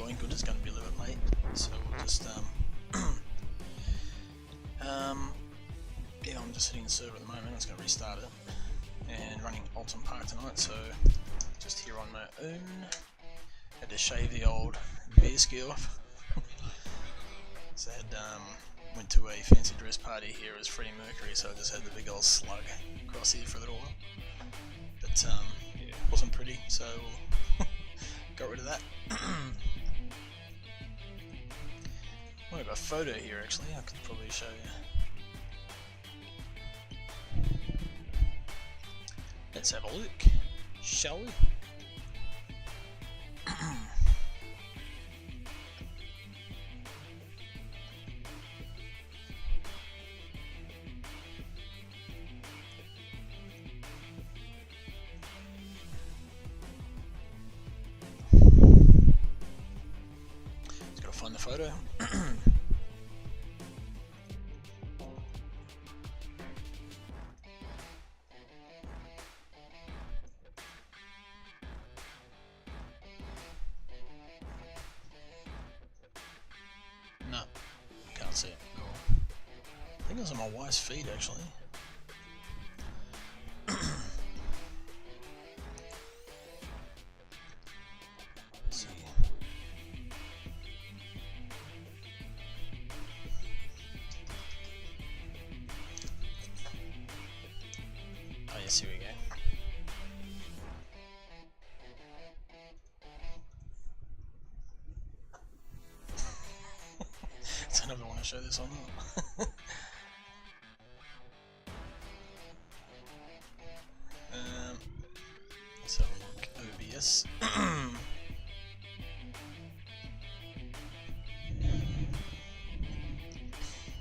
join good is going to be a little bit late, so we'll just yeah, I'm just hitting the server at the moment. I was going to restart it, and running Alton Park tonight, so just here on my own. Had to shave the old beer ski off. So I had went to a fancy dress party here as Freddie Mercury, so I just had the big old slug Crossy for a little while. But yeah, wasn't pretty, so got rid of that. I have a photo here actually, I could probably show you. Let's have a look, shall we? Just gotta find the photo. No, can't see it. Cool. I think it was on my wife's feed actually. Let's see. Oh yes, here we go. I don't know if I want to show this or not. Let's have a look. OBS.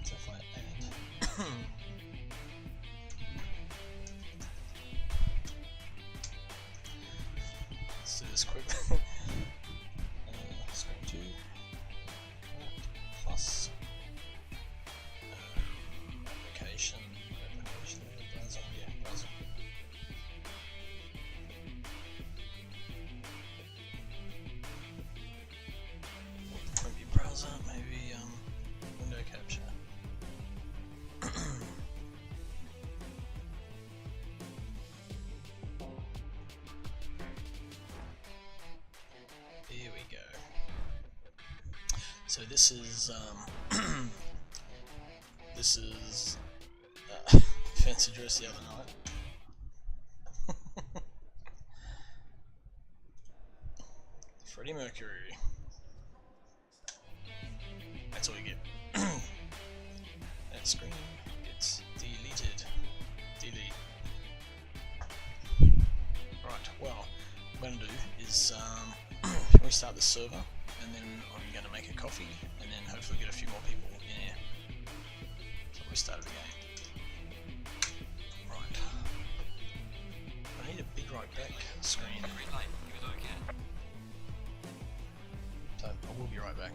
So if I add. Let's do this quick. Screen 2. Plus application, browser, yeah, browser. Won't be browser, maybe window capture. Here we go. So this is this is fancy dress the other night. Freddie Mercury. That's all you get. That screen gets deleted. Delete. Right. Well, what I'm going to do is restart the server, and then I'm going to make a coffee, and then hopefully get a few more people in here. So we start it again. Right. I need a big right back screen. So I will be right back.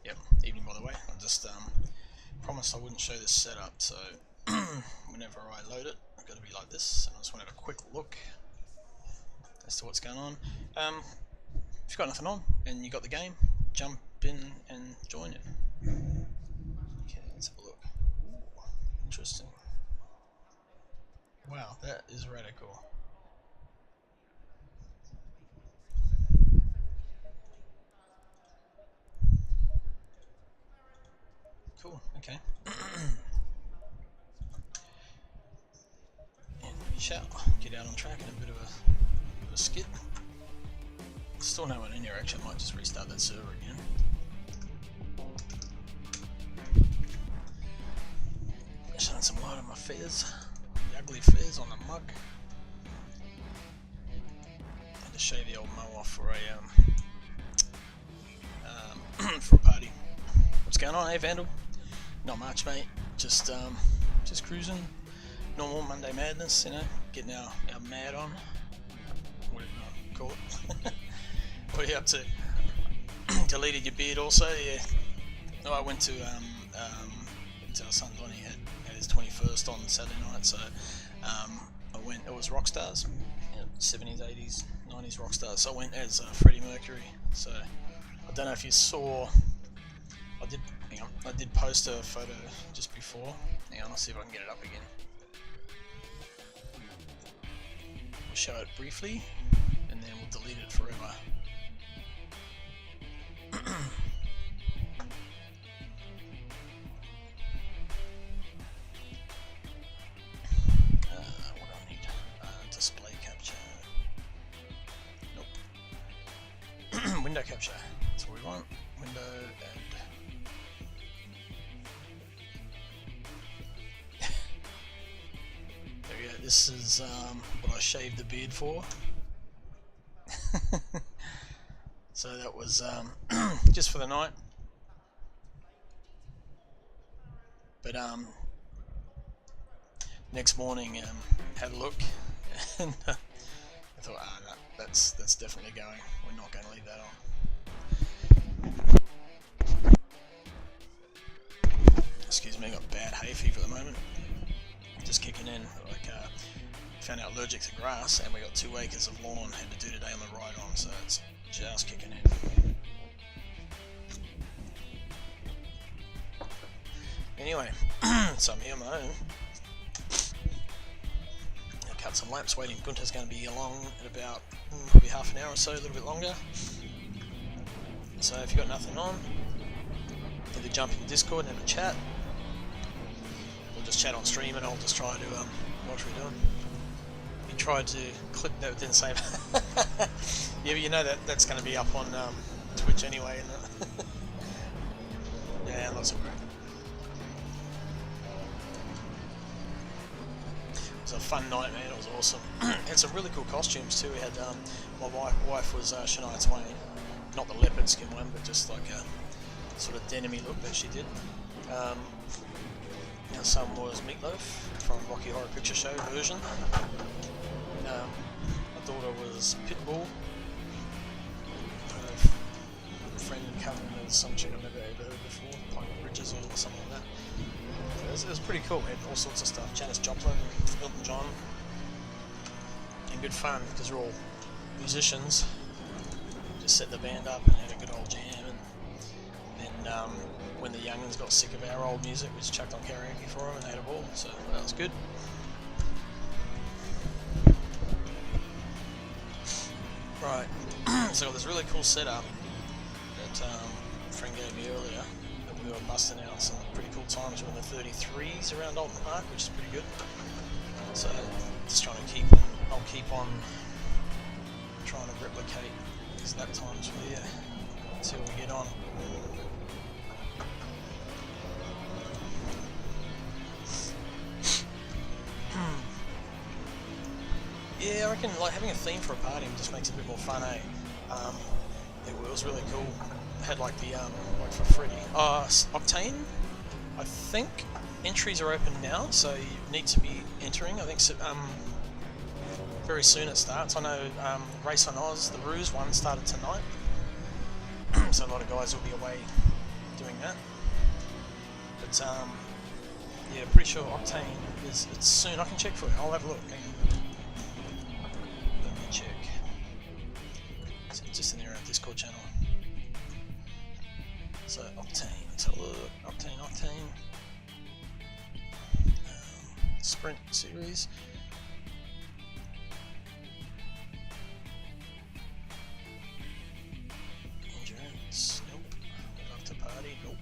Yep, evening by the way. I just promised I wouldn't show this setup, so whenever I load it, I've got to be like this. And I just want to have a quick look as to what's going on. If you've got nothing on and you got the game, jump in and join it. Okay, let's have a look. Ooh, interesting. Wow, that is radical. Cool, okay. And we shall get out on track in a bit of a skit. Still no one in here, actually. I might just restart that server again. Shine some light on my fez, the ugly fez on the mug. Had to shave the old mow off for a party. What's going on, eh, Vandal? Not much, mate. Just cruising. Normal Monday madness, you know, getting our mad on. Whatever you call it. What are you up to? Deleted your beard also, yeah. No, I went to our son Donnie had his 21st on Saturday night, so I went. It was Rockstars, 70s, 80s, 90s Rockstars. So I went as Freddie Mercury. So I don't know if you saw. I did post a photo just before. Hang on, I'll see if I can get it up again. We'll show it briefly, and then we'll delete it forever. What do I need? Display capture. Nope. Window capture. That's what we want. Window and. There we go. This is what I shaved the beard for. So that was just for the night. But next morning had a look and I thought, no, that's definitely going. We're not going to leave that on. Excuse me, I got bad hay fever at the moment. Just kicking in. Like found out allergic to grass, and we got 2 acres of lawn had to do today on the ride on, so it's just kicking in. Anyway, so I'm here on my own. I cut some laps waiting. Gunthar's going to be along in about probably half an hour or so, a little bit longer. So if you've got nothing on, either jump in Discord and have a chat. We'll just chat on stream and I'll just try to, what are we doing? You tried to click, no, it didn't save. Yeah, but you know that's going to be up on Twitch anyway, isn't it? Yeah, lots of work. It was a fun night, man. It was awesome. Had some really cool costumes too. We had my wife was Shania Twain, not the leopard skin one, but just like a sort of denim-y look that she did. Our son was Meatloaf from Rocky Horror Picture Show version. My daughter was Pitbull. A friend coming with some chick I've never heard before, like Bridges or something like that. It was pretty cool. We had all sorts of stuff. Janis Joplin, Elton John, and good fun because we're all musicians. Just set the band up and had a good old jam. And then when the young'uns got sick of our old music, we just chucked on karaoke for them and they had a ball. So that was good. Right, so I got this really cool setup that a friend gave me earlier. We were busting out some pretty cool times. We're in the 33s around Alton Park, which is pretty good. So just trying to I'll keep on trying to replicate these lap times for you until we get on. Yeah, I reckon like having a theme for a party just makes it a bit more fun, eh? It was really cool. Had like the like for Freddy. Octane, I think entries are open now, so you need to be entering. I think so, very soon it starts. I know Race on Oz, the Ruse one started tonight, so a lot of guys will be away doing that. But yeah, pretty sure Octane it's soon. I can check for you. I'll have a look. Let me check. So it's just in our Discord channel. So Octane, let's have a look. Octane. Sprint series. Endurance, nope. Get off to party, nope.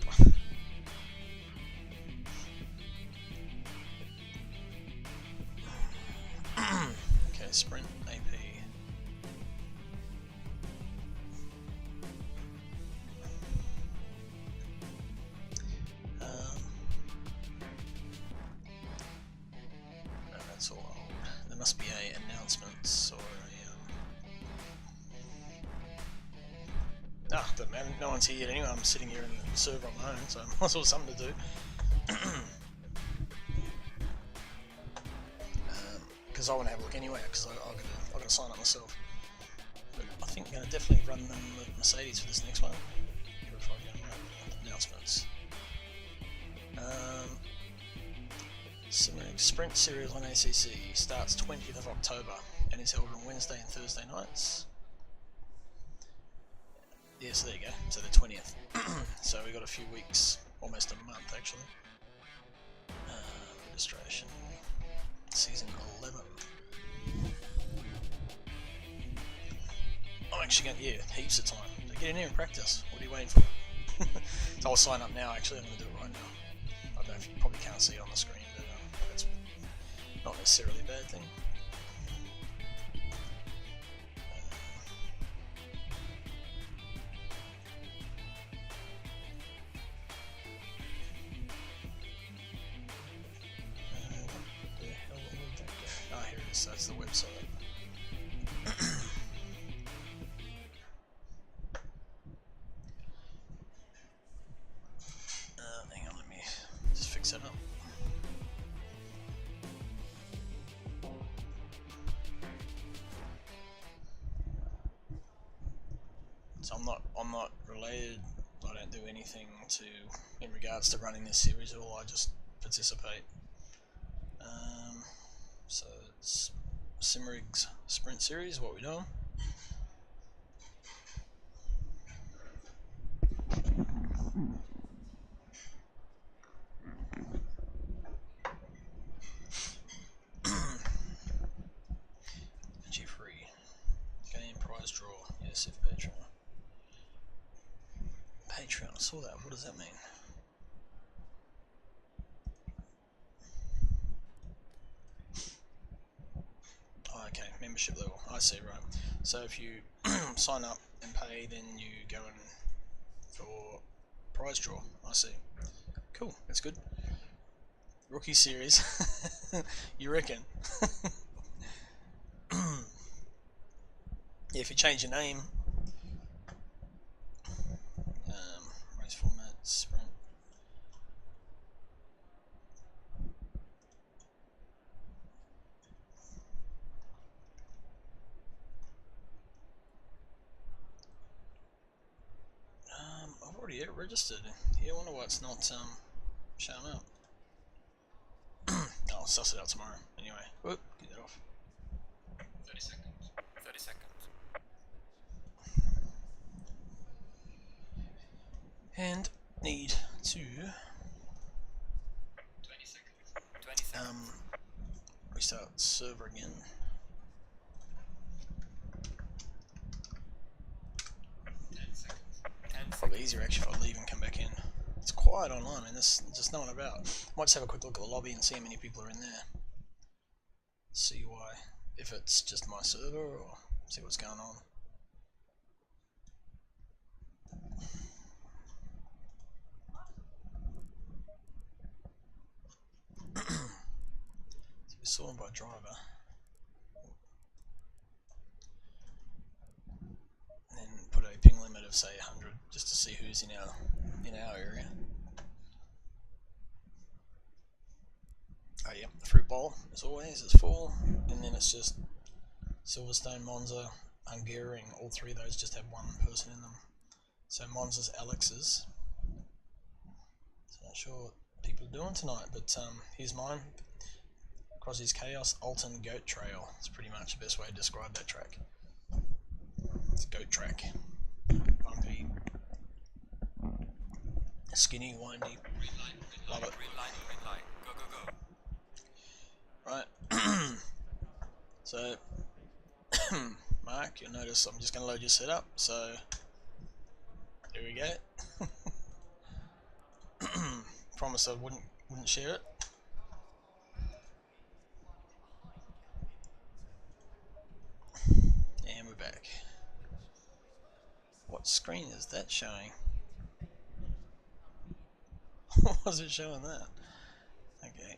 Okay, Sprint AP. No, that's all old. There must be a announcements or a doesn't matter. No one's here yet anyway. I'm sitting here in the server on my own, so I might as well have something to do. Because I want to have a look anyway, because I've got to sign up myself. But I think I'm going to definitely run them with Mercedes for this next one. If I go announcements. Sprint Series on ACC starts 20th of October and is held on Wednesday and Thursday nights. Yeah, so there you go. So the 20th. So we got a few weeks, almost a month actually. Registration. Season 11. I'm actually going to, yeah, heaps of time. So get in here and practice. What are you waiting for? So I'll sign up now actually. I'm going to do it right now. I don't know if you probably can't see it on the screen, but that's not necessarily a bad thing. Here it is, that's the website. Hang on, let me just fix it up. So I'm not related. I don't do anything in regards to running this series at all. I just participate. So it's Simrig's Sprint Series, what we're doing. G-Free. Game prize draw. Yes, if Patreon. Patreon, I saw that. What does that mean? Okay, membership level. I see, right. So if you sign up and pay, then you go in for prize draw. I see. Cool, that's good. Rookie series. You reckon? Yeah, if you change your name, race format, sprint. I've already registered. Yeah, I wonder why it's not showing up. I'll suss it out tomorrow. Anyway, whoop, get that off. 30 seconds. 30 seconds. And need to 20 seconds. 20 seconds. Restart server again. 10 seconds. 10 seconds. Probably easier actually if I leave and come back in. It's quiet online, and there's just no one about. Might just have a quick look at the lobby and see how many people are in there. See why. If it's just my server, or see what's going on. So we're sorted by driver. And then put a ping limit of say 100 just to see who's in our area. Oh yeah, the fruit bowl as always is full, and then it's just Silverstone, Monza, Hungarian. All three of those just have one person in them. So Monza's Alex's. Not sure what people are doing tonight, but here's mine. Crossy's Chaos Alton Goat Trail. It's pretty much the best way to describe that track. It's a goat track. Bumpy. Skinny, windy. Love it. Green light. Go. Right. So, Mark, you'll notice I'm just going to load your setup. So, here we go. Promise I wouldn't share it. And we're back. What screen is that showing? What was it showing that? Okay.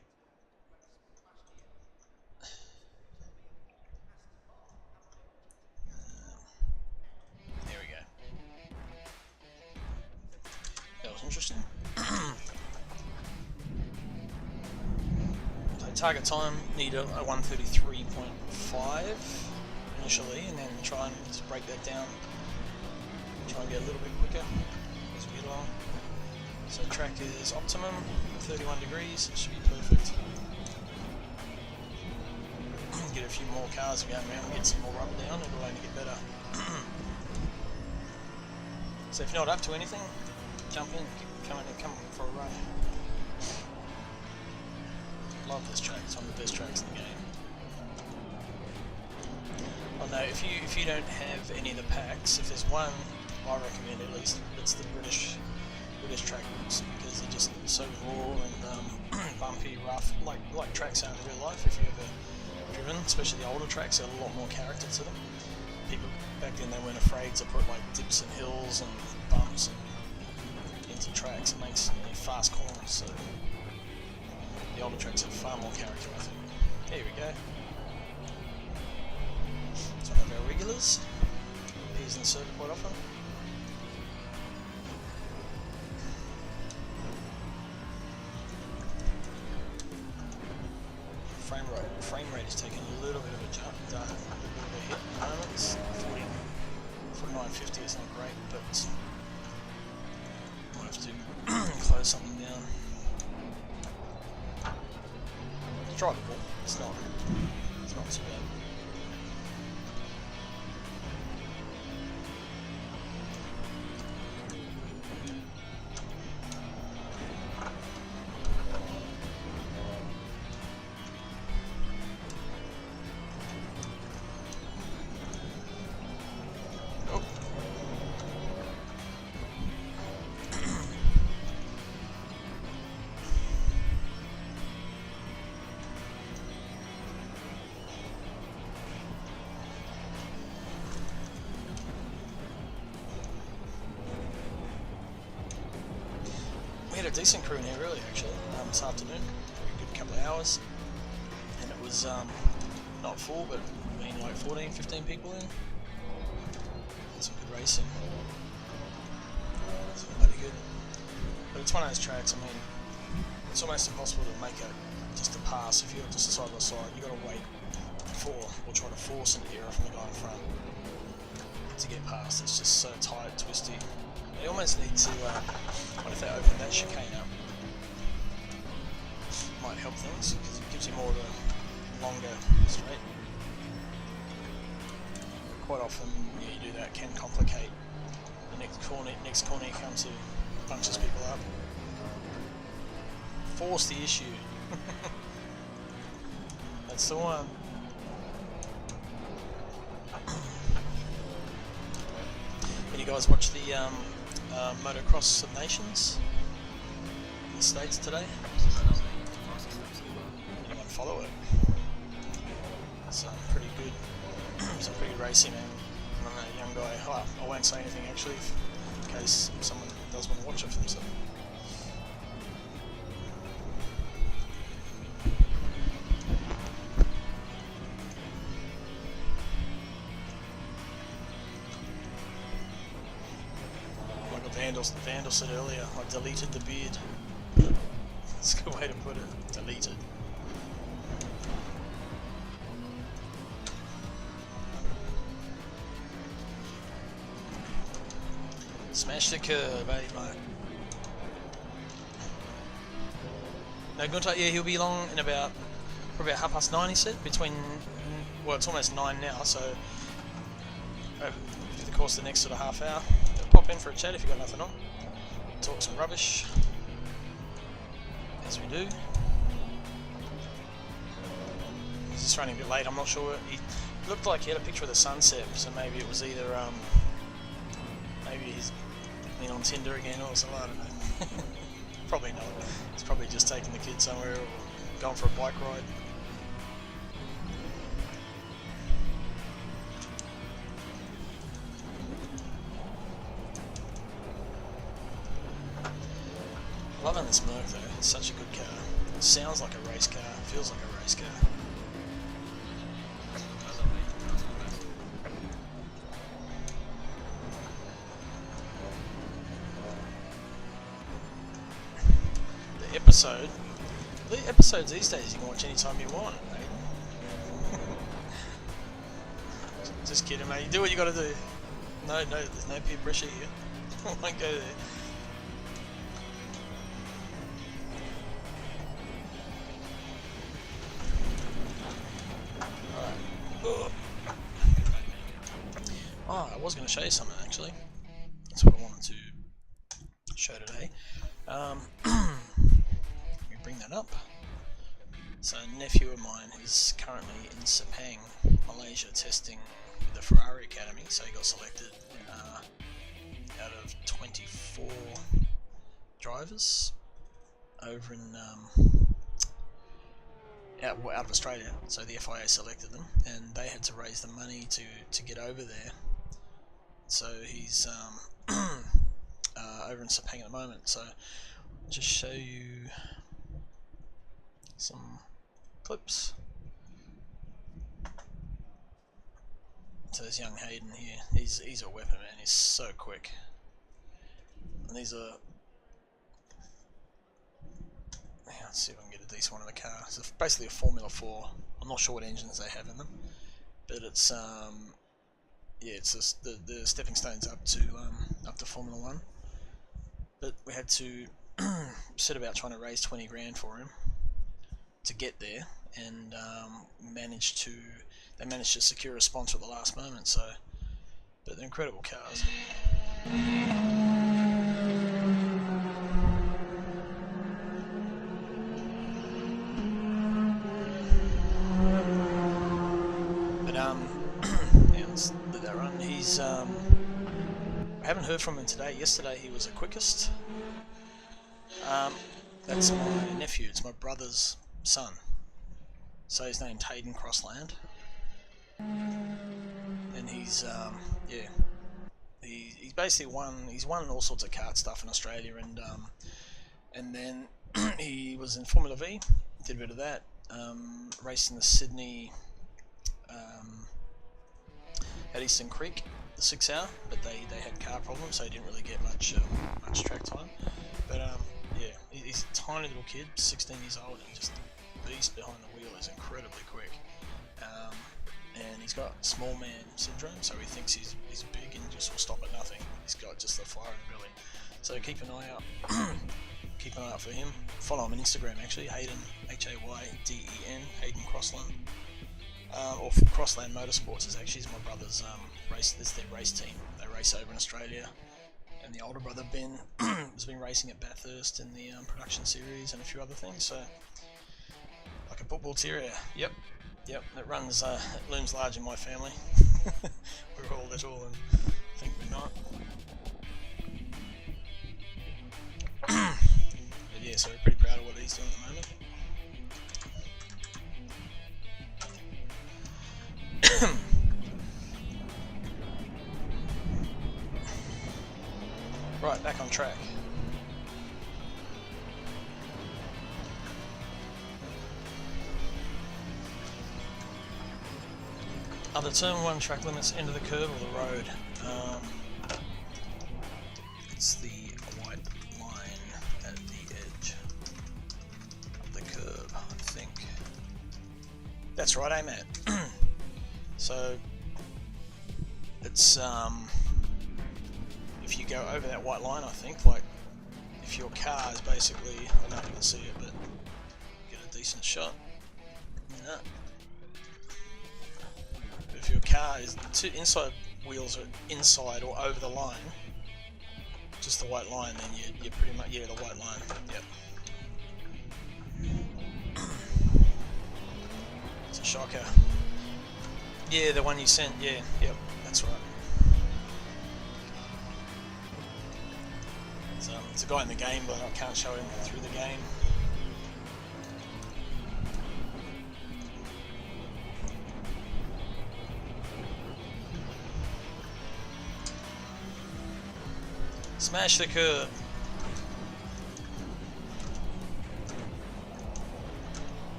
There we go. That was interesting. So target time, need a 1:33.5 initially, and then try and just break that down. Try and get a little bit quicker as we get along. So track is optimum, 31 degrees, it should be perfect. Get a few more cars going around, get some more rubber down, it'll only get better. So if you're not up to anything, jump in, come for a run. Love this track, it's one of the best tracks in the game. Oh no, if you don't have any of the packs, if there's one, I recommend at least it's the British track routes, because they're just so raw and bumpy, rough, like tracks are in real life. If you've ever driven, especially the older tracks, have a lot more character to them. People back then, they weren't afraid to put like dips and hills and bumps and into tracks. It makes fast corners, so the older tracks have far more character, I think. There we go. It's one of our regulars. Appears in the circuit quite often. Frame rate is taking a little bit of a jump, a little bit of a hit at the moment. It's 49.50 is not great, but might have to close something down. It's drivable. It's not too bad. We had a decent crew in here earlier actually, this afternoon, a good couple of hours, and it was not full, but I mean like 14-15 people in. Some good racing. It's bloody good. But it's one of those tracks, I mean, it's almost impossible to make it just a pass. If you're just side by side, you've got to wait for, or try to force an error from the guy in front to get past. It's just so tight, twisty. They almost need to, what if they open that chicane up? Might help things, because it gives you more of a longer straight. Quite often, yeah, you do that, can complicate the next corner you come to, bunches people up. Force the issue. That's the one. Can you guys watch the Motocross of Nations in the States today? Anyone follow it? It's pretty good. Some pretty racing, and I'm a young guy. Oh, I won't say anything actually, in case someone does want to watch it for themselves. Vandal said earlier, I deleted the beard. That's a good way to put it. Deleted. Smash the curb, eh, mate? No, Gunthar, yeah, he'll be along in about probably about 9:30. He said between. Well, it's almost 9 now, so over the course of the next sort of half hour, pop in for a chat if you've got nothing on. Talk some rubbish, as we do. He's just running a bit late. I'm not sure. He looked like he had a picture of the sunset, so maybe it was either maybe he's been on Tinder again or something. I don't know. Probably not. He's probably just taking the kids somewhere or going for a bike ride. Loving this Merc though, it's such a good car. It sounds like a race car, feels like a race car. The episodes these days you can watch anytime you want, mate. Just kidding, mate. You do what you gotta do. No, there's no peer pressure here. I won't go there. Oh, I was going to show you something actually. That's what I wanted to show today. Let me bring that up. So a nephew of mine is currently in Sepang, Malaysia, testing with the Ferrari Academy. So he got selected out of 24 drivers over in out of Australia. So the FIA selected them, and they had to raise the money to get over there. So he's over in Sepang at the moment. So I'll just show you some clips. So there's young Hayden here. He's a weapon, man. He's so quick. And these are. Let's see if I can get a decent one in the car. It's basically a Formula 4. I'm not sure what engines they have in them, but it's yeah, it's just the stepping stones up to Formula 1. But we had to set about trying to raise 20 grand for him to get there, and they managed to secure a sponsor at the last moment. So, but they're incredible cars. Yeah, let's let that run. He's I haven't heard from him today. Yesterday he was the quickest. That's my nephew. It's my brother's son. So his name's Hayden Crossland, and he's yeah, he's basically he's won all sorts of kart stuff in Australia, and then he was in Formula V, did a bit of that, raced in the Sydney at Eastern Creek, the 6 hour, but they had car problems, so he didn't really get much track time. But yeah, he's a tiny little kid, 16 years old, and just a beast behind the wheel. Is incredibly quick, and he's got small man syndrome, so he thinks he's big and just will stop at nothing. He's got just the fire in the belly. So keep an eye out. Keep an eye out for him. Follow him on Instagram actually, Hayden, Hayden, Hayden Crossland. Or Crossland Motorsports is actually my brother's race. This is their race team. They race over in Australia, and the older brother Ben has been racing at Bathurst in the production series and a few other things. So, like a football terrier. Yep. It runs. It looms large in my family. We're all little and think we're not. But yeah, so we're pretty proud of what he's doing at the moment. Right, back on track. Are the turn 1 track limits end of the curve or the road? It's the white line at the edge of the curve, I think. That's right, Matt. So it's if you go over that white line, I think, like if your car is basically, I don't know if you can see it, but shot. No. If your car is two inside wheels are inside or over the line, just the white line, then you're pretty much, yeah, the white line. Yep. It's a shocker. Yeah, the one you sent. Yeah, yep, that's right. There's a guy in the game, but I can't show him through the game. Smash the curb.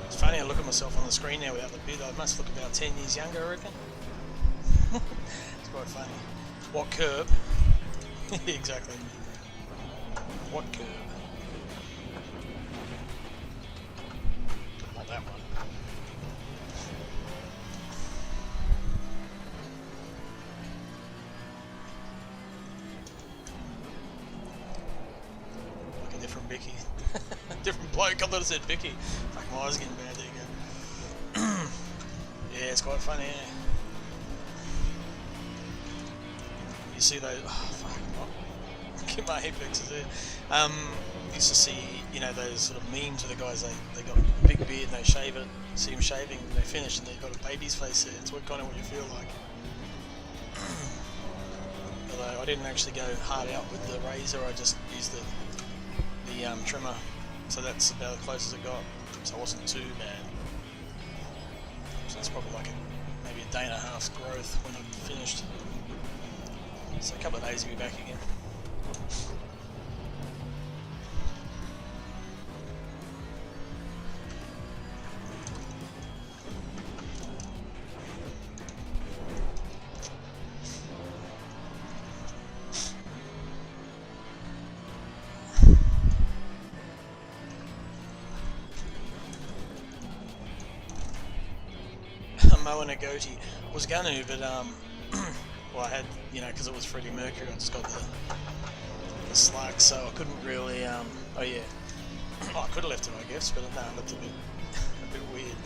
It's funny, I look at myself on the screen now without the beard. I must look about 10 years younger, I reckon. It's quite funny. What curb? Exactly. What curb? Not that one. Like a different Vicky. Different bloke. I thought it said Vicky. Fuck, my eyes are getting bad. There you go. Yeah, it's quite funny. Yeah. You see those? Oh, fuck! Get my apexes there. Used to see, you know, those sort of memes where the guys they got a big beard and they shave it. See them shaving and they finish and they've got a baby's face there. It's kind of what you feel like. Although I didn't actually go hard out with the razor, I just used the trimmer. So that's about as close as it got. So it wasn't too bad. So it's probably like maybe a day and a half's growth when I'm finished. So a couple of days to be back again. Mowing a goatee. Was gonna, but well, I had, you know, because it was Freddie Mercury, I just got the slack, so I couldn't really, oh yeah, oh, I could have left it, I guess, but no, it looked a bit weird.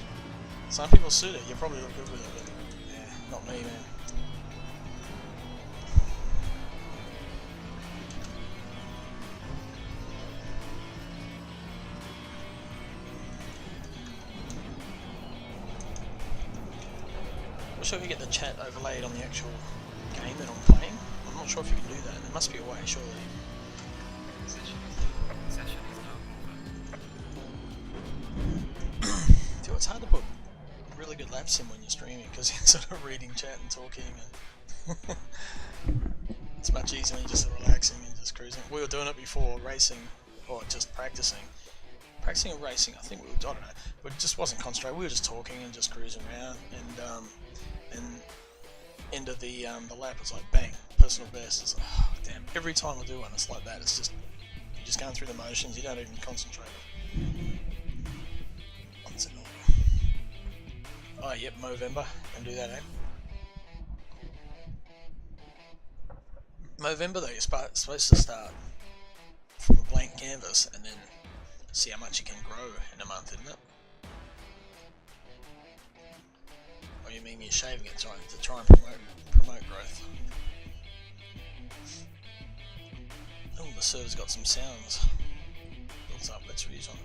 Some people suit it, you probably look good with it, but yeah, not me, man. I'm not sure if you get the chat overlaid on the actual game that I'm playing. I'm not sure if you can do that. There must be a way, surely. Session is now over. Dude, it's hard to put really good laps in when you're streaming because you're sort of reading chat and talking. And it's much easier when you're just relaxing and just cruising. We were doing it before racing, or just practicing. Practicing or racing, I think we were, I don't know, but it just wasn't concentrated. We were just talking and just cruising around, and end of the lap, it's like bang, personal best. It's like, oh, damn, every time I do one, it's like that. It's just, you're just going through the motions, you don't even concentrate. That's annoying. Oh, yep, Movember, can do that, eh? Movember, though, you're supposed to start from a blank canvas and then see how much you can grow in a month, isn't it? Or you mean you're shaving it to try and promote growth? Oh, the server's got some sounds. What's up? Let's read on.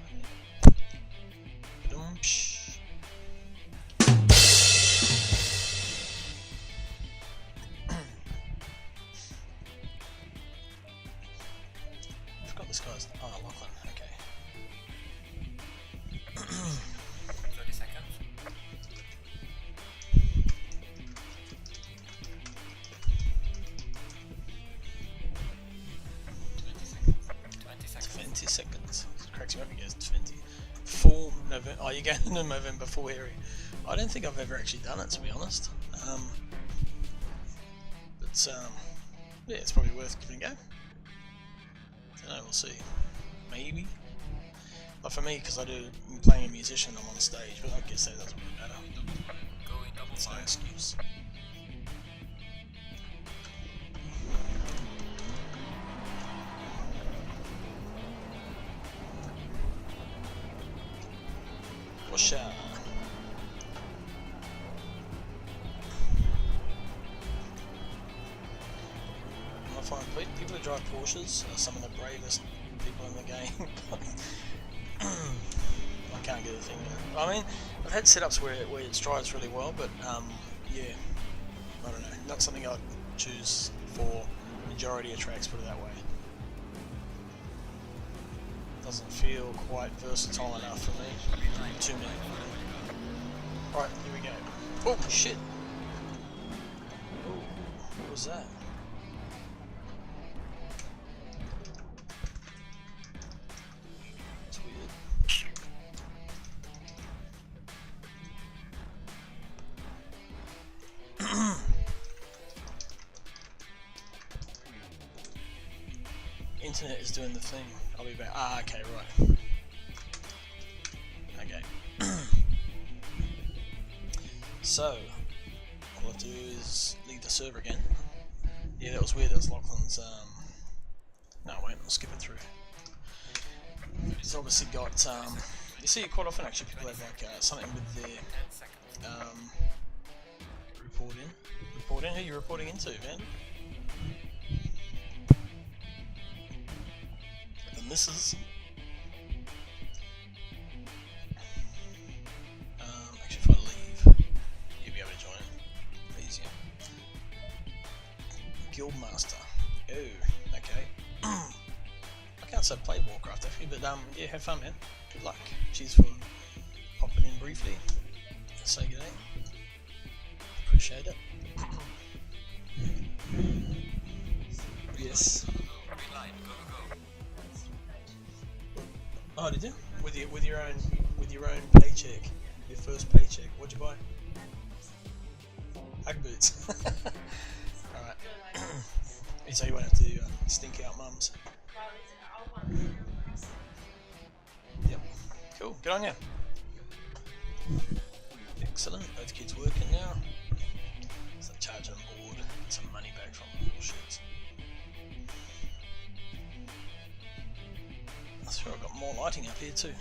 I forgot this guy's. Oh, Lachlan. Okay. 30 seconds. Seconds. It cracks me up, he goes 20. Full November. Oh, you're going into November full hairy. I don't think I've ever actually done it, to be honest. But yeah, it's probably worth giving a go. don't know, we'll see. Maybe. But for me, because I'm playing a musician, I'm on stage, but I guess that doesn't really matter. It's no excuse. Whoosh. I find people who drive Porsches are some of the bravest people in the game. I can't get a thing. I mean, I've had setups where it drives really well, but yeah, I don't know. Not something I'd choose for majority of tracks. Put it that way. Doesn't feel quite versatile enough for me. Too many. Right, here we go. Oh shit! Oh, what was that? That's weird. Internet is doing the thing. I'll be back. Ah, okay, right. Okay. So, all I have to do is leave the server again. Yeah, that was weird. That was Lachlan's. No, wait. I'll skip it through. He's obviously got. You see, quite often actually people have like something with their report in. Report in. Who are you reporting into, man? Misses. Actually, if I leave, you'll be able to join. Easier. Guildmaster. Oh, okay. I can't say play Warcraft actually, but yeah, have fun, man. Good luck. Cheers for popping in briefly. Say good day. Appreciate it. Yes. Oh, did you? With your own paycheck, your first paycheck. What'd you buy? Ugg boots. All right. So you won't have to stink out mums. Yep. Cool. Good on you. Excellent. Both kids working now. So charging them board. Get some money back from them. Shit. Sure, I've got more lighting up here too.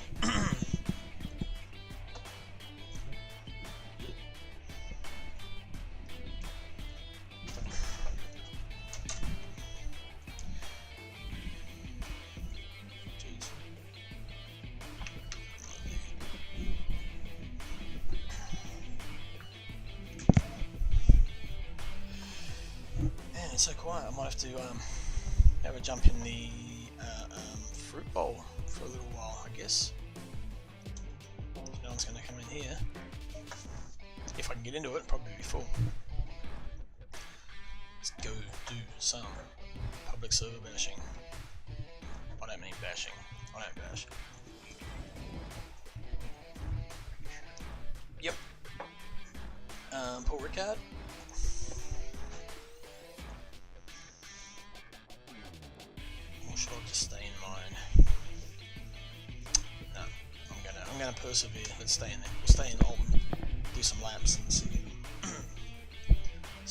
Man, it's so quiet. I might have to have a jump in the fruit bowl for a little while, I guess. No one's going to come in here. If I can get into it, probably be full. Let's go do some public server bashing. I don't mean bashing. I don't bash. Yep. Paul Ricard. Or should I just stay in mine? No, I'm gonna persevere. Let's stay in there. We'll stay in Alton, do some laps and see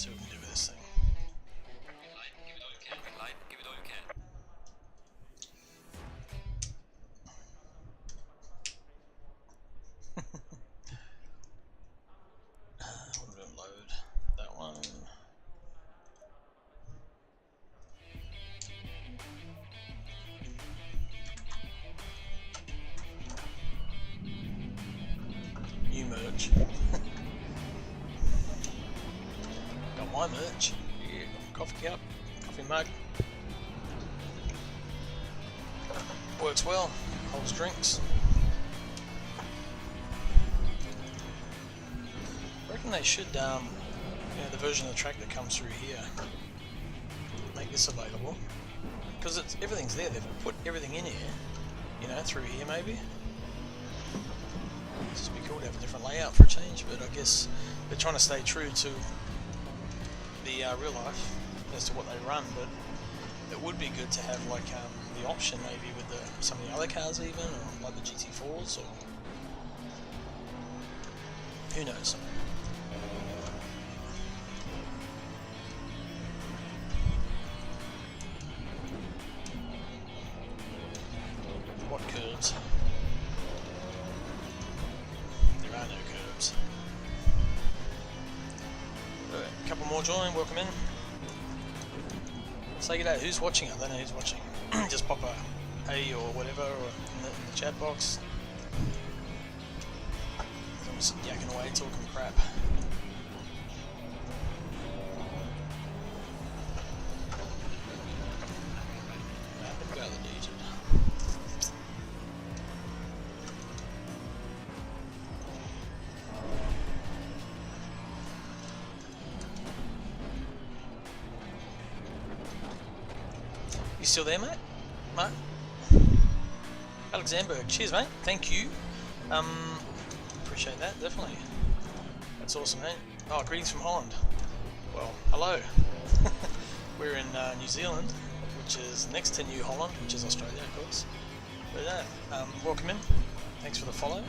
what we can do with this thing. Give it all you can. Give it all you can. What do we load? That one. New merch. Got my merch. Yeah, got my coffee cup, coffee mug. Works well. Holds drinks. I reckon they should, the version of the track that comes through here, make this available. Because everything's there. They've put everything in here. Through here maybe. It'd just be cool to have a different layout for a change, but I guess they're trying to stay true to the real life as to what they run, but it would be good to have like the option maybe with some of the other cars even, or like the GT4s, or who knows. What curbs? There are no curbs. A couple more join, welcome in. Say good day, who's watching? I don't know who's watching. Just pop a hey or whatever or in the chat box. I'm just yakking away talking crap. You still there, mate? Mate? Alexanderberg, cheers, mate. Thank you. Appreciate that, definitely. That's awesome, mate. Oh, greetings from Holland. Well, hello. We're in New Zealand, which is next to New Holland, which is Australia, of course. But welcome in. Thanks for the follow.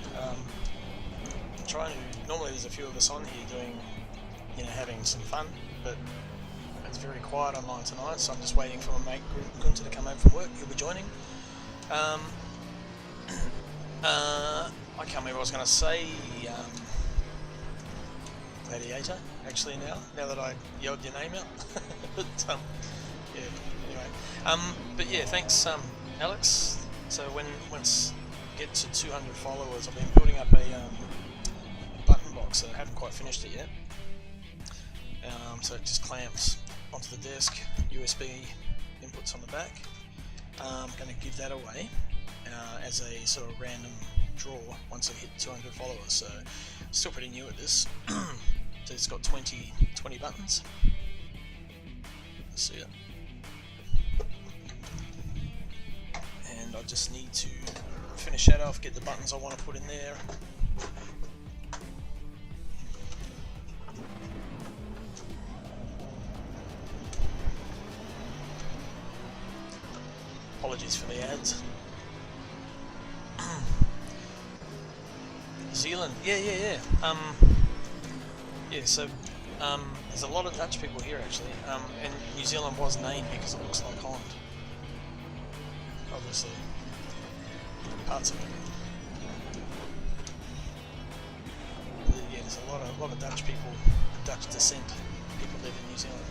Normally there's a few of us on here doing, having some fun, but it's very quiet online tonight, so I'm just waiting for my mate Gunthar to come home from work. He'll be joining. I can't remember what I was going to say. Gladiator, actually now that I yelled your name out. But yeah, anyway. But yeah, thanks, Alex. So once I get to 200 followers, I've been building up a button box. I haven't quite finished it yet. So it just clamps onto the desk, USB inputs on the back. I'm going to give that away as a sort of random draw once I hit 200 followers. So still pretty new at this. So it's got 20 buttons. Let's see it. And I just need to finish that off, get the buttons I want to put in there. Apologies for the ads. Zealand, yeah. So there's a lot of Dutch people here actually, and New Zealand was named because it looks like Holland. Obviously, parts of it. But yeah, there's a lot of Dutch people, Dutch descent people live in New Zealand.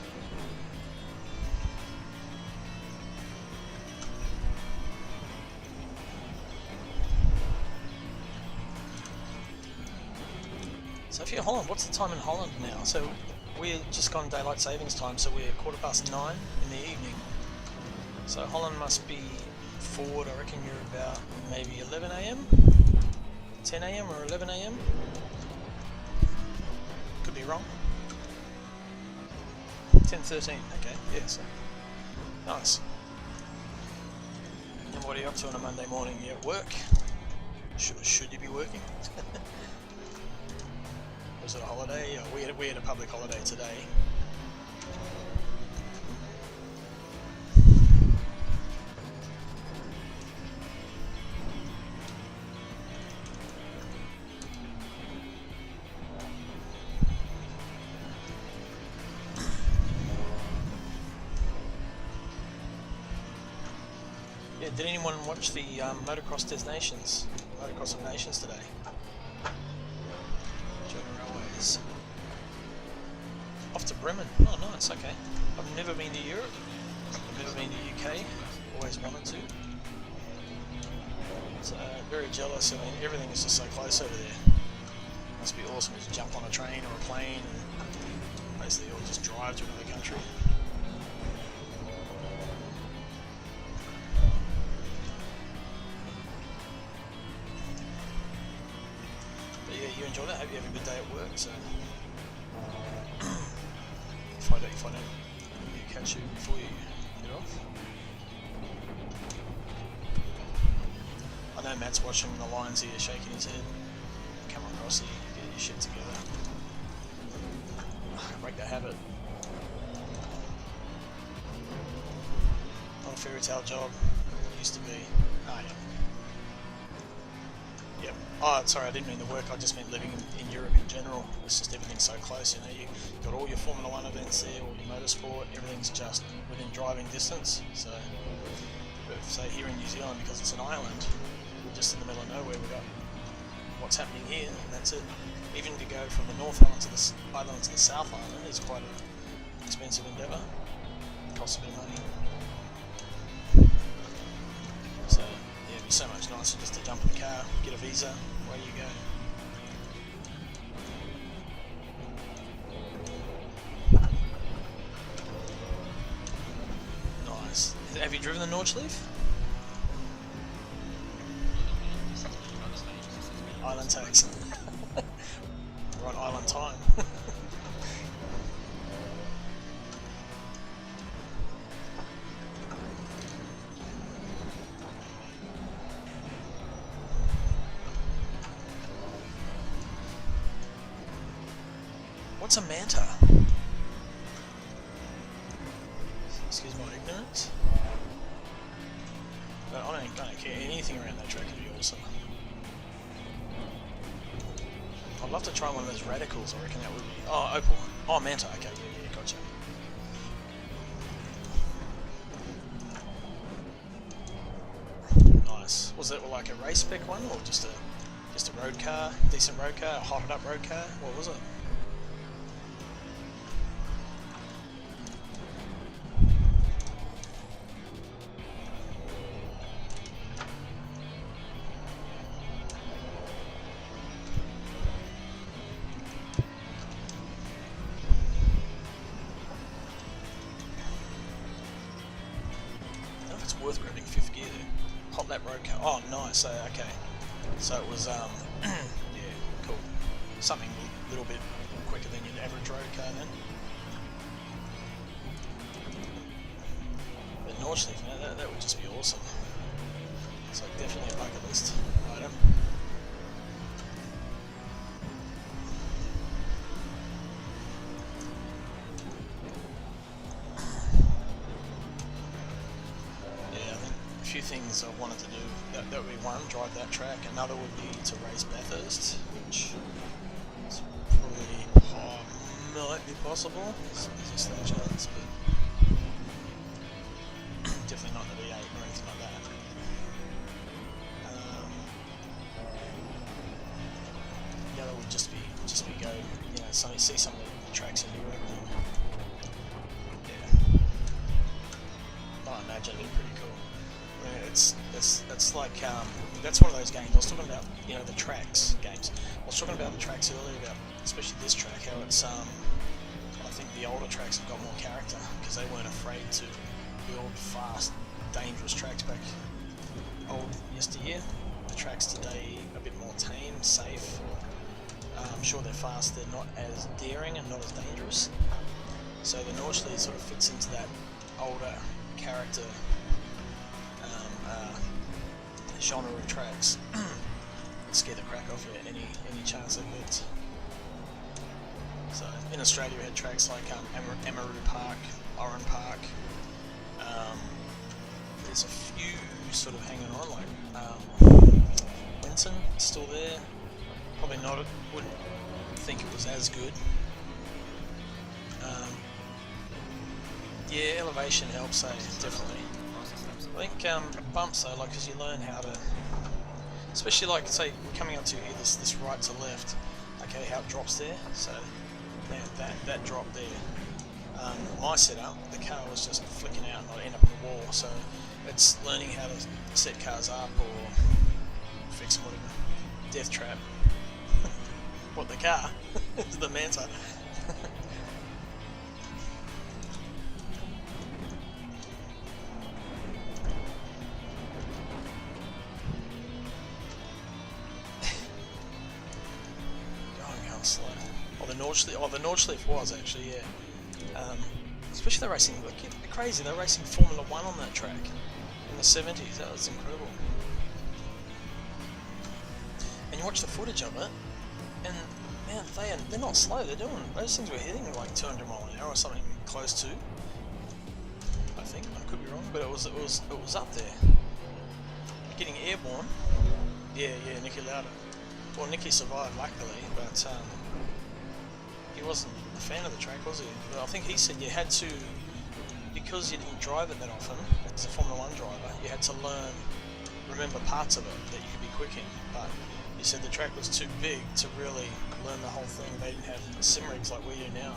So if you're Holland, what's the time in Holland now? So we're just gone daylight savings time, so we're 9:15 in the evening. So Holland must be forward, I reckon you're about maybe 11 AM, 10 AM or 11 AM. Could be wrong. 10:13, okay, yeah, so nice. And what are you up to on a Monday morning? You at work? Should you be working? Was it a holiday? We had a public holiday today. Yeah, did anyone watch the Motocross of Nations today? Off to Bremen. Oh, nice. Okay. I've never been to Europe. I've never been to UK. Always wanted to. So very jealous. I mean, everything is just so close over there. Must be awesome to jump on a train or a plane and basically all just drive to another country. But yeah, you enjoy that. Hope you have a good day at work. So. If I don't catch you before you get off. I know Matt's watching the lines here, shaking his head. Come on, Crossy, get your shit together. Break the habit. fairy tale job. Used to be. Oh yeah. Yep. Oh, sorry, I didn't mean the work. I just meant living in Europe in general. It's just everything's so close. You know, you got all your Formula 1 events there, all your motorsport. Everything's just within driving distance. So, but say here in New Zealand, because it's an island, we're just in the middle of nowhere. We've got what's happening here, and that's it. Even to go from the North Island to the island to the South Island is quite an expensive endeavour. Costs a bit of money. So yeah, it'd be so much nicer just to jump in the car, get a visa, away you go. Nice. Have you driven the Nordschleife? Island tax. We're on island time. What's a manta? Excuse my ignorance. But I don't care. Anything around that track would be awesome. I'd love to try one of those radicals. I reckon that would be. Oh, Opal. Oh, manta. Okay, yeah, gotcha. Nice. Was it like a race spec one, or just a road car, decent road car, a hotted up road car? What was it? Worth grabbing 5th gear there. Hot lap road car. Oh, nice. So, okay. So it was, yeah, cool. Something a little bit quicker than your average road car then. But Nordschleife, that would just be awesome. So definitely a bucket list item. Few things I wanted to do. That would be one, drive that track. Another would be to race Bathurst, which is probably might be possible. There's a slim chance, but definitely not in the V8 or anything like that. The other would just be go, you know, see some of the tracks in Europe. Yeah, I imagine it'd be pretty cool. It's like that's one of those games. I was talking about, you know, the tracks games. I was talking about the tracks earlier, about especially this track, how it's I think the older tracks have got more character because they weren't afraid to build fast, dangerous tracks back old yesteryear. The tracks today are a bit more tame, safe. I'm sure they're fast. They're not as daring and not as dangerous. So the Nordschleife sort of fits into that older character genre of tracks. Scare the crack off you any chance they get. So in Australia we had tracks like Emerald Park, Oran Park. There's a few sort of hanging on, like Winton still there. Probably not. Wouldn't think it was as good. Yeah, elevation helps, definitely. I think bumps though, like, because you learn how to, especially like say coming up to here, this right to left, okay, how it drops there. So that drop there. My setup, the car was just flicking out and I'd end up in the wall. So it's learning how to set cars up or fix them, whatever. Death trap. What, the car? It's the Manta. Slow. The Nordschleife was actually, yeah. Especially the racing, look, it'd be crazy. They're racing Formula 1 on that track in the 70s. That was incredible. And you watch the footage of it, and man, they're not slow. Those things were hitting like 200 mile an hour or something close to. I think. I could be wrong, but it was up there. Getting airborne. Yeah, Nicky Lauda. Well, Nicky survived luckily, but he wasn't a fan of the track, was he? But I think he said you had to, because you didn't drive it that often as a Formula 1 driver, you had to remember parts of it that you could be quick in. But he said the track was too big to really learn the whole thing. They didn't have sim rigs like we do now.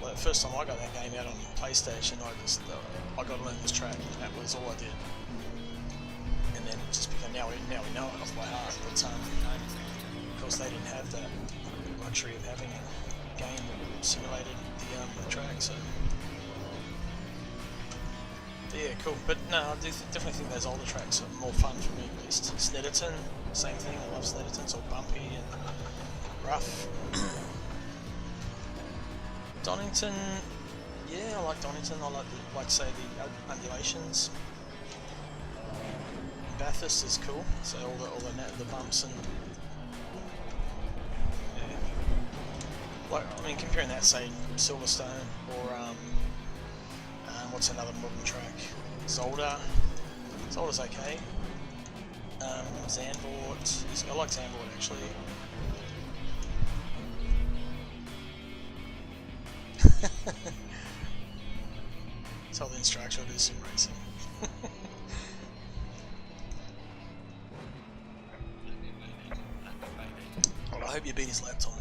Like the first time I got that game out on PlayStation, I got to learn this track. That was all I did. And then it just became, now we know it off by heart. But of course they didn't have that luxury of having a game that simulated the track. So yeah, cool. But no, I do definitely think those older tracks are more fun for me at least. Snetterton, same thing. I love Snetterton. It's all bumpy and rough. Donington, yeah, I like Donington. I like say the undulations. Bathurst is cool. So all the bumps and yeah. Like, I mean, comparing that, say Silverstone or what's another modern track? Zolder. Zolder's okay. Zandvoort. I like Zandvoort actually. Tell the instructor to do sim racing. Well, I hope you beat his lap time.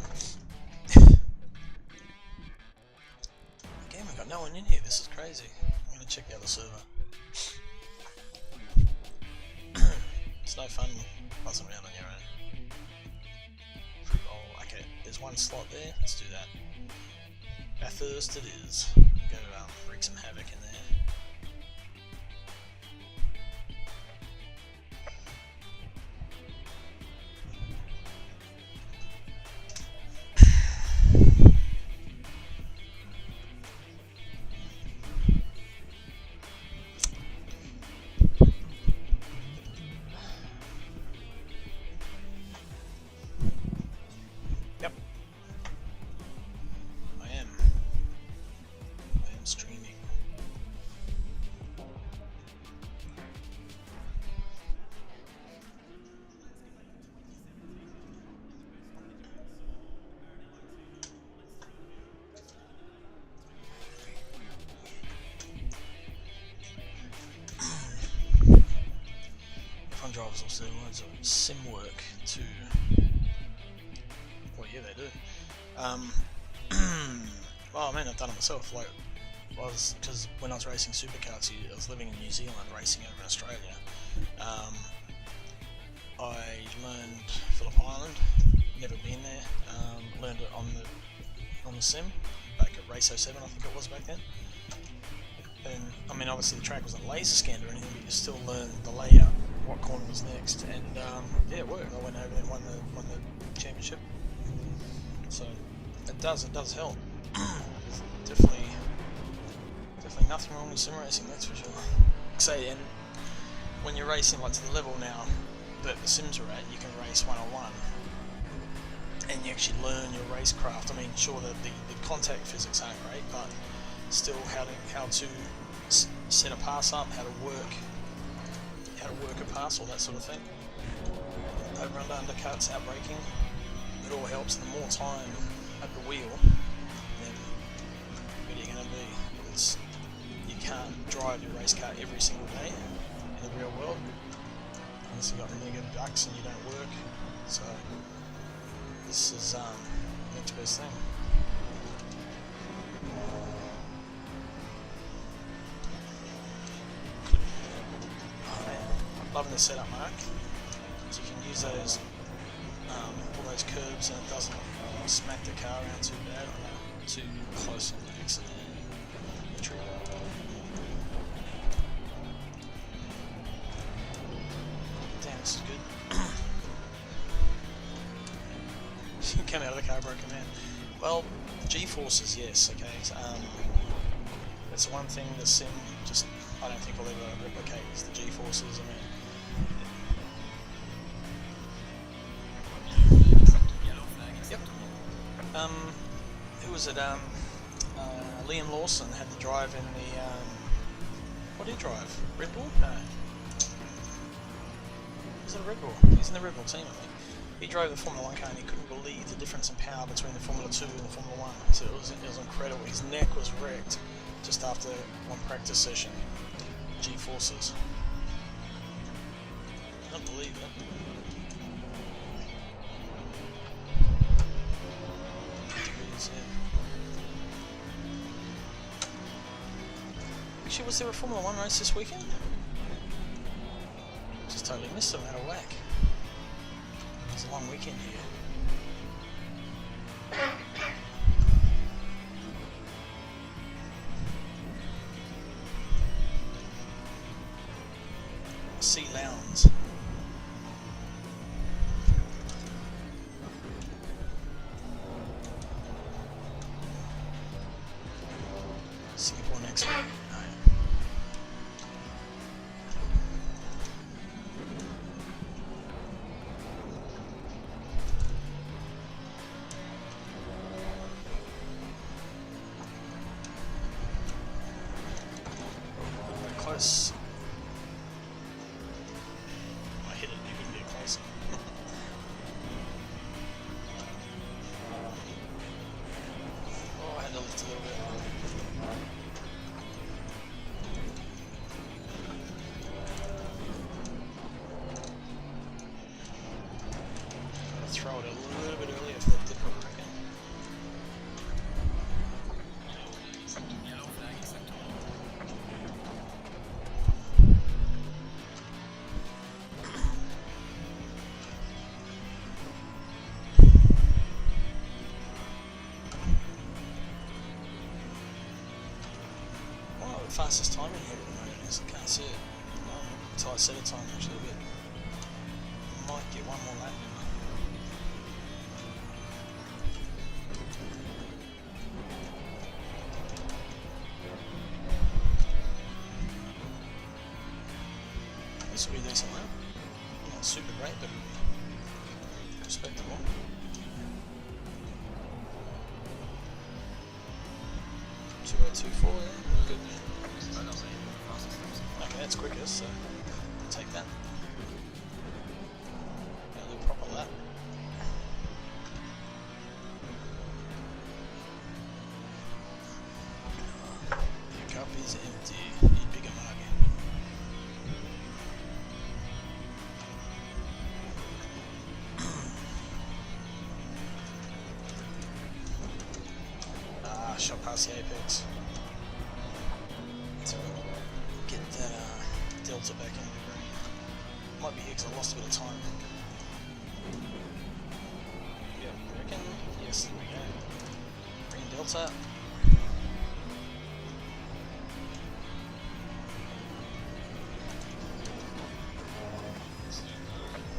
Again, we've got no one in here. This is crazy. I'm going to check out the server. It's no fun buzzing around on your own. Oh, okay. There's one slot there. Let's do that. Bathurst it is. Go wreak some havoc in there. Drivers also do loads of sim work to. Well, yeah, they do. Well, I mean, I've done it myself. Like, because when I was racing supercars, I was living in New Zealand, racing over in Australia. I learned Phillip Island. Never been there. Learned it on the sim back at Race 07, I think it was back then. And I mean, obviously the track wasn't laser scanned or anything, but you still learned the layout, what corner was next, and yeah, it worked. I went over there and won the championship. So it does help. There's definitely nothing wrong with sim racing, that's for sure. Say, and when you're racing like to the level now that the sims are at, you can race one-on-one, and you actually learn your racecraft. I mean, sure that the contact physics aren't great, but still how to set a pass up, how to work a pass, all that sort of thing. Over under undercuts, out braking, it all helps. And the more time at the wheel, then the better you're going to be. You can't drive your race car every single day in the real world unless you've got mega ducks and you don't work. So this is the next best thing. Loving the setup, Mark. So you can use those all those curbs and it doesn't smack the car around too bad or too close on the exit. Damn, this is good. You come out of the car broken man. Well, G-forces, yes, okay. That's the one thing the sim just I don't think will ever replicate is the G-forces. I mean, yep. Who was it? Liam Lawson had to drive in did he drive? Red Bull? No. Was it a Red Bull? He's in the Red Bull team, I think. He drove the Formula 1 car and he couldn't believe the difference in power between the Formula 2 and the Formula 1. So it was incredible. His neck was wrecked just after one practice session. G-forces. I don't believe it. Actually, was there a Formula 1 race this weekend? Just totally missed it, out of whack. It's a long weekend here. Sea Lounge. Singapore next week. Close. I hit it, you couldn't get closer. Oh, I had to lift a little bit. Throw it a little bit earlier if that did not crack in. Well, the fastest time in here at the moment is, I can't see it. Tight set of time actually, but might get one more lap. This will be a decent lap. Not super great, but it'll be respectable. .2024, yeah, good. Okay, that's quickest, so I'll take that. Gonna do a proper lap. Your cup is empty. Need bigger mug. Shot past the apex. So get that delta back into the green. Might be here because I lost a bit of time. Yep, I reckon. Yes, there we go. Green delta.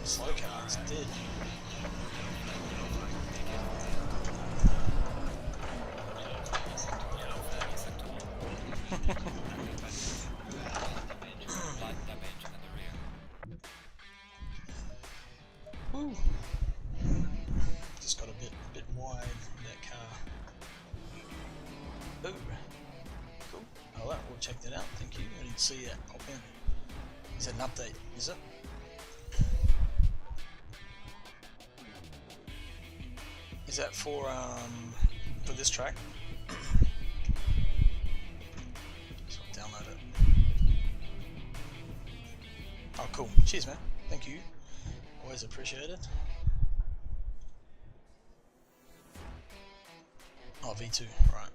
Slow car, it's dead. Woo. Just got a bit wide that car. Ooh. Cool. Alright, we'll check that out. Thank you. I didn't see that pop in. Is that an update? Is it? Is that for this track? So I'll download it. Oh, cool. Cheers, man. Thank you. Always appreciated. Oh, V2, right.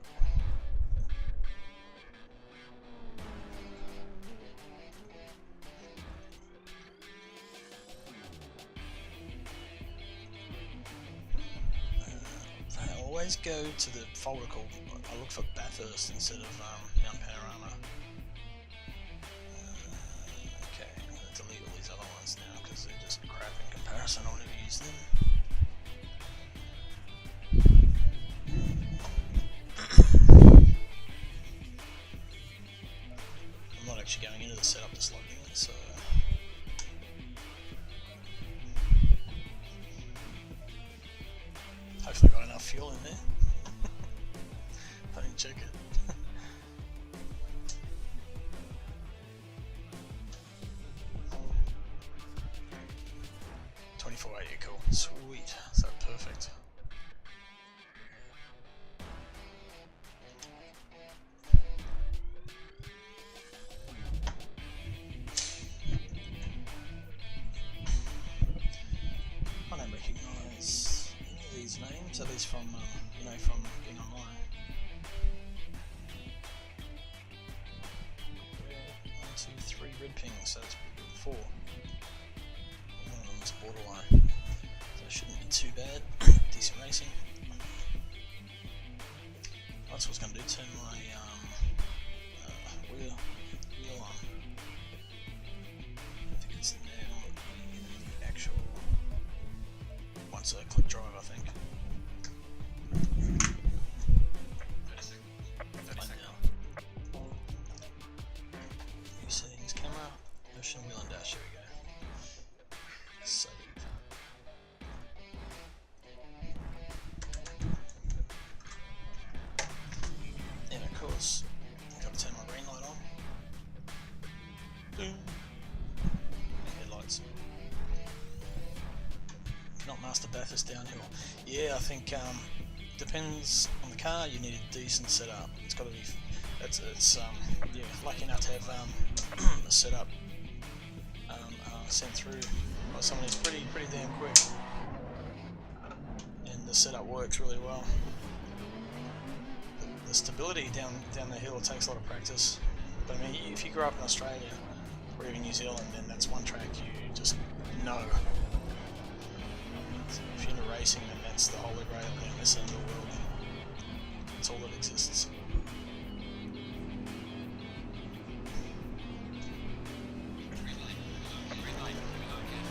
I always go to the folder called, I look for Bathurst instead of Mount Panorama. Okay, I'm going to delete all these other ones now because they're just crap in comparison. I'll never use them. I'm not actually going into the setup just logging in, so hopefully I got enough fuel in there. I didn't check it. 4, yeah, cool. Sweet. So perfect. I don't recognise any of these names. Are these from, you know, from being online? 1, 2, 3 red pings, so it's 4. One of them is borderline, so it shouldn't be too bad. Decent racing. That's what I was going to do, turn my wheel on. I think it's now in the actual, once I click drive, I think. 30 seconds. New settings, camera, motion, wheel and dash, here we go. Save. And of course, I've got to turn my green light on. Boom. Headlights. Not Master Bathurst downhill. Yeah, I think depends on the car. You need a decent setup. It's got to be. It's yeah, lucky enough to have a setup sent through by someone who's pretty damn quick, and the setup works really well. The stability down the hill takes a lot of practice. But I mean, if you grew up in Australia or even New Zealand, then that's one track you just know. So if you're into racing, then that's the holy grail down this end of the world. That's all that exists. Green light, give it okay.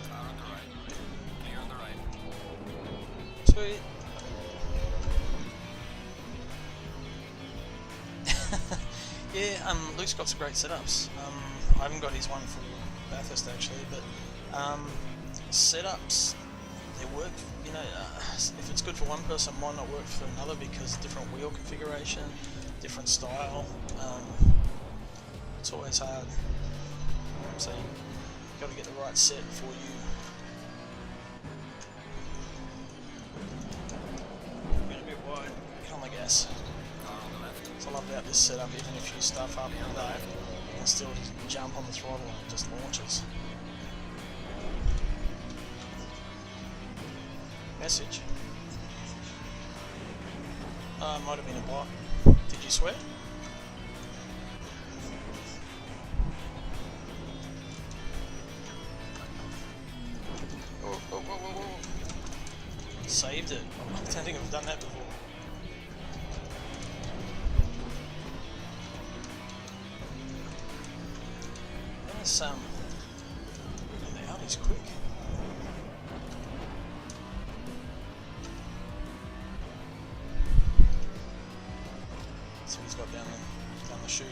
Car on the right. Clear on the right. Sweet. Yeah, Luke's got some great setups. I haven't got his one for Bathurst actually, but setups, they work, you know, if it's good for one person, it might not work for another because different wheel configuration, different style, it's always hard. So you've got to get the right set for you. Get a bit wide, get on the gas. Car on the left. So I love about this setup, even if you stuff up and that, you can still just jump on the throttle and it just launches. Message. Might have been a bot. Did you swear? Oh. Saved it. I don't think I've done that before. There's the Audi's quick. So he's got down the chute.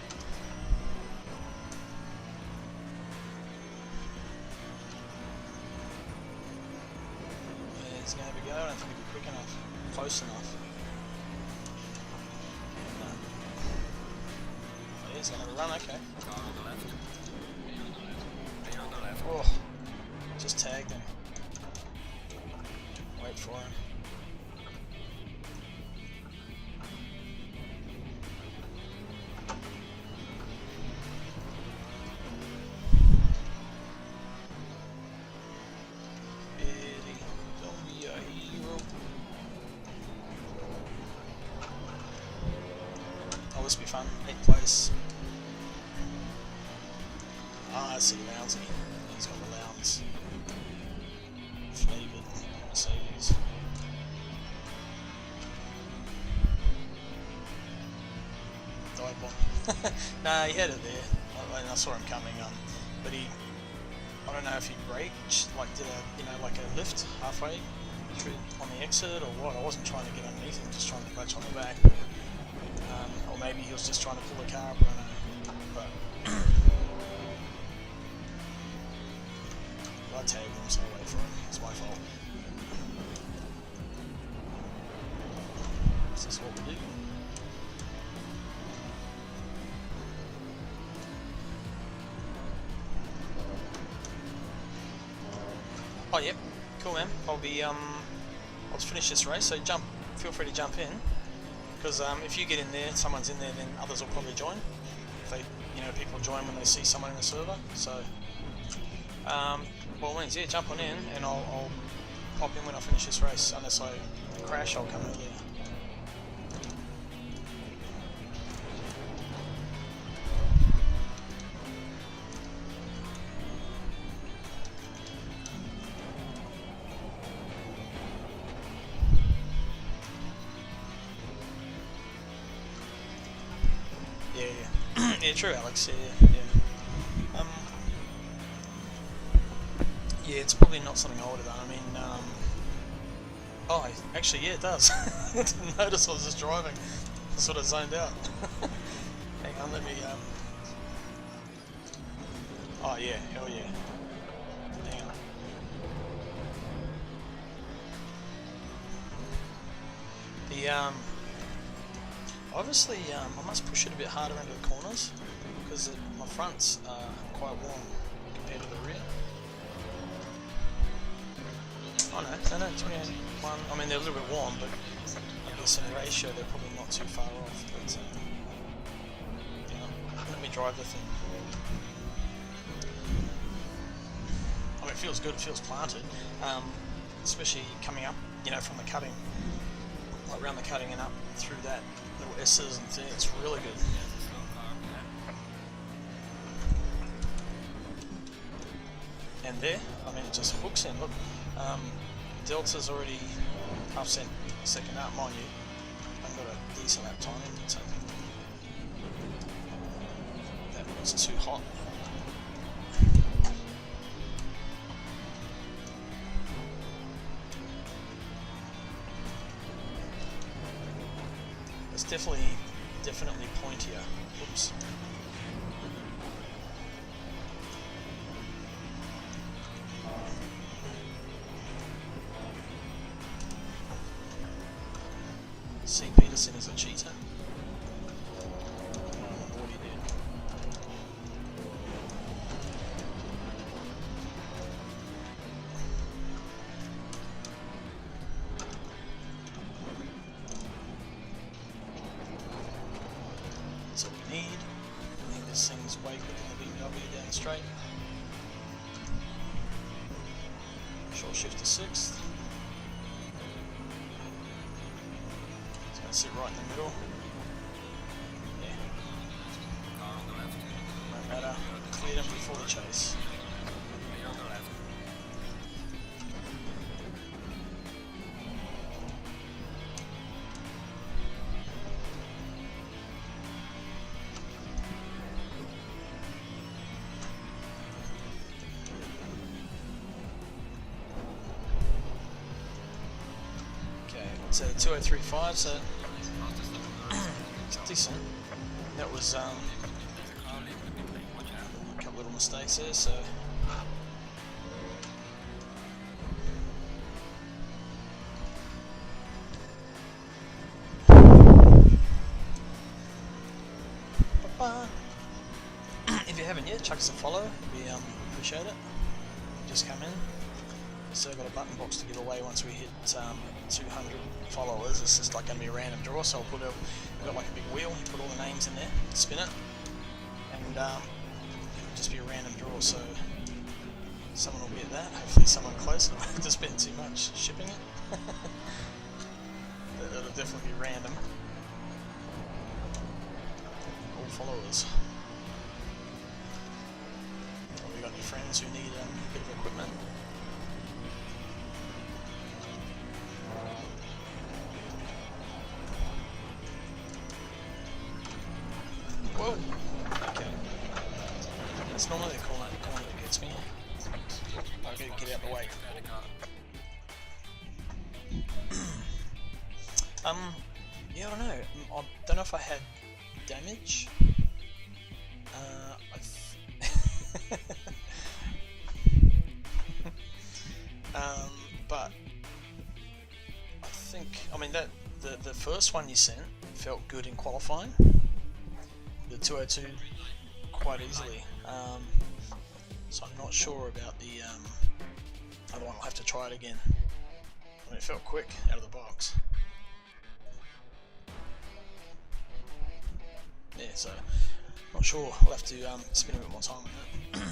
Yeah, he's gonna have a go. I don't think he'll be quick enough, close enough. No. Oh, he's gonna have a run. Okay. Car on the left. Clear on the left. Oh, just tagged him. Wait for him. Eddie, don't be a hero. Oh, this will be fun. 8th place. Ah, I see Lounsey. He's got the Lowndes. Flavoured Mercedes. Dive bomb. Nah, he had it there. I saw him coming, but he, I don't know if he braked, like did like a lift halfway through on the exit or what. I wasn't trying to get underneath him, just trying to clutch on the back. Or maybe he was just trying to pull the car up, I don't know. But I tagged him, so I wait for him. It's my fault. This is what we do. Oh, yep. Cool, man. I'll just finish this race, so feel free to jump in. Because if you get in there, someone's in there, then others will probably join. If they, people join when they see someone in the server. So, well, means, yeah, jump on in, and I'll pop in when I finish this race. Unless I crash, I'll come earlier. Yeah, true, Alex. Yeah. Yeah, it's probably not something I would have done. I mean, oh, actually, yeah, it does. I didn't notice I was just driving. I sort of zoned out. Hang on, let me. Oh yeah, hell yeah. Hang on. Obviously, I must push it a bit harder into the corners because my fronts are quite warm compared to the rear. Oh no, 21. I mean, they're a little bit warm, but I guess in ratio they're probably not too far off. But let me drive the thing. I mean, it feels good. It feels planted, especially coming up, from the cutting, like around the cutting and up through that little S's and things. It's really good. And there, I mean, it just hooks in. Look, Delta's already half second out, mind you. I've got a decent lap time, so that was too hot. It's definitely pointier. Oops. C. Peterson is a cheater. I don't know what he did. That's all we need. I think this thing's way quicker than the BMW down the straight. Short shift to 6th. Sit right in the middle. Yeah. Car on the left. No matter. Cleared him before the chase. Clear on the left. Okay, it's a 2035, so it's decent. That was a couple little mistakes there, so if you haven't yet, chuck us a follow. We appreciate it. Just come in. So I've got a button box to give away once we hit 200 followers. It's just like going to be a random draw, so we've got like a big wheel, you put all the names in there, spin it, and it'll just be a random draw, so someone will get that, hopefully someone close. I don't have to spend too much shipping it. It'll definitely be random. All followers. Or we got any friends who need a bit of equipment? Whoa! Okay. That's normally the corner that gets me. I've got to get out of the way. Yeah, I don't know. I don't know if I had damage. But I think, I mean, that the first one you sent felt good in qualifying. The 202 quite easily. So I'm not sure about the Other one I'll have to try it again. I mean, it felt quick out of the box. Yeah, so not sure. I'll have to spend a bit more time on that.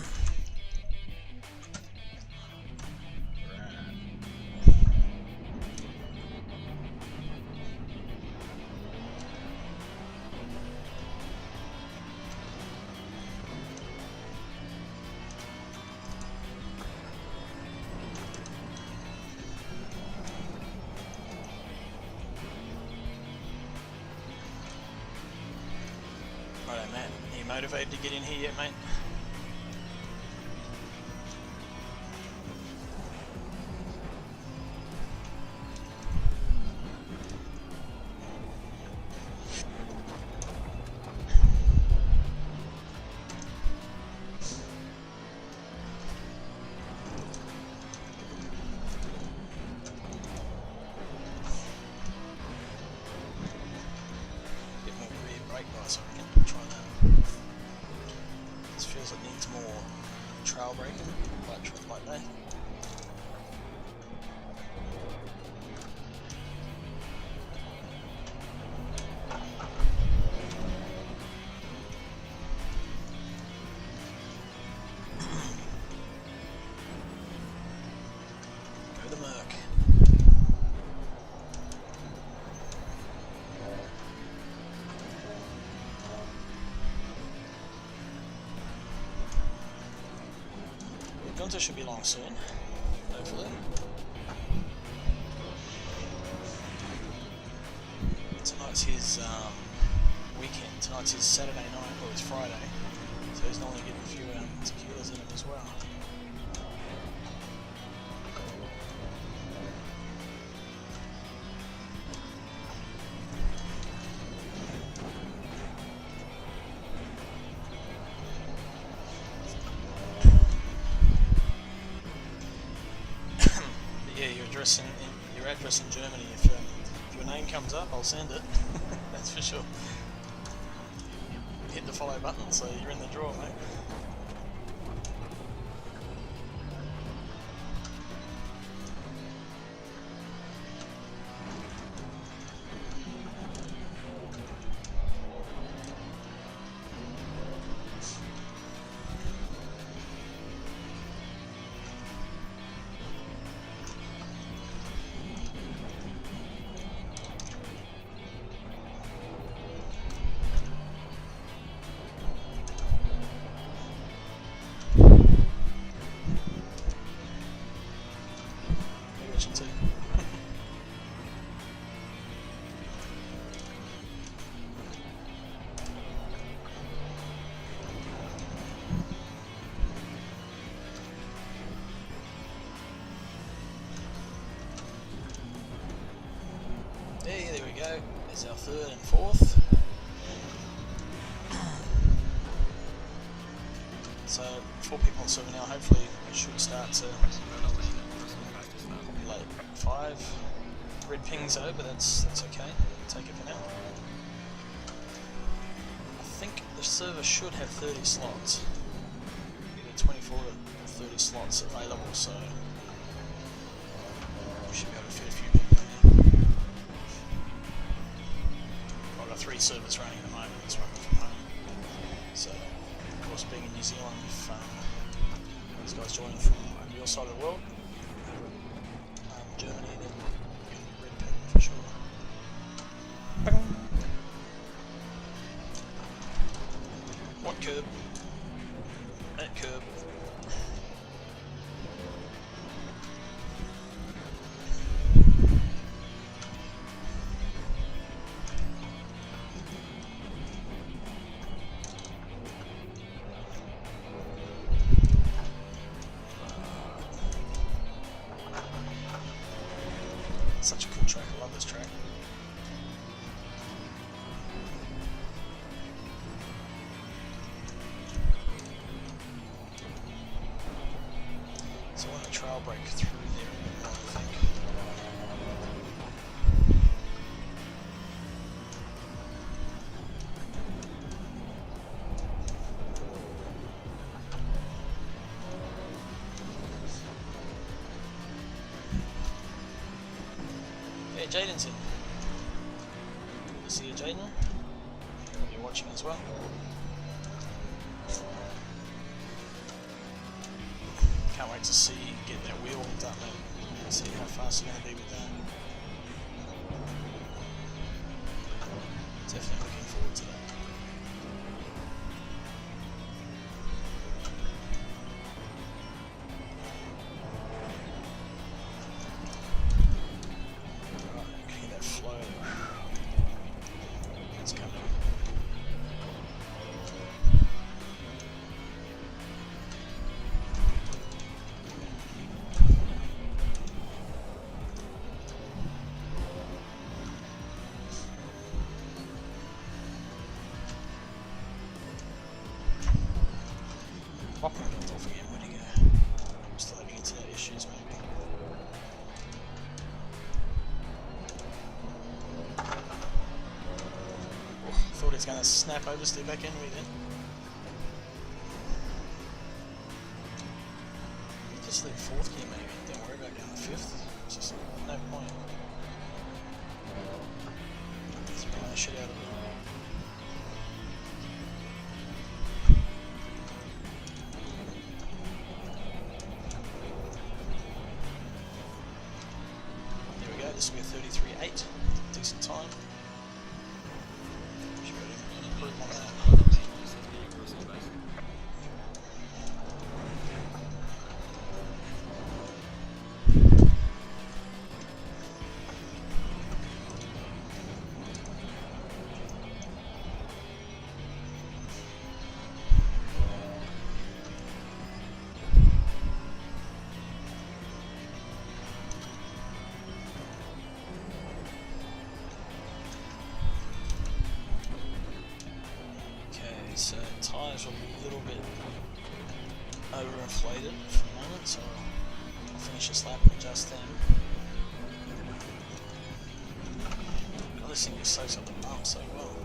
Righto, Matt. Are you motivated to get in here yet, mate? Bit more rear brake bias, I reckon. Try that. This feels like it needs more trail braking, like that. Go the Merc. Gunthar should be along soon, hopefully. Tonight's his weekend. Tonight's his Saturday night, or his Friday, so he's normally getting a few tequilas in him as well. Yeah, your address in Germany. If your name comes up, I'll send it. That's for sure. Hit the follow button, so you're in the draw, mate. Too. Hey, there we go. There's our third and fourth. So 4 people on server now. Hopefully it should start to probably like 5 red pings though, but that's okay. Take it for now. I think the server should have 30 slots. Either 24 to 30 slots available, so we should be able to fit a few people in there. I've got 3 servers running at the moment. It's running from home. So, of course, being in New Zealand, if these guys join from your side of the world, Germany, then red pin for sure. What curb? That curb. Such a cool track, I love this track. So I want to trail break through there, I think. Jaden's in. Good to see you, Jaden. Hope you're watching as well. Can't wait to see get that wheel done and see how fast you're going to be with that. Definitely looking forward to that. Alright, can you hear that flow? It's coming. Popping it off again, where'd he go? Still having internet issues maybe. Oh, thought he was going to snap oversteer back into me then. Just leave 4th gear maybe, don't worry about going to 5th. It's just no point. Throwing the shit out of it. This will be a 33.8, decent time. Should be able to improve on that. So tyres are a little bit overinflated for the moment, so I'll finish this lap and adjust them. God, this thing just soaks up the bump so well.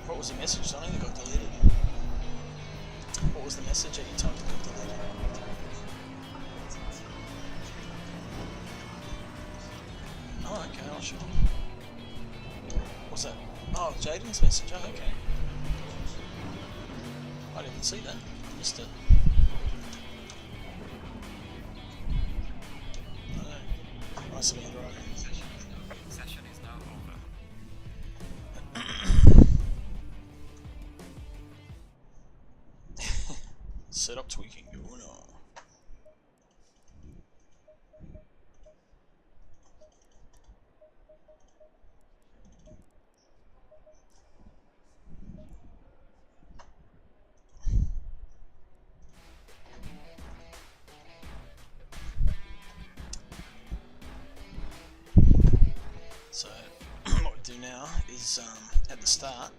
What was the message, Donnie, that got deleted? What was the message that you typed that got deleted? Oh, okay, I'll show. What's that? Oh, Jaden's message, oh, okay. I didn't see that. Missed it. I know. Nice of you, driver. Session is now over. Setup tweaking going on. So what we do now is at the start,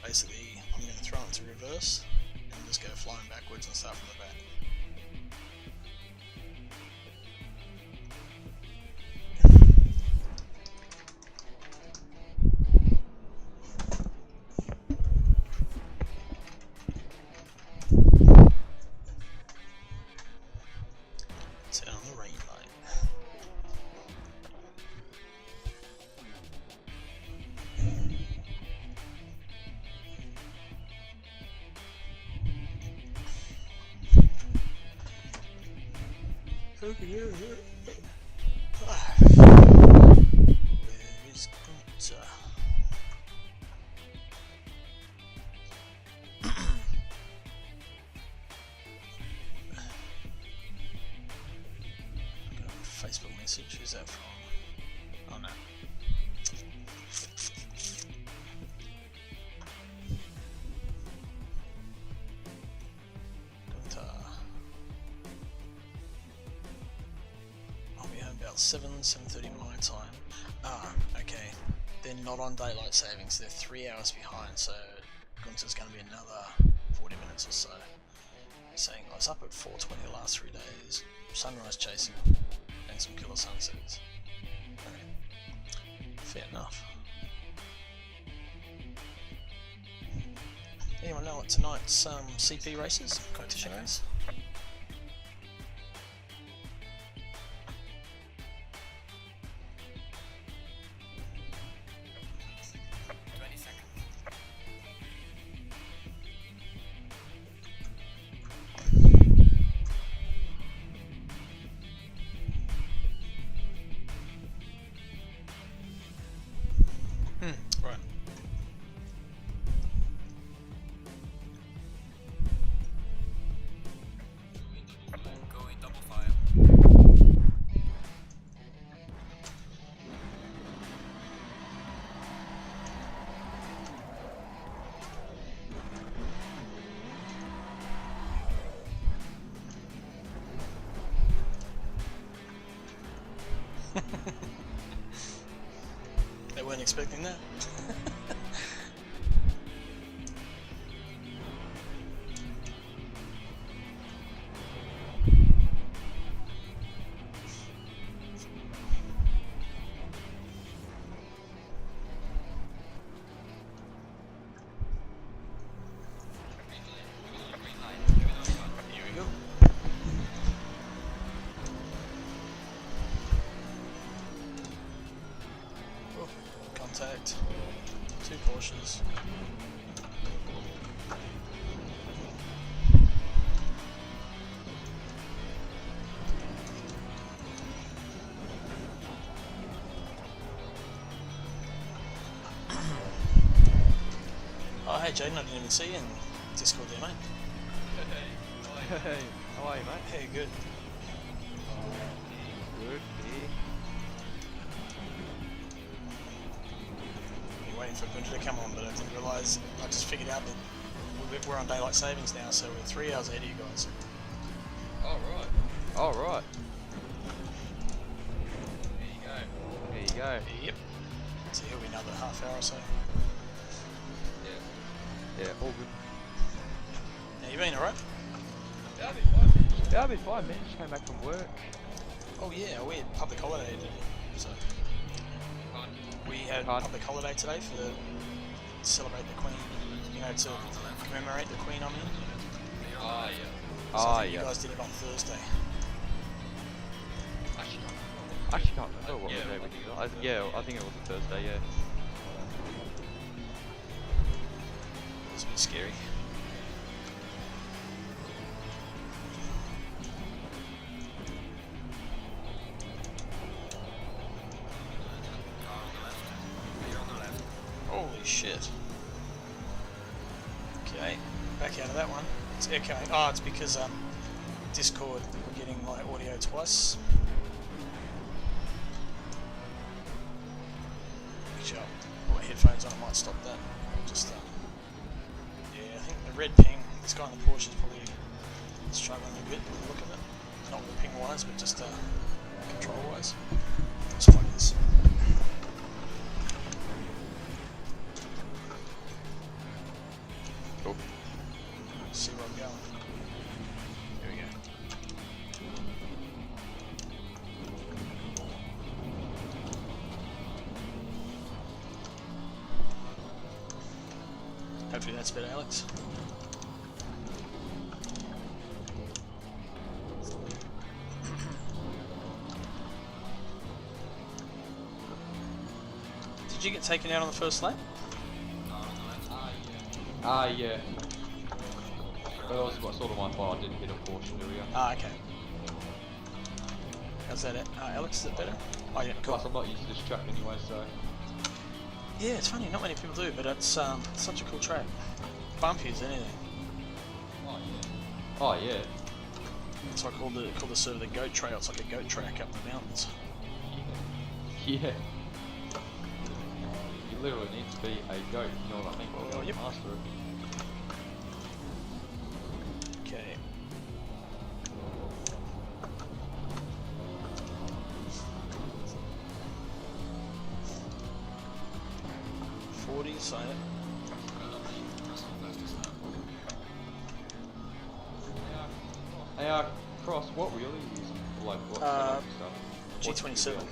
basically I'm going to throw it to reverse and just go flying backwards and start from the back. Turn on the rain light. Where is Gunthar? Facebook message, who's that from? Oh no. Gunthar. I'll be home about 7:30 my time. Ah, okay. they're not on daylight savings. They're 3 hours behind, so Gunther's going to be another 40 minutes or so. He's saying I was up at 4:20 the last 3 days, sunrise chasing, and some killer sunsets. Fair enough. Anyone know what tonight's CP races, competition race? 20 seconds. Right. Go in double fire. They weren't expecting that. Here we go. Oh, contact. 2 Porsches. Oh, hey Jaden, I didn't even see you in Discord there, mate. Hey, how are you, mate? Hey, good. Good, yeah. Been waiting for Gunthar to come on, but I didn't realise. I just figured out that we're on daylight savings now, so we're 3 hours ahead of you guys. Alright. Alright, There you go. there you go. Yep. So he'll be another half hour or so. Yeah. Yeah, all good. Now you been alright? That'll be fun. Yeah, I've been fine, man. Just came back from work. Oh yeah, we had public holiday today, so Fun. we had Pardon? public holiday today for to celebrate the Queen. You know, to commemorate the Queen. I mean, Ah, yeah. so I Ah, think yeah. you guys did it on Thursday. Actually, I actually can't remember what Yeah, day I we think did it. Yeah, I think it was a Thursday, yeah. It was a bit scary. car on the left. Clear on the left. Holy shit. Okay, back out of that one. It's echoing. Oh, it's because Discord, we're getting my audio twice. Actually, I'll put my headphones on, I might stop that. Just, yeah, I think the red ping, this guy in the Porsche is probably struggling a bit with the look of it. Not with the ping wise, but just control wise. Let's plug this. Cool. See where I'm going. There we go. Hopefully that's better, Alex. Did you get taken out on the first lap? Car on the left. Ah, yeah. But that was sort of my fault. I didn't hit a Porsche earlier. Ah, okay. How's that, Alex? Is it better? Oh yeah, cool. Plus, I'm not used to this track anyway, so. Yeah, it's funny. Not many people do, but it's such a cool track. Bumpy as anything. Oh, yeah. Oh, yeah. So I call the sort of the goat trail. It's like a goat track up the mountains. Yeah. You literally need to be a goat, you know what I mean? Oh, yep. Master it. Okay. So Hey, Cross, what wheel are you using? Like, what stuff? G27.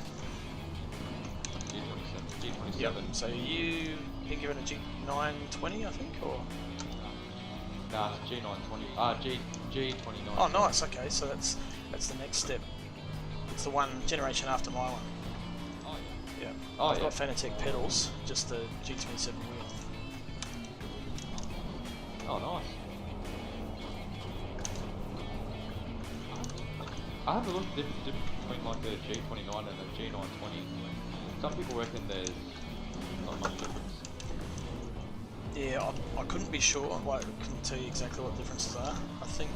G27. Yep. So you've been given a G920, I think, or? Nah, it's G920. G29. Oh, nice. Okay, so that's the next step. It's the one generation after my one. Oh, Yeah. Oh, I've yeah. got Fanatec pedals, just the G27 wheel. Oh, nice. I have a look at the difference between like the G29 and the G920. Some people reckon there's not much difference. Yeah, I couldn't be sure. I couldn't tell you exactly what the differences are. I think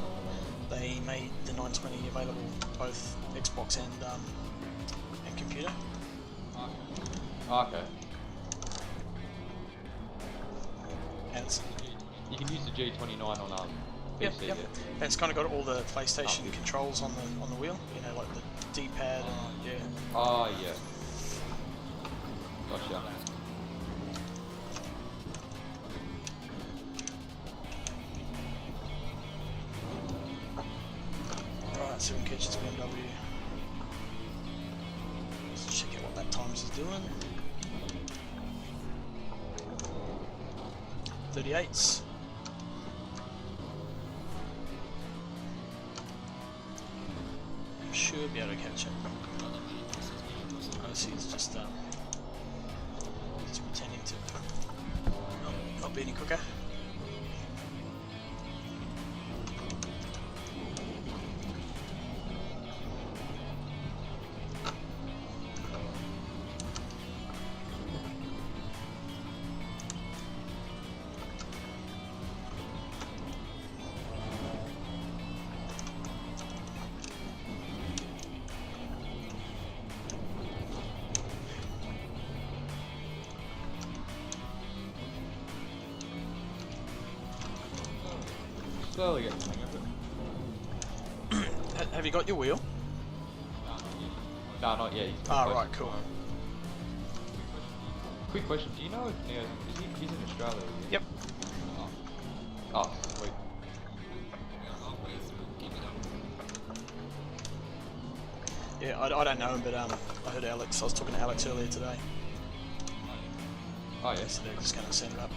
they made the 920 available both Xbox and computer. Oh, okay. And it's, You can use the G29 on yep, PC. yep. Yeah. And it's kind of got all the PlayStation controls on the wheel. You know, like the D-pad and yeah. Oh, yeah. Gotcha. Right, so we can catch this BMW. Let's check out what that times is doing. 38s. Should be able to catch it. Honestly, it's just pretending to not be any quicker. Slowly getting the hang of it. Have you got your wheel? No, not yet. He's Ah, close right, to cool. tomorrow. Quick question, do you know if Neo, he's in Australia? Is he? Yep. Oh, sweet. Yeah, I don't know him, but I heard Alex. I was talking to Alex earlier today. Oh, yes. So they're just going to send it up.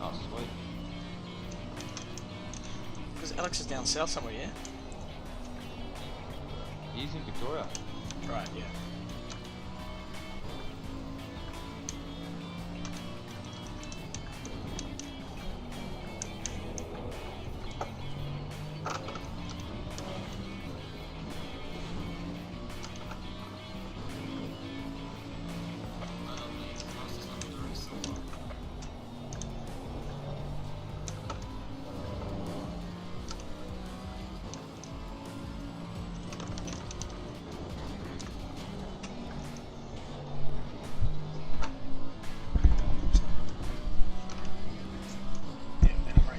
Oh, sweet. Because Alex is down south somewhere, yeah? He's in Victoria. Right, yeah. I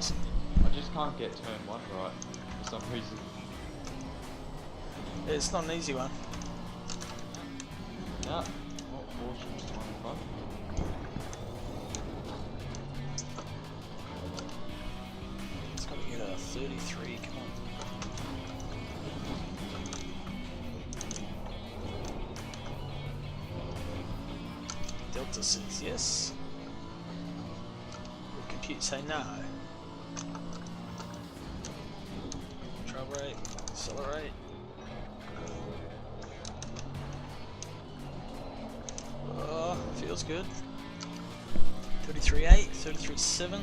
just can't get turn 1 right for some reason. It's not an easy one. Nah, what portion's 25? It's got to get a 33, come on. Delta says yes. Will compute say no? Control rate, accelerate. Oh, feels good. 33.8, 33.7.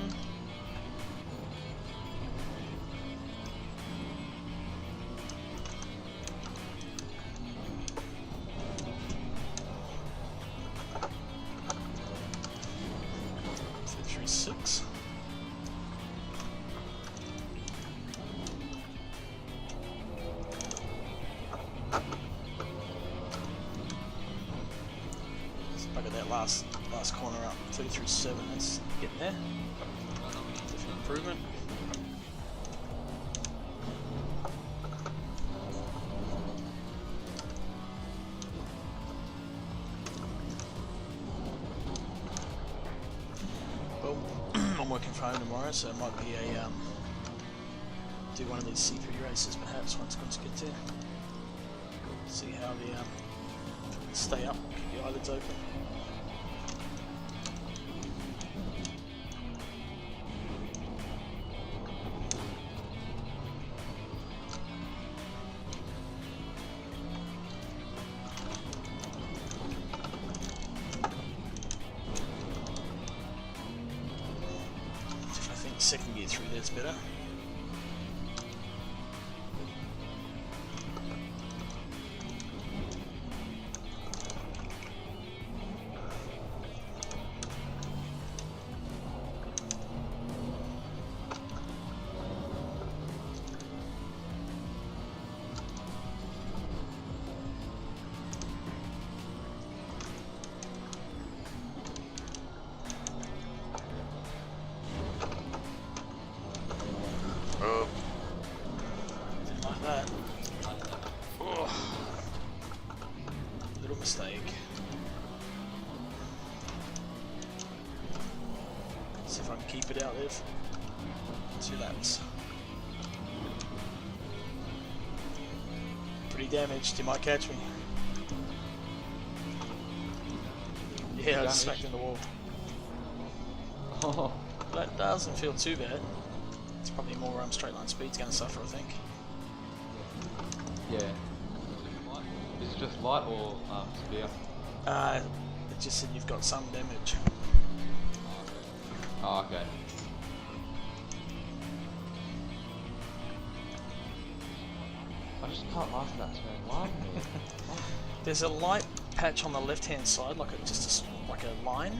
Six. Let's bugger that last corner up. 33.7. That's getting there. Definite improvement. working from home tomorrow, so it might be a do one of these C3 races perhaps once good to get to. See how the stay up, keep your eyelids open. I think second gear through there's better. Didn't like that. Oh. Little mistake. See if I can keep it out there for 2 laps. Pretty damaged, he might catch me. Yeah, I just smacked in the wall. Oh. That doesn't feel too bad. It's probably more straight line speed's going to suffer, I think. Yeah. Is it just light or severe? It just said you've got some damage. Oh, okay. I just can't laugh at that turn. Why me? There's a light patch on the left hand side, like like a line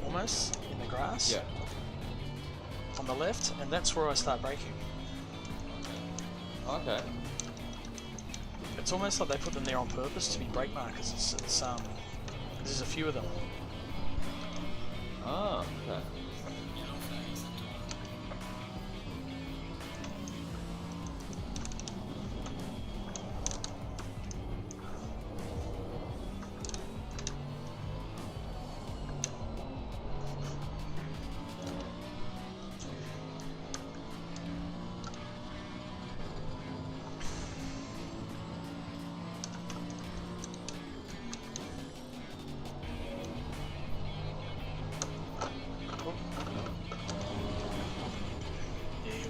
almost in the grass. Yeah. On the left, and that's where I start braking. Okay. It's almost like they put them there on purpose to be brake markers. There's a few of them. Oh, okay.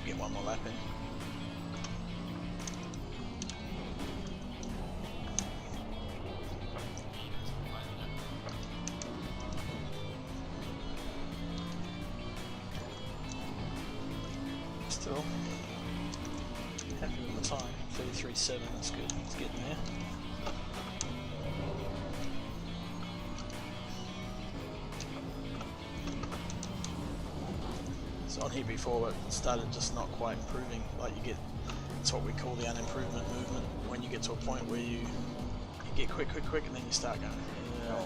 Get one more lap in. Still happy with the time. 33.7, that's good. It's getting there. On here before, but it started just not quite improving. Like you get, it's what we call the unimprovement movement. When you get to a point where you get quick, and then you start going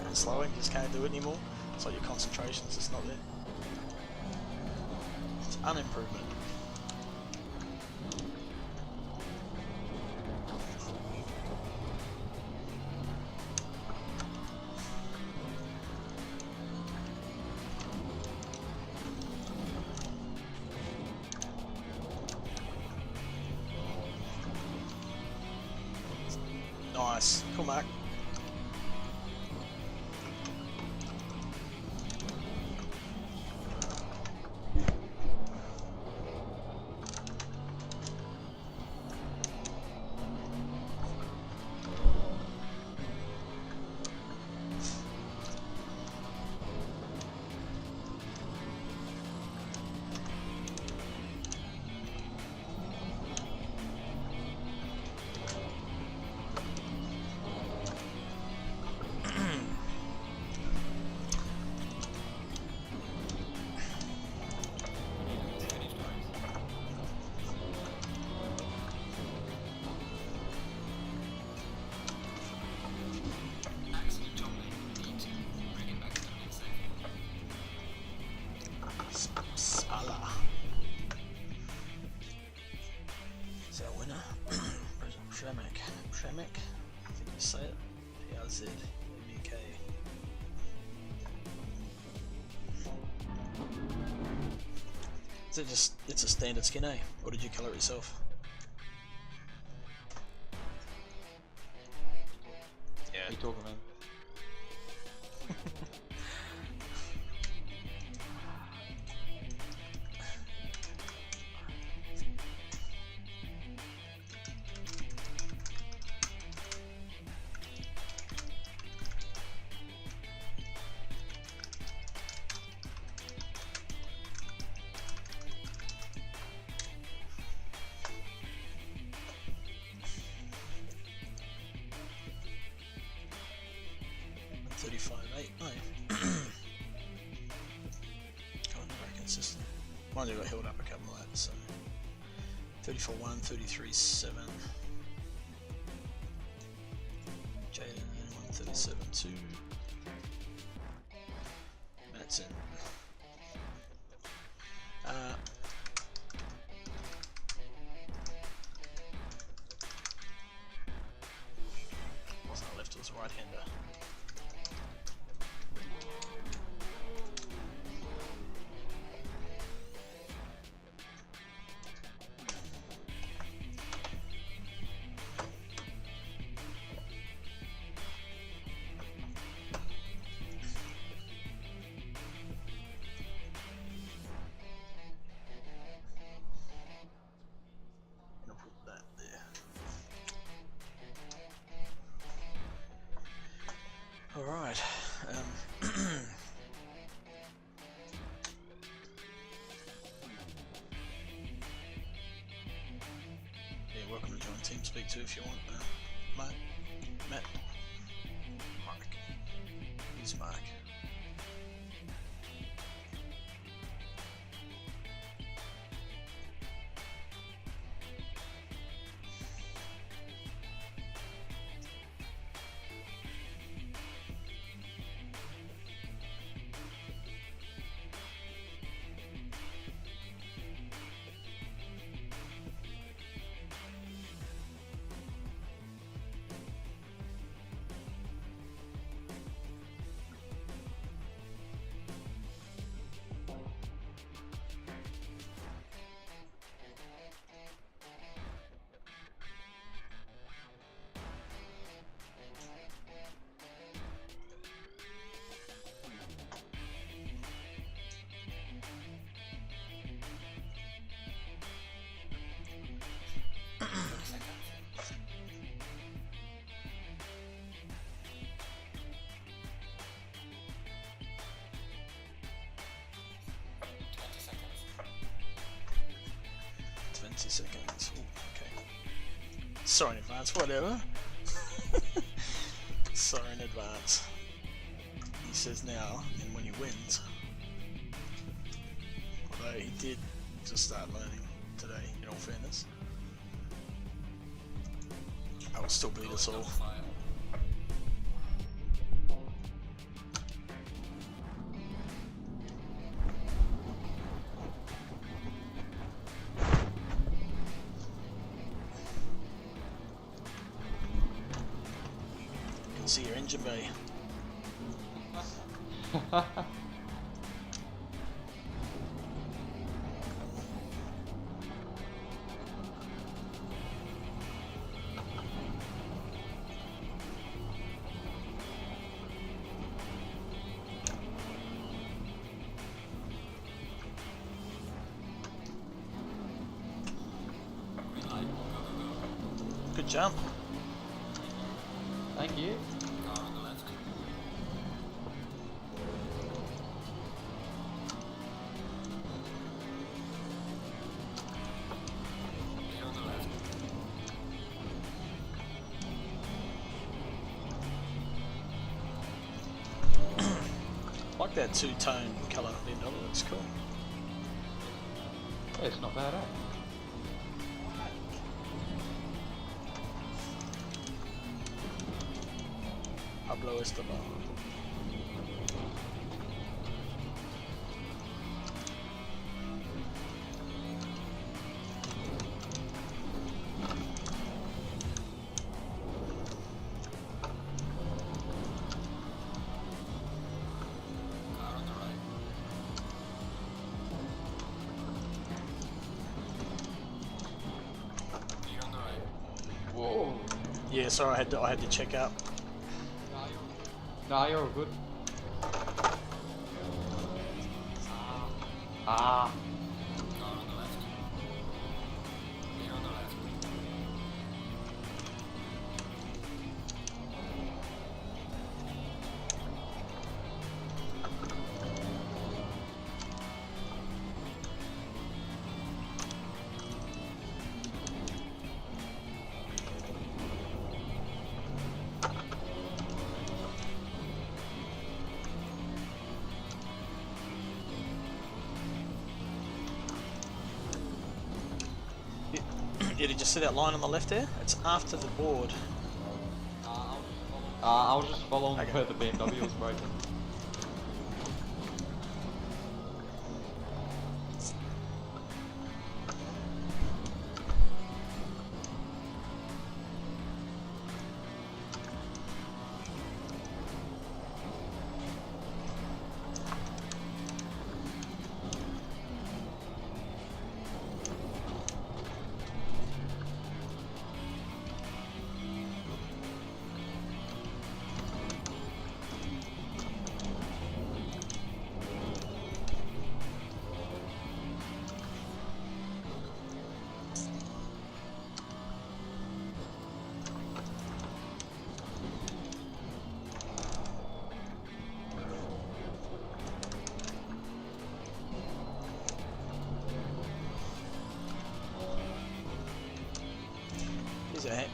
and slowing, you just can't do it anymore. It's like your concentration's just not there. It's unimprovement. Nice. Cool, Mark. Tremek, I think you say it. PRZ, UK. it's a standard skin, eh? Or did you colour it yourself? Yeah. What are you talking, man? Mind you, got held up a couple of that, so 34-1, 33-7. Jaden 137-2. That's it. Wasn't a left, it was a right hander. Alright, yeah, welcome to join TeamSpeak too if you want. Matt, Mark. Who's Mark? Seconds. Ooh, okay. Sorry in advance, whatever. Sorry in advance. He says now, and when he wins. Although he did just start learning today, in all fairness. I will still beat us all. See your engine bay. Good jump. Thank you. Like that two-tone colour in it, looks cool. Yeah, it's not bad, eh? Pablo Esteban. Yeah, sorry, I had to check out. Nah, you're all good. Ah. Car on the left. Clear on the left. Yeah, did you see that line on the left there? It's after the board. I was just following Okay. where the BMW was braking.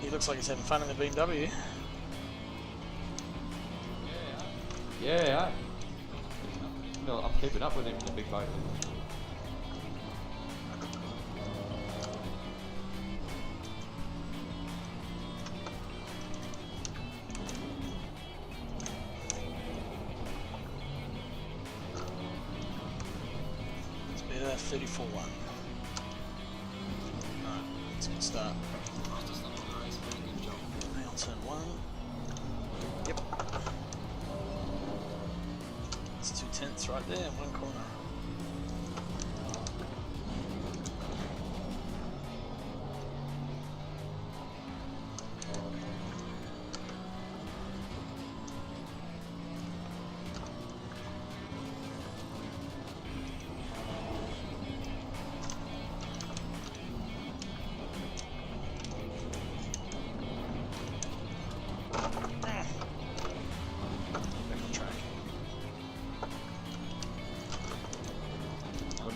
He looks like he's having fun in the BMW. Yeah, no, I'm keeping up with him in the big boat. It's better than 34-1. Alright, it's a good start. Fastest lap of the race. Very good job. Now turn 1. Yep. It's 2/10 right there in one corner.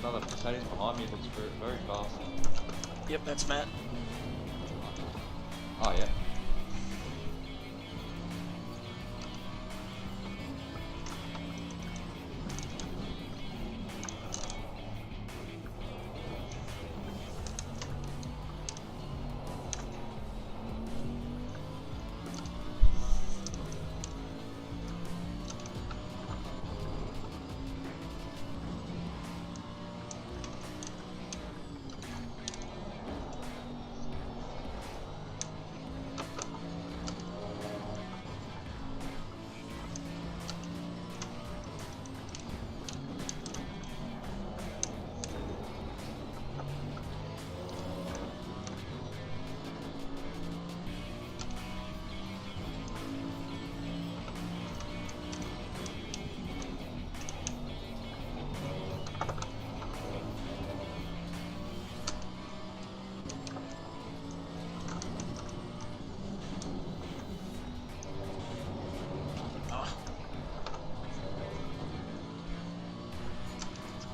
Another Mercedes behind me looks very fast. Yep, that's Matt. Oh yeah.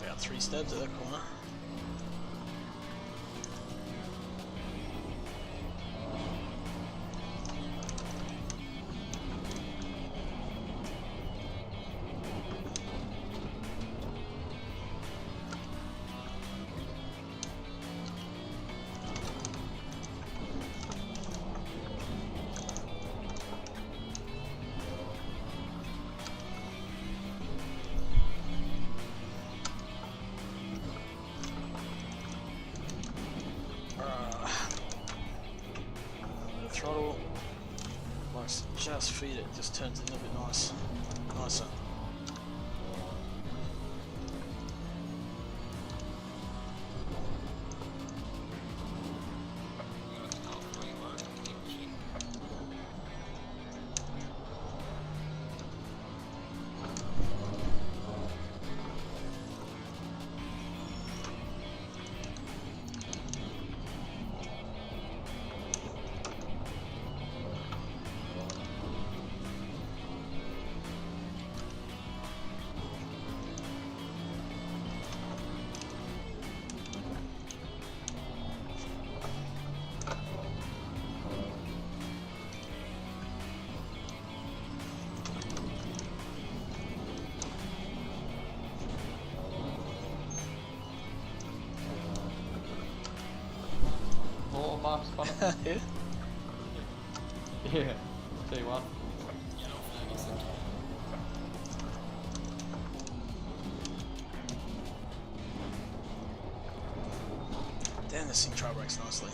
About 3 stabs at that corner. Throttle, likes to just feed it, just turns it a little bit nicer. Good. Now, great work. Keep pushing. was fun. Yeah. Yeah, T1. Yellow flag is set. Damn, this thing trail brakes nicely.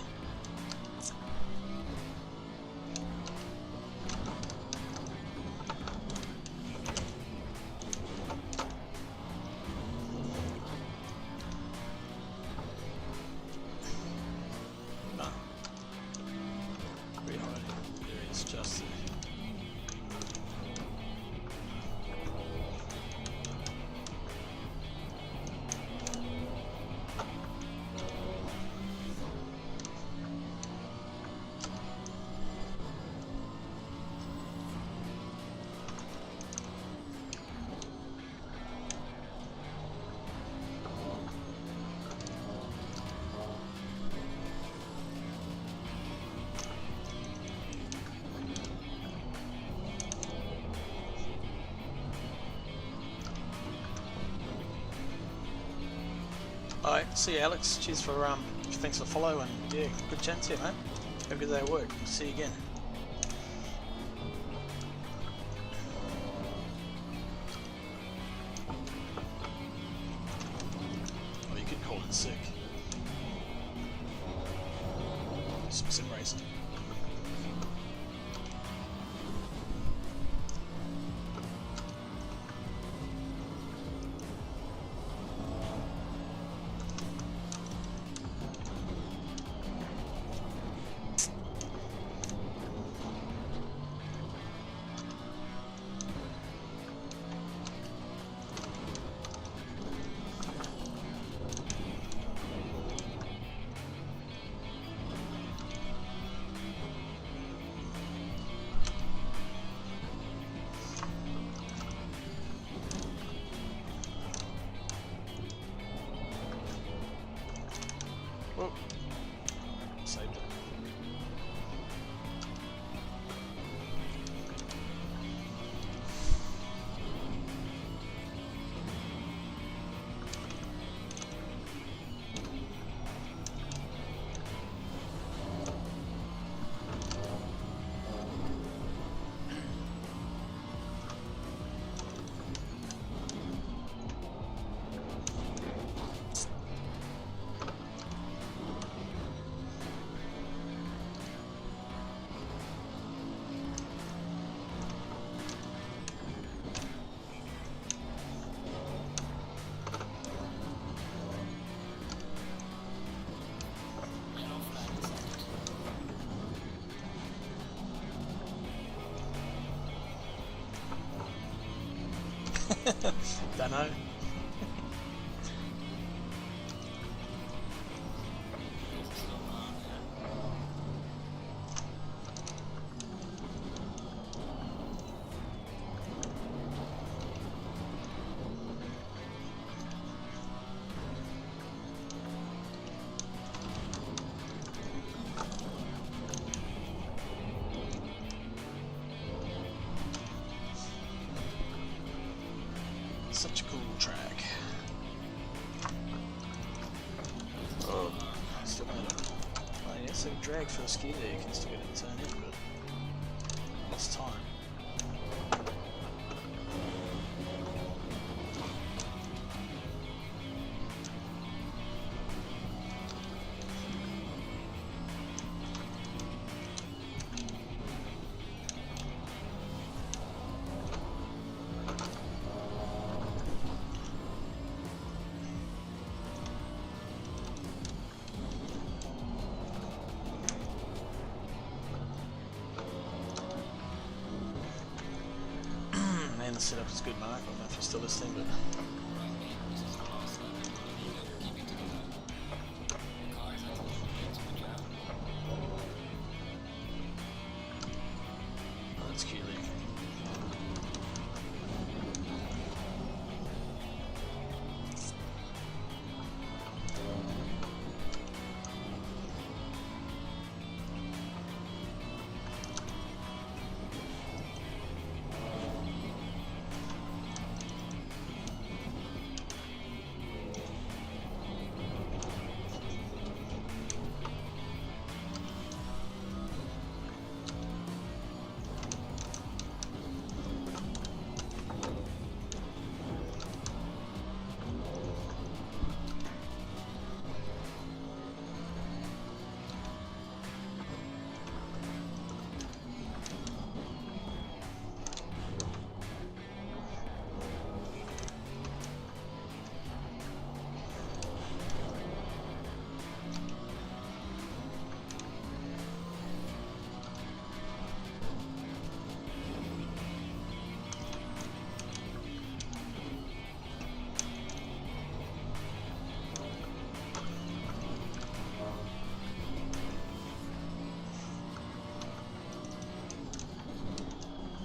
Ah. Pretty hard. There is just there. Alright, see you Alex. Cheers for thanks for the follow and yeah, good chance here, mate. Have a good day at work. See you again. Oh, you could call it sick. Sim racing. Whoa. Saved it. Yellow flag is set. Don't know. There's a slow arm there. Such a cool track. Oh, still got it. Oh yeah, so drag for the ski there, you can still get it turned in, but lost time. Man, the setup is good, Mark. I don't know if you're still listening, but This is the last lap. Keep it together. Car is out into the jam. oh, that's cute.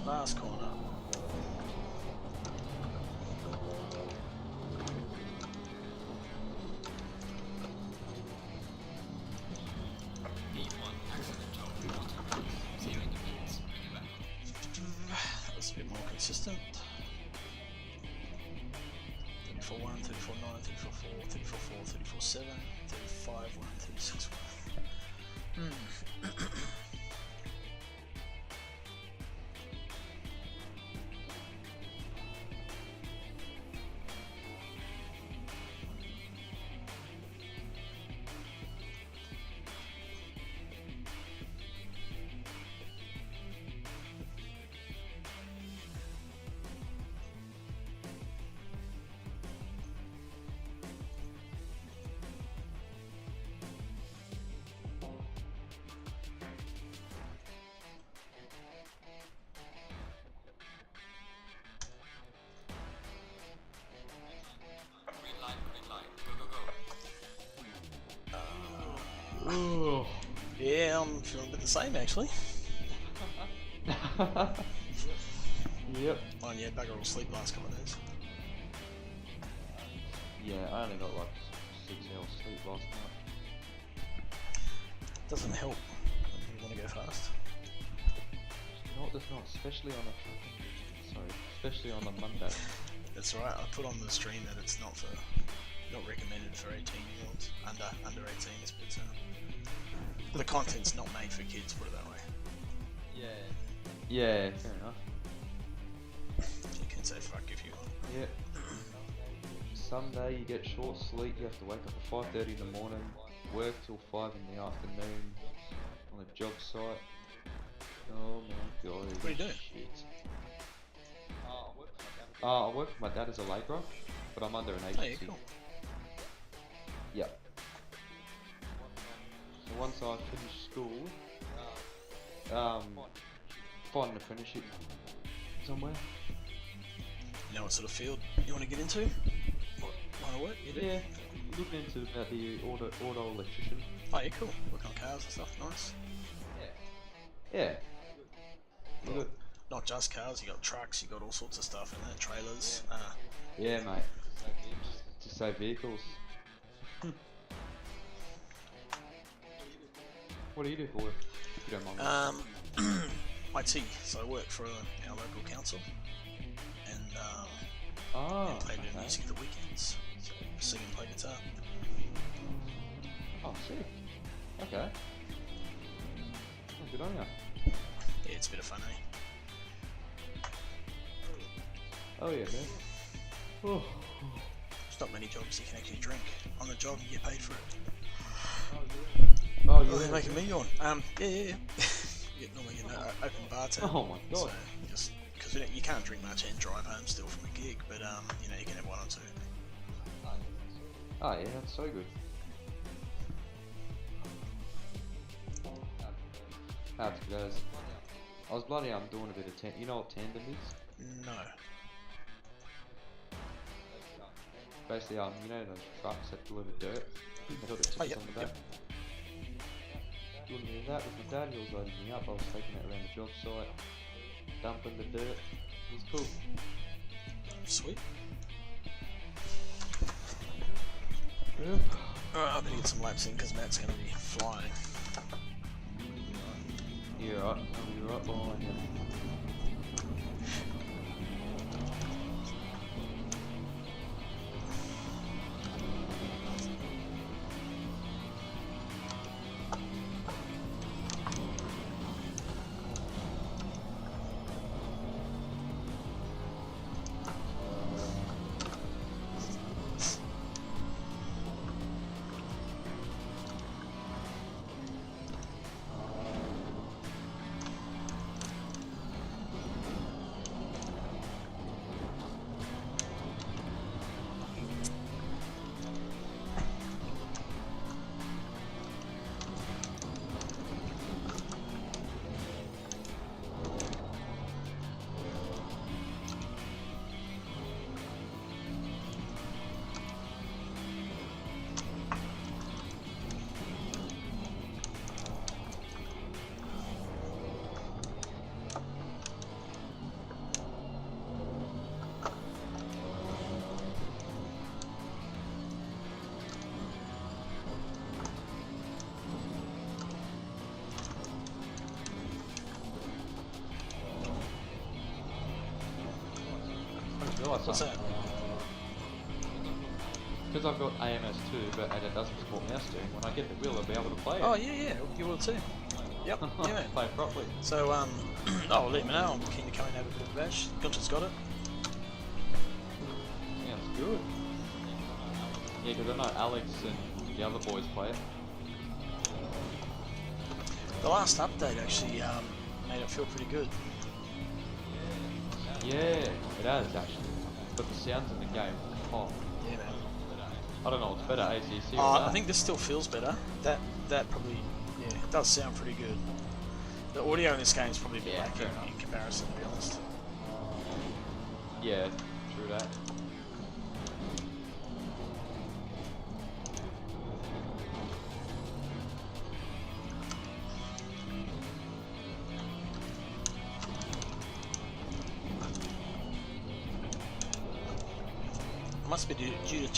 Last corner. P1 accidental bottom. Zero independence. Bring it back on. That was a bit more consistent. 34 1, 34 9, 34 4, 34 4, 34 7, 35 1, 36 1. Green light, go, go, go. Oh. Yeah, I'm feeling a bit the same actually. Yep. Oh, yeah, bugger all sleep last couple of days. Yeah, I only got like 6 hours sleep last night. Doesn't help when you want to go fast. You know what, does not, especially on especially on a Monday. That's right. I put on the stream that it's not recommended for 18-year-olds under 18s, but the content's not made for kids. Put it that way. Yeah, fair enough. You can say fuck if you want. Yeah. Sunday you get short sleep, you have to wake up at 5:30 in the morning, work till 5 in the afternoon on a job site. Oh my god. What are you doing? Shit. I work for my dad as a labourer, but I'm under an agency. Oh, yeah, cool. Yeah. So once I finish school, find an apprenticeship somewhere. You know what sort of field you want to get into? What line of work you do? Yeah, looking into about the auto electrician. Oh, yeah, cool. Working on cars and stuff. Nice. Yeah. You Well, got- not just cars. You got trucks. You got all sorts of stuff in there. Trailers. yeah, mate. To save vehicles. What do you do for work? If you don't mind. IT. So I work for our local council, and Oh, play a bit of okay. music at the weekends. So sing and play guitar. Oh, sick. Okay. Oh, good on ya. Yeah, it's a bit of fun, eh? Oh yeah, man. Oh. There's not many jobs you can actually drink on the job and get paid for it. Oh, Oh, yeah. they're making me yawn. Yeah. You normally get an open bar tab. Oh my god. So just because you can't drink much and drive home still from a gig, but you know, you can have one or two. Oh yeah, that's so good. That's good. I was bloody doing a bit of you know what tandem is? No. Basically, you know those trucks that deliver dirt? They got the tippers yep, on the back. Doing a bit of that with my dad, he was loading me up, I was taking it around the job site, dumping the dirt. It was cool. Sweet. Yeah. Alright, I better get some laps in because Matt's going to be flying. You're right, I'll be right behind you. What's What's up? that? Because I've got AMS2, but and it doesn't support mouse steering. When I get the wheel, I'll be able to play it. Oh yeah, you will too. Yep, yeah mate. Play it properly. So oh, let me know. I'm keen to come and have a bit of a bash. Gunthar's got it. Sounds good. Yeah, because I know Alex and the other boys play it. The last update actually made it feel pretty good. Yeah, it has actually. But the sounds in the game, oh, Yeah, man. I don't know what's better, ACC or I that. think this still feels better. That probably, yeah, it does sound pretty good. The audio in this game is probably a bit Yeah, lacking fair enough. in comparison, to be honest. Yeah, true that. It must be due to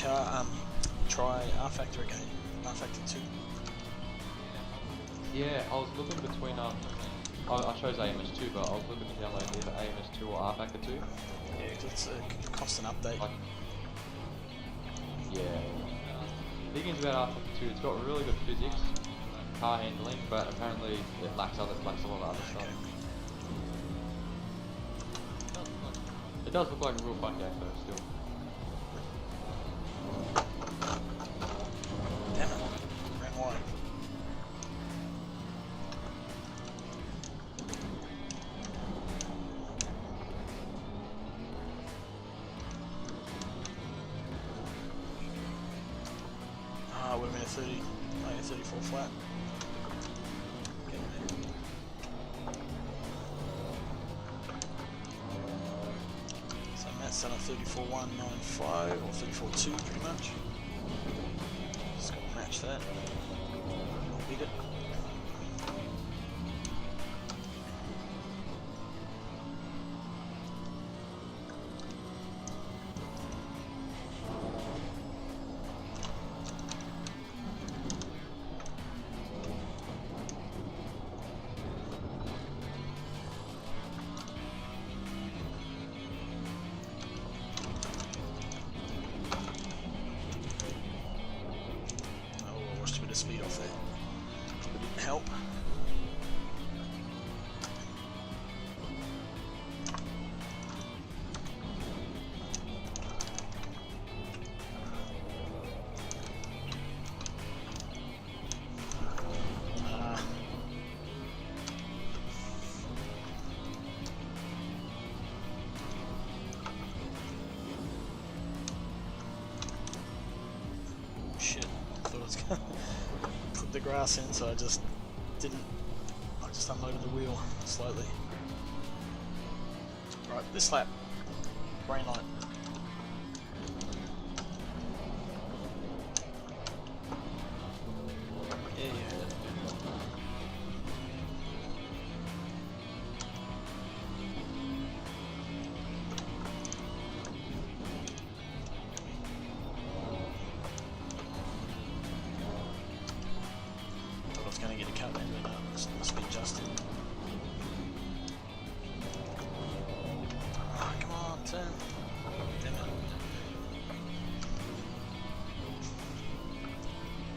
try R Factor again, R Factor 2. Yeah, I was looking between I chose AMS2, but I was looking to download either AMS2 or R Factor 2. Yeah, 'cause it's a constant update. Like, yeah. The thing is about R Factor 2, it's got really good physics, car handling, but apparently it lacks a lot of other stuff. Okay. It does look like a real fun game though, still. Damn it, ran wide. We're in a 30, no, 34 flat. Getting there. So Matt's done a 34.195 or 34.2 pretty much. Just got to match that. Or beat it. Speed off there. It didn't help. Shit, I thought it was gonna put the grass in, so I just didn't. I just unloaded the wheel slightly. Right, this lap, brain light. Yeah. Thought I was going to get a cut in, but it must be adjusted. Ah, come on, turn. Damn it.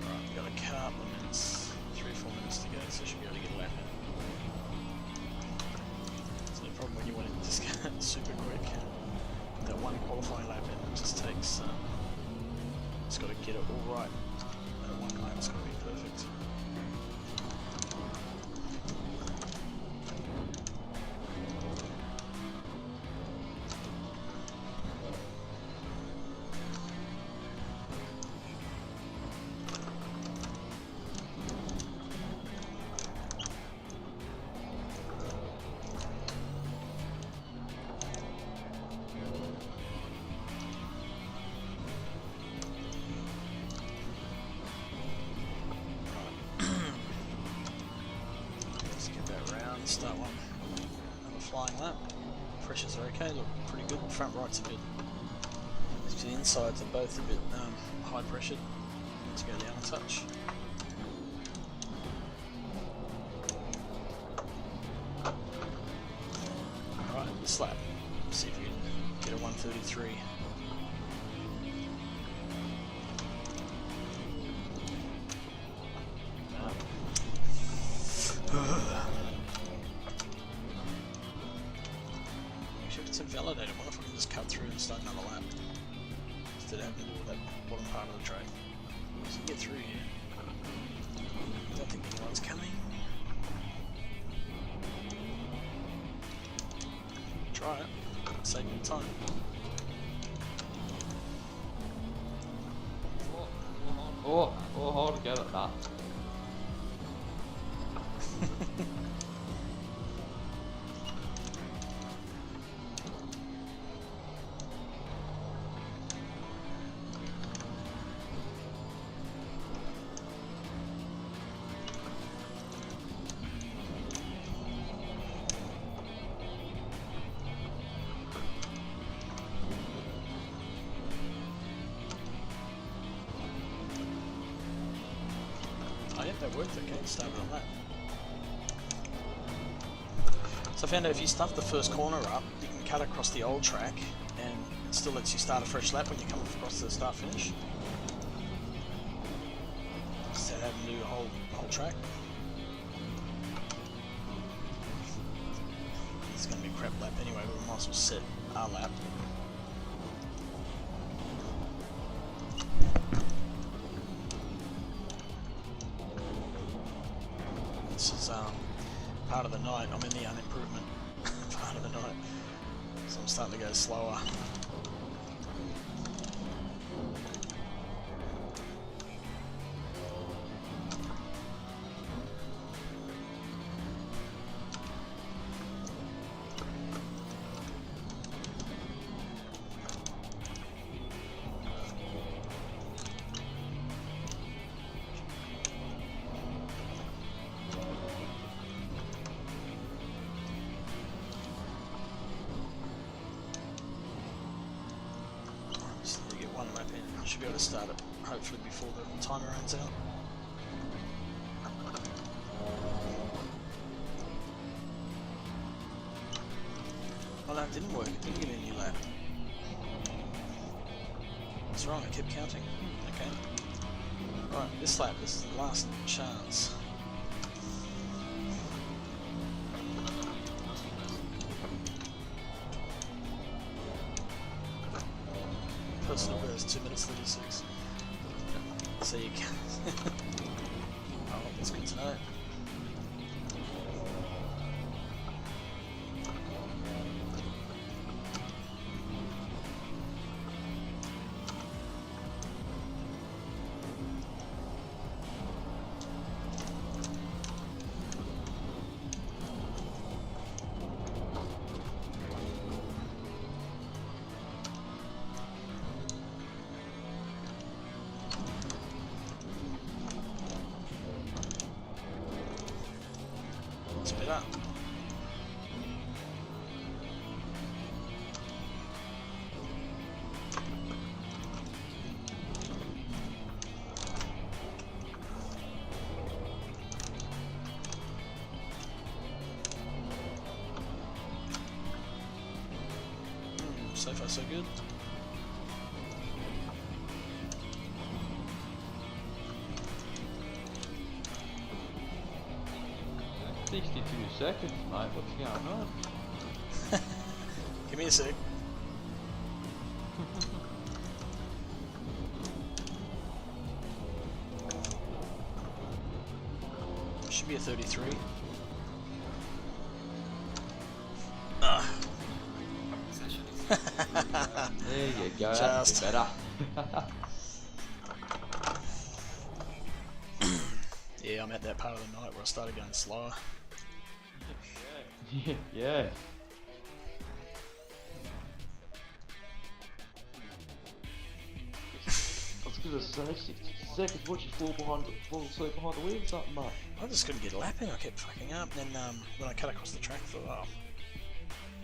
Right, we've got a couple of minutes, 3 or 4 minutes to go, so I should be able to get a lap in. So the problem when you want it to just go super quick, that one qualifying lap in, it just takes, it's got to get it all right. That one lap, it's got to be perfect. Let's get that round, start one. Another flying lap. Pressures are okay, look pretty good. Front right's a bit. The insides are both a bit high pressured. Let's go down a touch. Alright, this lap. See if we can did a 1:33. Actually, if it's invalidated, I wonder if I can just cut through and start another lap instead of having to do all that bottom part of the track. So get through here. I don't think anyone's coming. Try it. Save me time. Oh, hard to get at that. Oh yeah, that worked okay, started on that. So I found out if you stuff the first corner up, you can cut across the old track and it still lets you start a fresh lap when you come across the start finish. Instead of having to do the whole track. It's going to be a crap lap anyway, but we might as well set our lap. This is part of the night. I'm in the unimprovement part of the night, so I'm starting to go slower. Just need to get one lap in. I should be able to start it hopefully before the timer runs out. Oh no, it didn't work. It didn't give me a new lap. What's wrong? I kept counting. Okay. Right, this lap is the last chance. Personal best 2 minutes 36. So you can. Oh, that's good to know. Spit up. So far so good. 62 seconds, mate. What's going on? Give me a sec. Should be a 33. Ah. There you go. Just That's better. Yeah, I'm at that part of the night where I started going slower. Yeah. I was gonna say 60 seconds. What you fall asleep behind the wheel or something, mate? I just couldn't get a lap in. I kept fucking up. Then when I cut across the track, I thought, oh,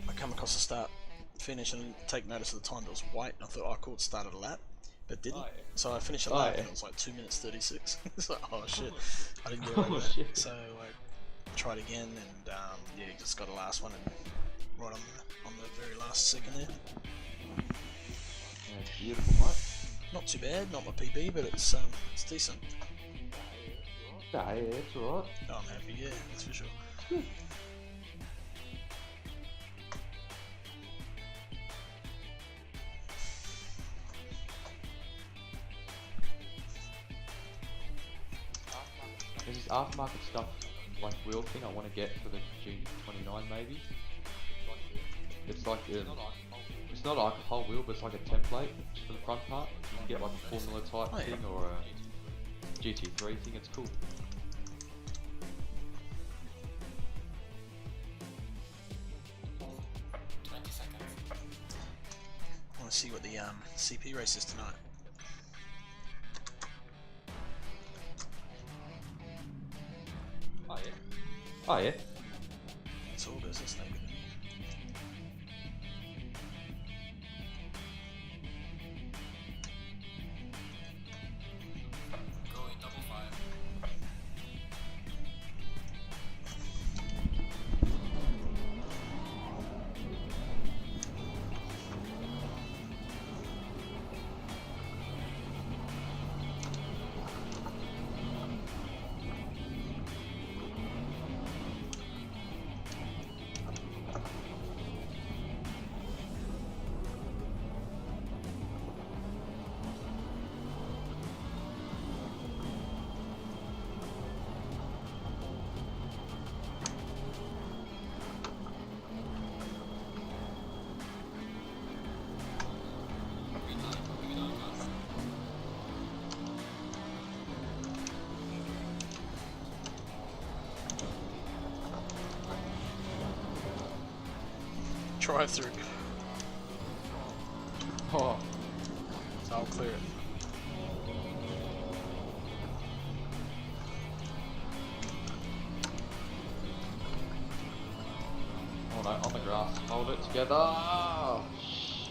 I come across the start, finish, and take notice of the time. It was white. And I thought, oh, cool, it started a lap, but didn't. Oh, yeah. So I finished a lap, and it was like 2 minutes 36. It's like, oh shit, I didn't get away with that. So I tried again, and yeah, just got a last one, and right on the very last second there. Yeah, beautiful, mate. Not too bad, not my PB, but it's decent. Yeah, it's alright. Oh, I'm happy, yeah, that's for sure. Good. There's this aftermarket stuff, like wheel thing I want to get for the G29 maybe. It's like it's not like a whole wheel, but it's like a template for the front part. You can get like a Formula type Oh, yeah. thing or a GT3 thing. It's cool. 20 seconds. I want to see what the CP race is tonight. Oh yeah. Oh yeah. It's all business, no good. Go in double 5. Drive through. Oh. So I'll clear it. Oh no, on the grass. Hold it together. Oh, shh.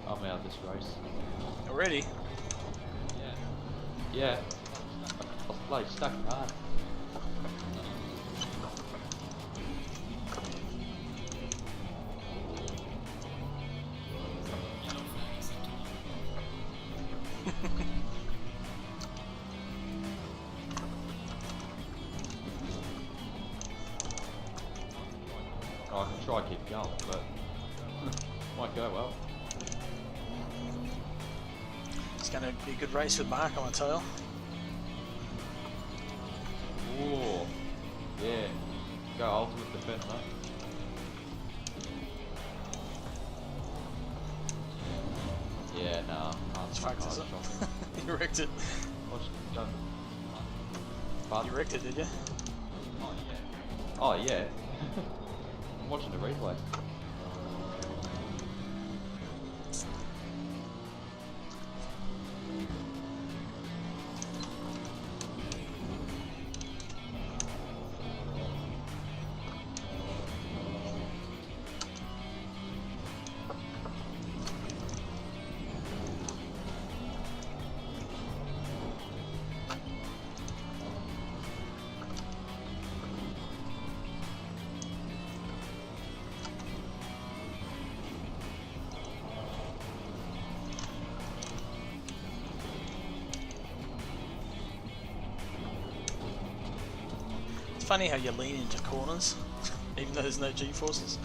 I'm out of this race. Already? Yeah. I was bloody stuck hard. Yellow flag is set to Oh, I can try to keep going, but might go well. It's going to be a good race with Mark on my tail. Ooh. Yeah. Go ultimate defense, mate. Yeah, nah. It's fucked, is it? You wrecked it. What's done? Pardon? You wrecked it, did you? Oh yeah. I'm watching the replay. It's funny how you lean into corners, even though there's no G-forces.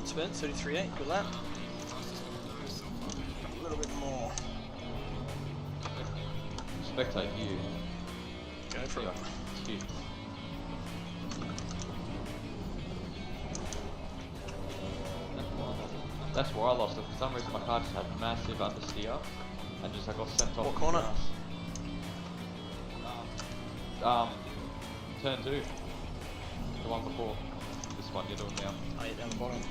That's about 33.8, good lap. fastest corner so far. spectate you. Go for Yeah, it. it's you. That's where I lost it. For some reason my car just had massive understeer and just I got sent off. What corner? Turn 2. The one before. This one you're doing now. Oh, yeah, down the bottom.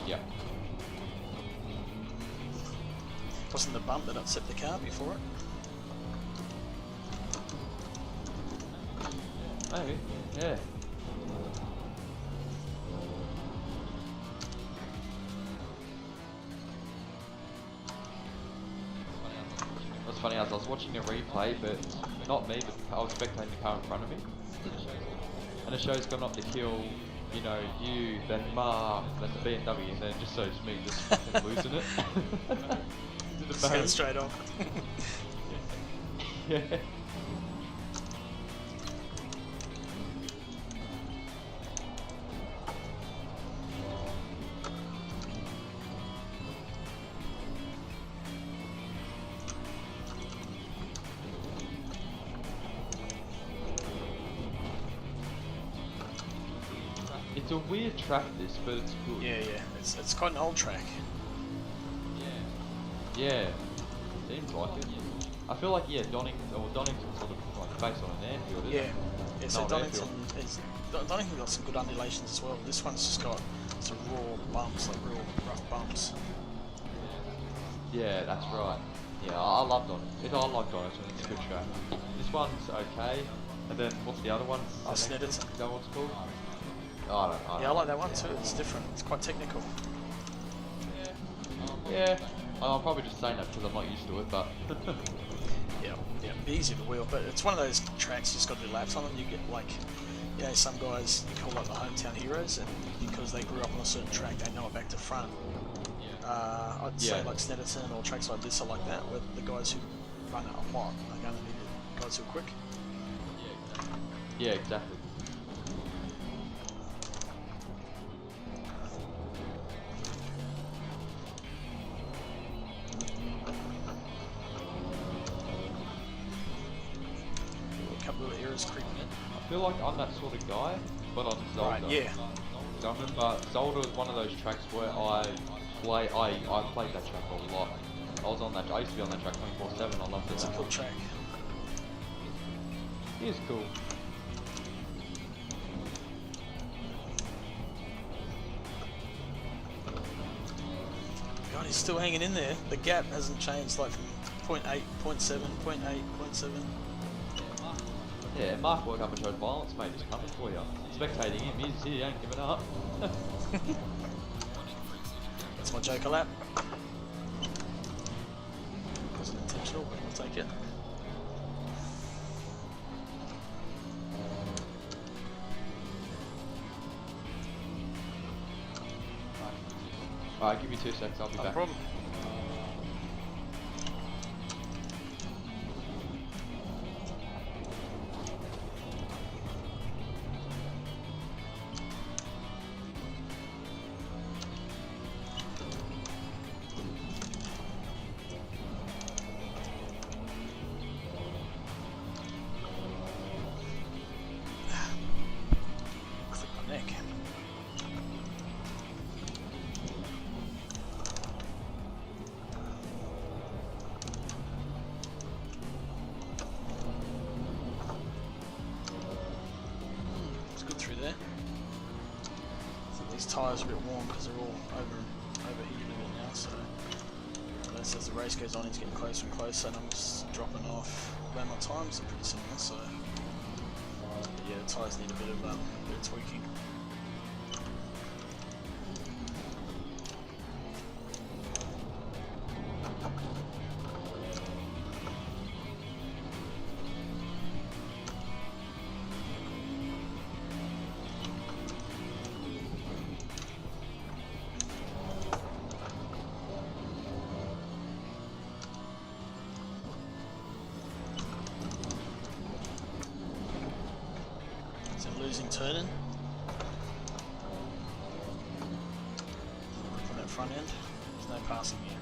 Yeah. Wasn't the bump that upset the car before it? Maybe. Yeah. What's funny is I was watching a replay, but not me, but I was spectating the car in front of me. And it shows gone up to kill, you know, you, then Mark, then the BMW, and then it just shows me just fucking losing it. Just going straight off. Yeah. It's a weird track this, but it's good. Yeah, yeah. It's quite an old track. Yeah. Seems like it. I feel like Donington's sort of like based on an airfield, isn't Yeah. it? Yeah, so Not Donington airfield. Donington got some good undulations as well. This one's just got some raw bumps, like real rough bumps. Yeah, that's right. Yeah, I love Donington. I like Donington, it's a good track. This one's okay. And then what's the other one? Snedderton. Is that what it's called? I don't Yeah, I like that one too. It's different. It's quite technical. Yeah, I'm probably just saying that because I'm not used to it, but Yeah, yeah. Be easy to wheel, but it's one of those tracks you just got to do laps on them. You get like, you know, some guys you call like the hometown heroes, and because they grew up on a certain track, they know it back to front. I'd say like Snedderton or tracks like this are like that, where the guys who run it a lot are going to be the guys who are quick. yeah, exactly. A couple of errors creeping in. I feel like I'm that sort of guy, but on Zolder. Right, yeah. I remember Zolder was one of those tracks where I played that track a lot. I used to be on that track 24/7. I loved it. It's a cool track. It is cool. God, he's still hanging in there. The gap hasn't changed, like from 0.8, 0.7, 0.8, 0.7. Yeah, Mark woke up and showed violence, mate. He's coming for you. Spectating him, he ain't giving up. That's my Joker lap. Wasn't intentional, but I'll take it. Alright, give me 2 seconds, I'll be No back. problem. Click my neck. It's good through there. I think these tyres are a bit warm because they're all overheated a bit now, so as the race goes on, he's getting closer and closer, and I'm just dropping off. But my times are pretty similar, so but yeah, the tyres need a bit of tweaking. Losing turning from that front end. There's no passing here.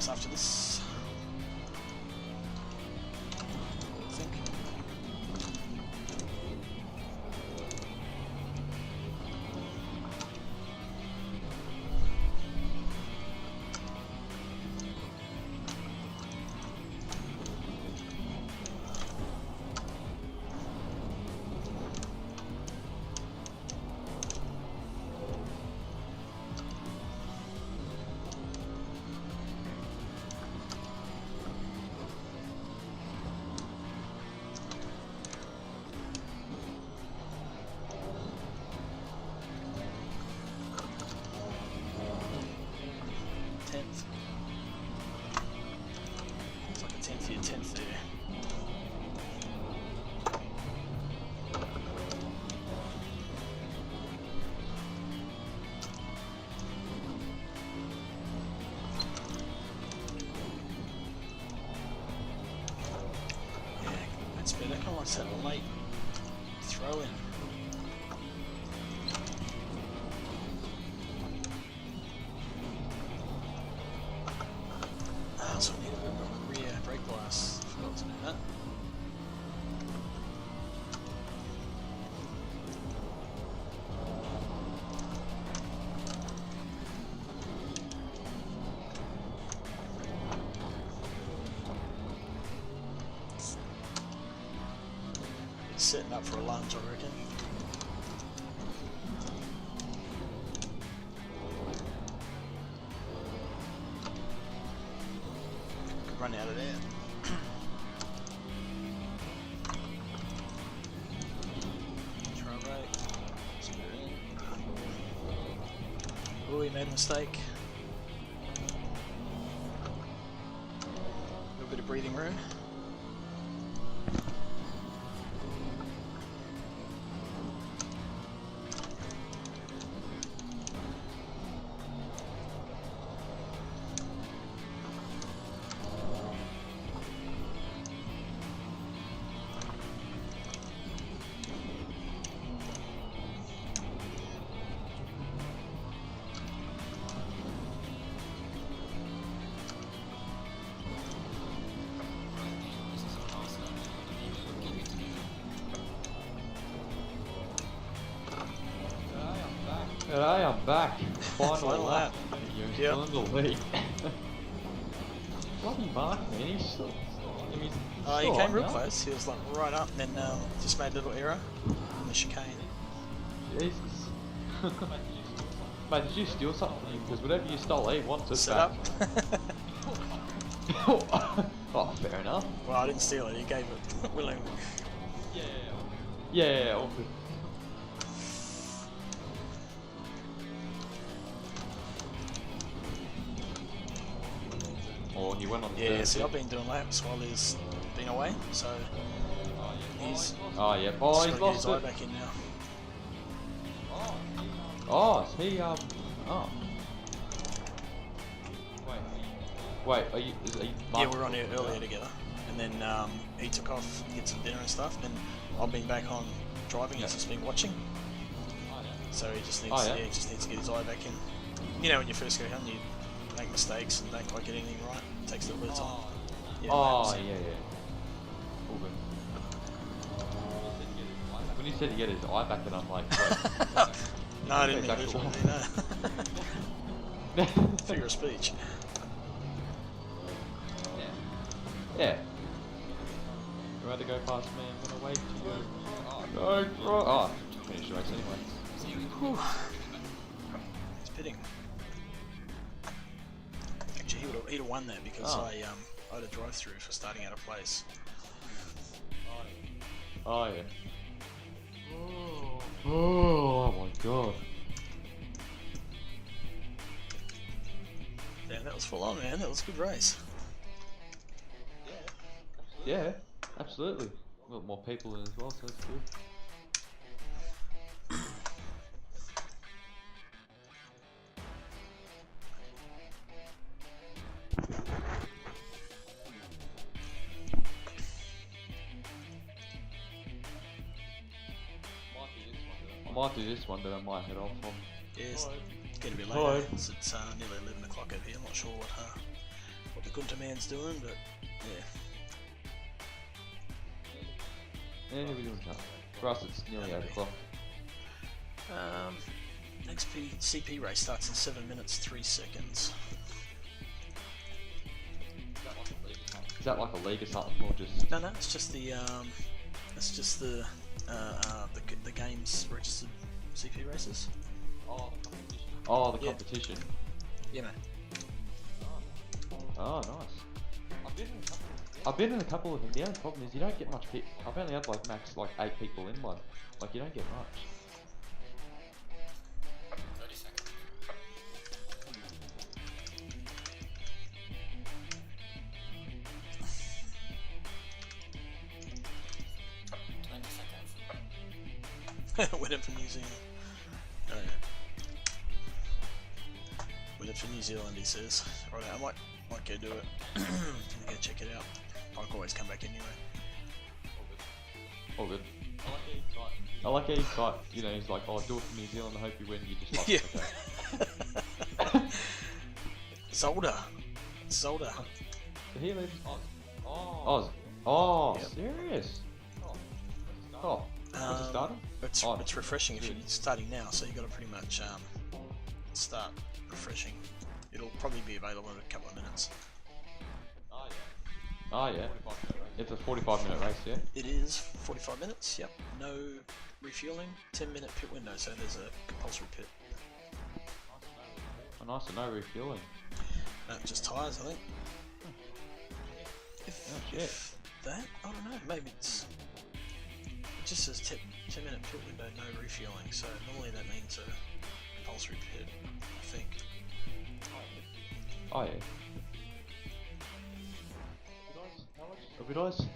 laps after this. I think. It's like a 10th here, 10th there. Yeah, that's better. Kind of likes that late throw in. So we need a rear brake glass. Forgot to do that. It's setting up for a lunge, I reckon. Run out of there. Try right. Spin in. Oh, he made a mistake. A little bit of breathing room. G'day, I'm back. Final lap. You're still in the lead. Bloody Mark, man, he's still... I mean, He came real close. He was like right up, and then just made a little error in the chicane. Jesus. Mate, did you steal something? Because whatever you stole, he wants it Set back. up. Oh, fair enough. Well, I didn't steal it. He gave it willingly. Yeah, all good. Oh, he went on the Yeah, see, I've been doing laps while he's been away, so he's Oh, yeah. Oh, he's lost his eye it. back in now. Oh, is he, oh. Wait, are you Yeah, we were on here earlier together, and then he took off to get some dinner and stuff, and I've been back on driving, he's just been watching. So he just needs, he just needs to get his eye back in. You know, when you first go home, you make mistakes and don't quite get anything right. It takes a little bit of time. Yeah, yeah. All good. When you said to get his eye back, and I'm like, wait. No, I didn't mean literally, no. Figure of speech. Yeah. You're about to go past me, I'm gonna wait to go. Go, oh, finish the race anyway. Whew. He's pitting. Actually, he'd have won that because I had a drive through for starting out of place. Oh, yeah. Oh my god. Damn, that was full on, man. That was a good race. Yeah, absolutely. A lot more people in as well, so that's good. I might do this one, but I might head off from. Yeah, it's getting a bit later. It's nearly 11 o'clock over here. I'm not sure what what the Gunthar man's doing, but yeah. Yeah, we're doing something. For us, it's nearly 8 o'clock. Next CP race starts in 7 minutes 3 seconds. Is that like a league or something, or just? No, it's just the games registered CP races. Oh, the competition. Yeah, mate. Oh, nice. I've been in a couple of them. The only problem is you don't get much people. I've only had like max like 8 people in one. Like you don't get much. 30 seconds. 20 seconds. Went in for New Zealand. Alright. Went in for New Zealand, he says. Right, I might go do it. Go check it out. I can always come back anyway. All good. I like how you type, you know, he's like, oh, do it for New Zealand, I hope you win, you just like, Yeah. okay. Zolder. So he lives. Yep. Serious? Oh, when's it starting? It's refreshing if you're starting now, so you got to pretty much start refreshing. It'll probably be available in a couple of minutes. Oh yeah. It's a 45-minute race, yeah? It is 45 minutes, yep. No refueling, 10-minute pit window, so there's a compulsory pit. Oh, nice to know refueling. No, just tyres, I think. Oh, shit. If that, I don't know, maybe it just says 10-minute pit window, no refueling, so normally that means a compulsory pit, I think. Oh yeah.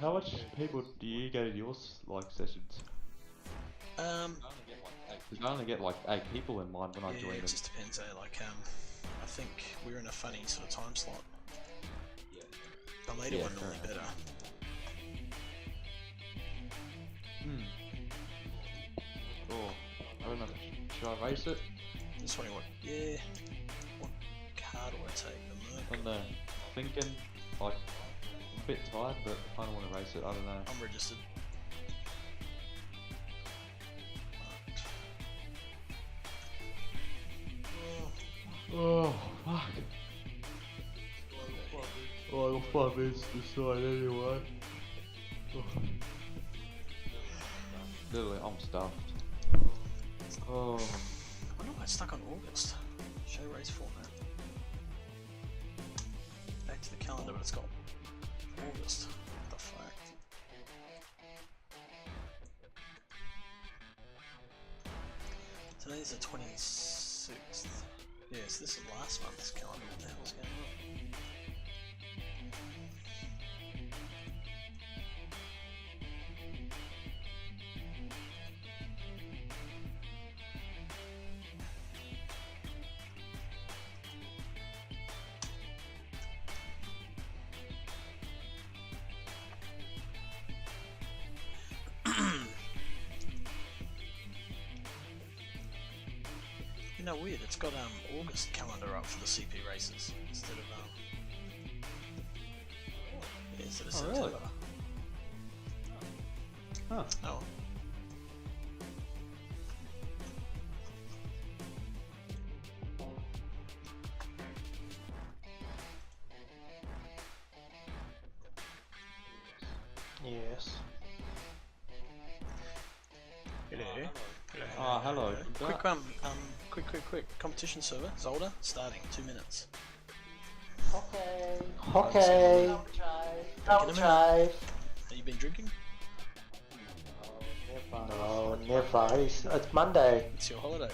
How much people do you go to your like sessions? Because I only get like 8 people in mine when I join it them. just depends, like, I think we're in a funny sort of time slot. The later one normally better. Oh, I don't know. Should I race it? Just wondering what car do I take? The Merc? I don't know. Thinking, like, I'm a bit tired, but I kind of want to race it. I don't know. I'm registered. Oh, fuck. Oh, I got 5 minutes to decide anyway. Literally, I'm stuffed. Oh. I wonder why it's stuck on August. Show race format. Back to the calendar, but it's got August. What the fuck? Today's the 26th. Yes, this is last month's calendar. What the hell's going on? You know, weird, it's got August calendar up for the CP races instead of September. Really? Huh. Oh. Yes. Hello. Oh, hello. Quick. Competition server, Zolder, starting 2 minutes. Okay. Double Drive. Have you been drinking? No, never. It's Monday. It's your holiday.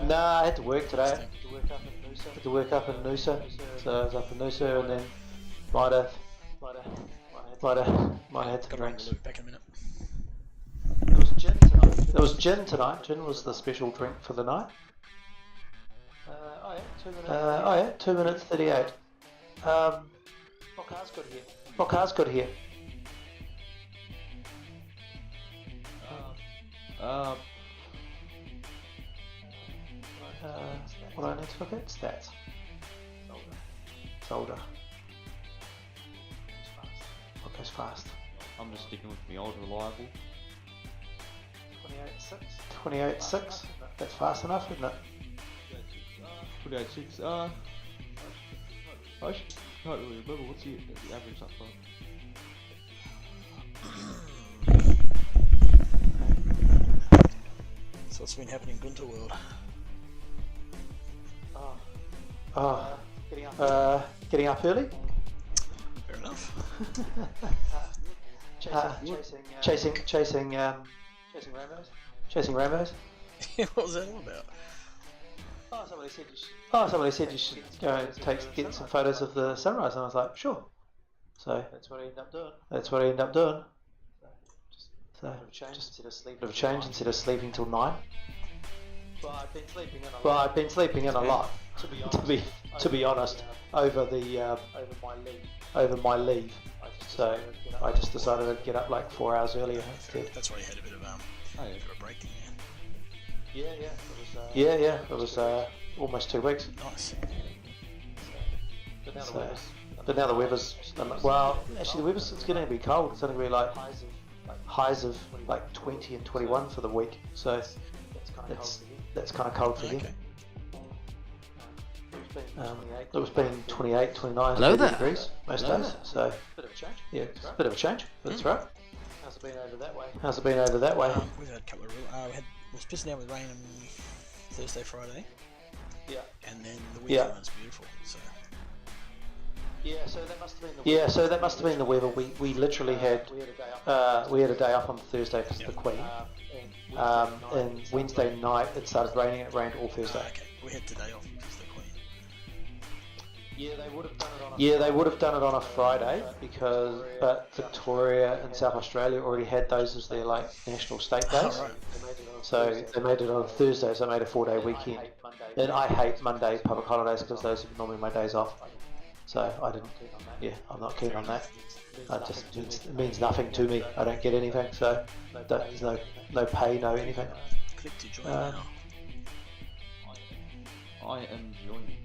Nah, I had to work today. Interesting. Had to work up in Noosa. So I was up in Noosa and then might have had some Got around drinks. the loop, back in a minute. There was gin tonight. Gin was the special drink for the night. 2 minutes 38. What car's good here? What do I need to look at? Stats. It's older. What goes fast? I'm just sticking with the old reliable. 28.6. That's fast enough, isn't it? 28.6. I can't really remember what's the average up front. So what's been happening in Gunthar World? Getting up early. Fair enough. Chasing rainbows. Chasing rainbows. What was that all about? Somebody said you should go and get some photos of the sunrise, and I was like, sure. So that's what I ended up doing. So just a bit of a change instead of sleeping till 9. But I've been sleeping in a lot. To be honest, over my leave. So I just decided to get up like 4 hours earlier instead. That's why you had a bit of a break in there. Yeah. It was almost 2 weeks. Nice. But now the weather's well. Actually, the weather's it's going to be cold. It's going to be like highs of like 20 and 21 for the week. So that's kind of cold for you. It was been 28, 29 degrees most days. So yeah, it's a bit of a change. But it's right. How's it been over that way? We've had a couple of it was pissing down with rain on Thursday, Friday. Yeah. And then the weekend was beautiful. So. So that must have been the weather. We literally had we had a day off on Thursday because of the Queen. And Wednesday night it started raining. It rained all Thursday. Okay. We had today off because of the Queen. Yeah, they would have done it on a Friday but Victoria and South Australia already had those as their like national state days. Right. So they made it on a Thursday, so I made a 4-day weekend. And I hate Monday public holidays because those are normally my days off. So I didn't. Yeah, I'm not keen on that. It means nothing to me. I don't get anything. So there's no pay, no anything. Click to join now. I am joining.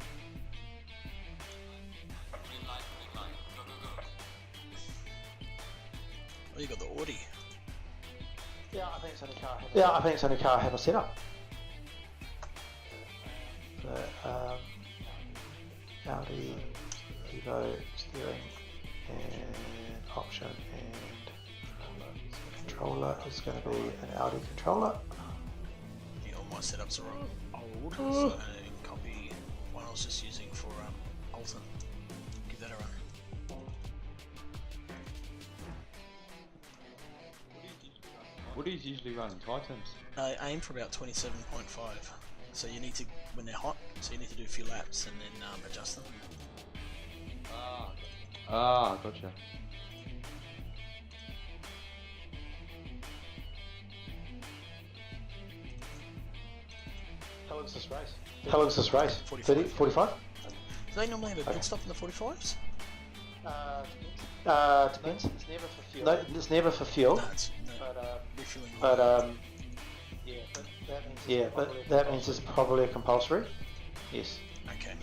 Oh, you got the Audi. Yeah, I think it's only car I have a setup. So, Audi, Evo, steering, and option, and controller is going to be an Audi controller. Yeah, all my setups are old, so I can copy one I was just using for Alton. Give that a run. What do you usually run in Titans? I aim for about 27.5. So you need to, when they're hot, so you need to do a few laps and then adjust them. Gotcha. How long's this race? 30, 45? Do they normally have a pit stop in the 45s? Depends. It's never for fuel. No, it's refueling. But that means it's probably a compulsory. Yes. Okay.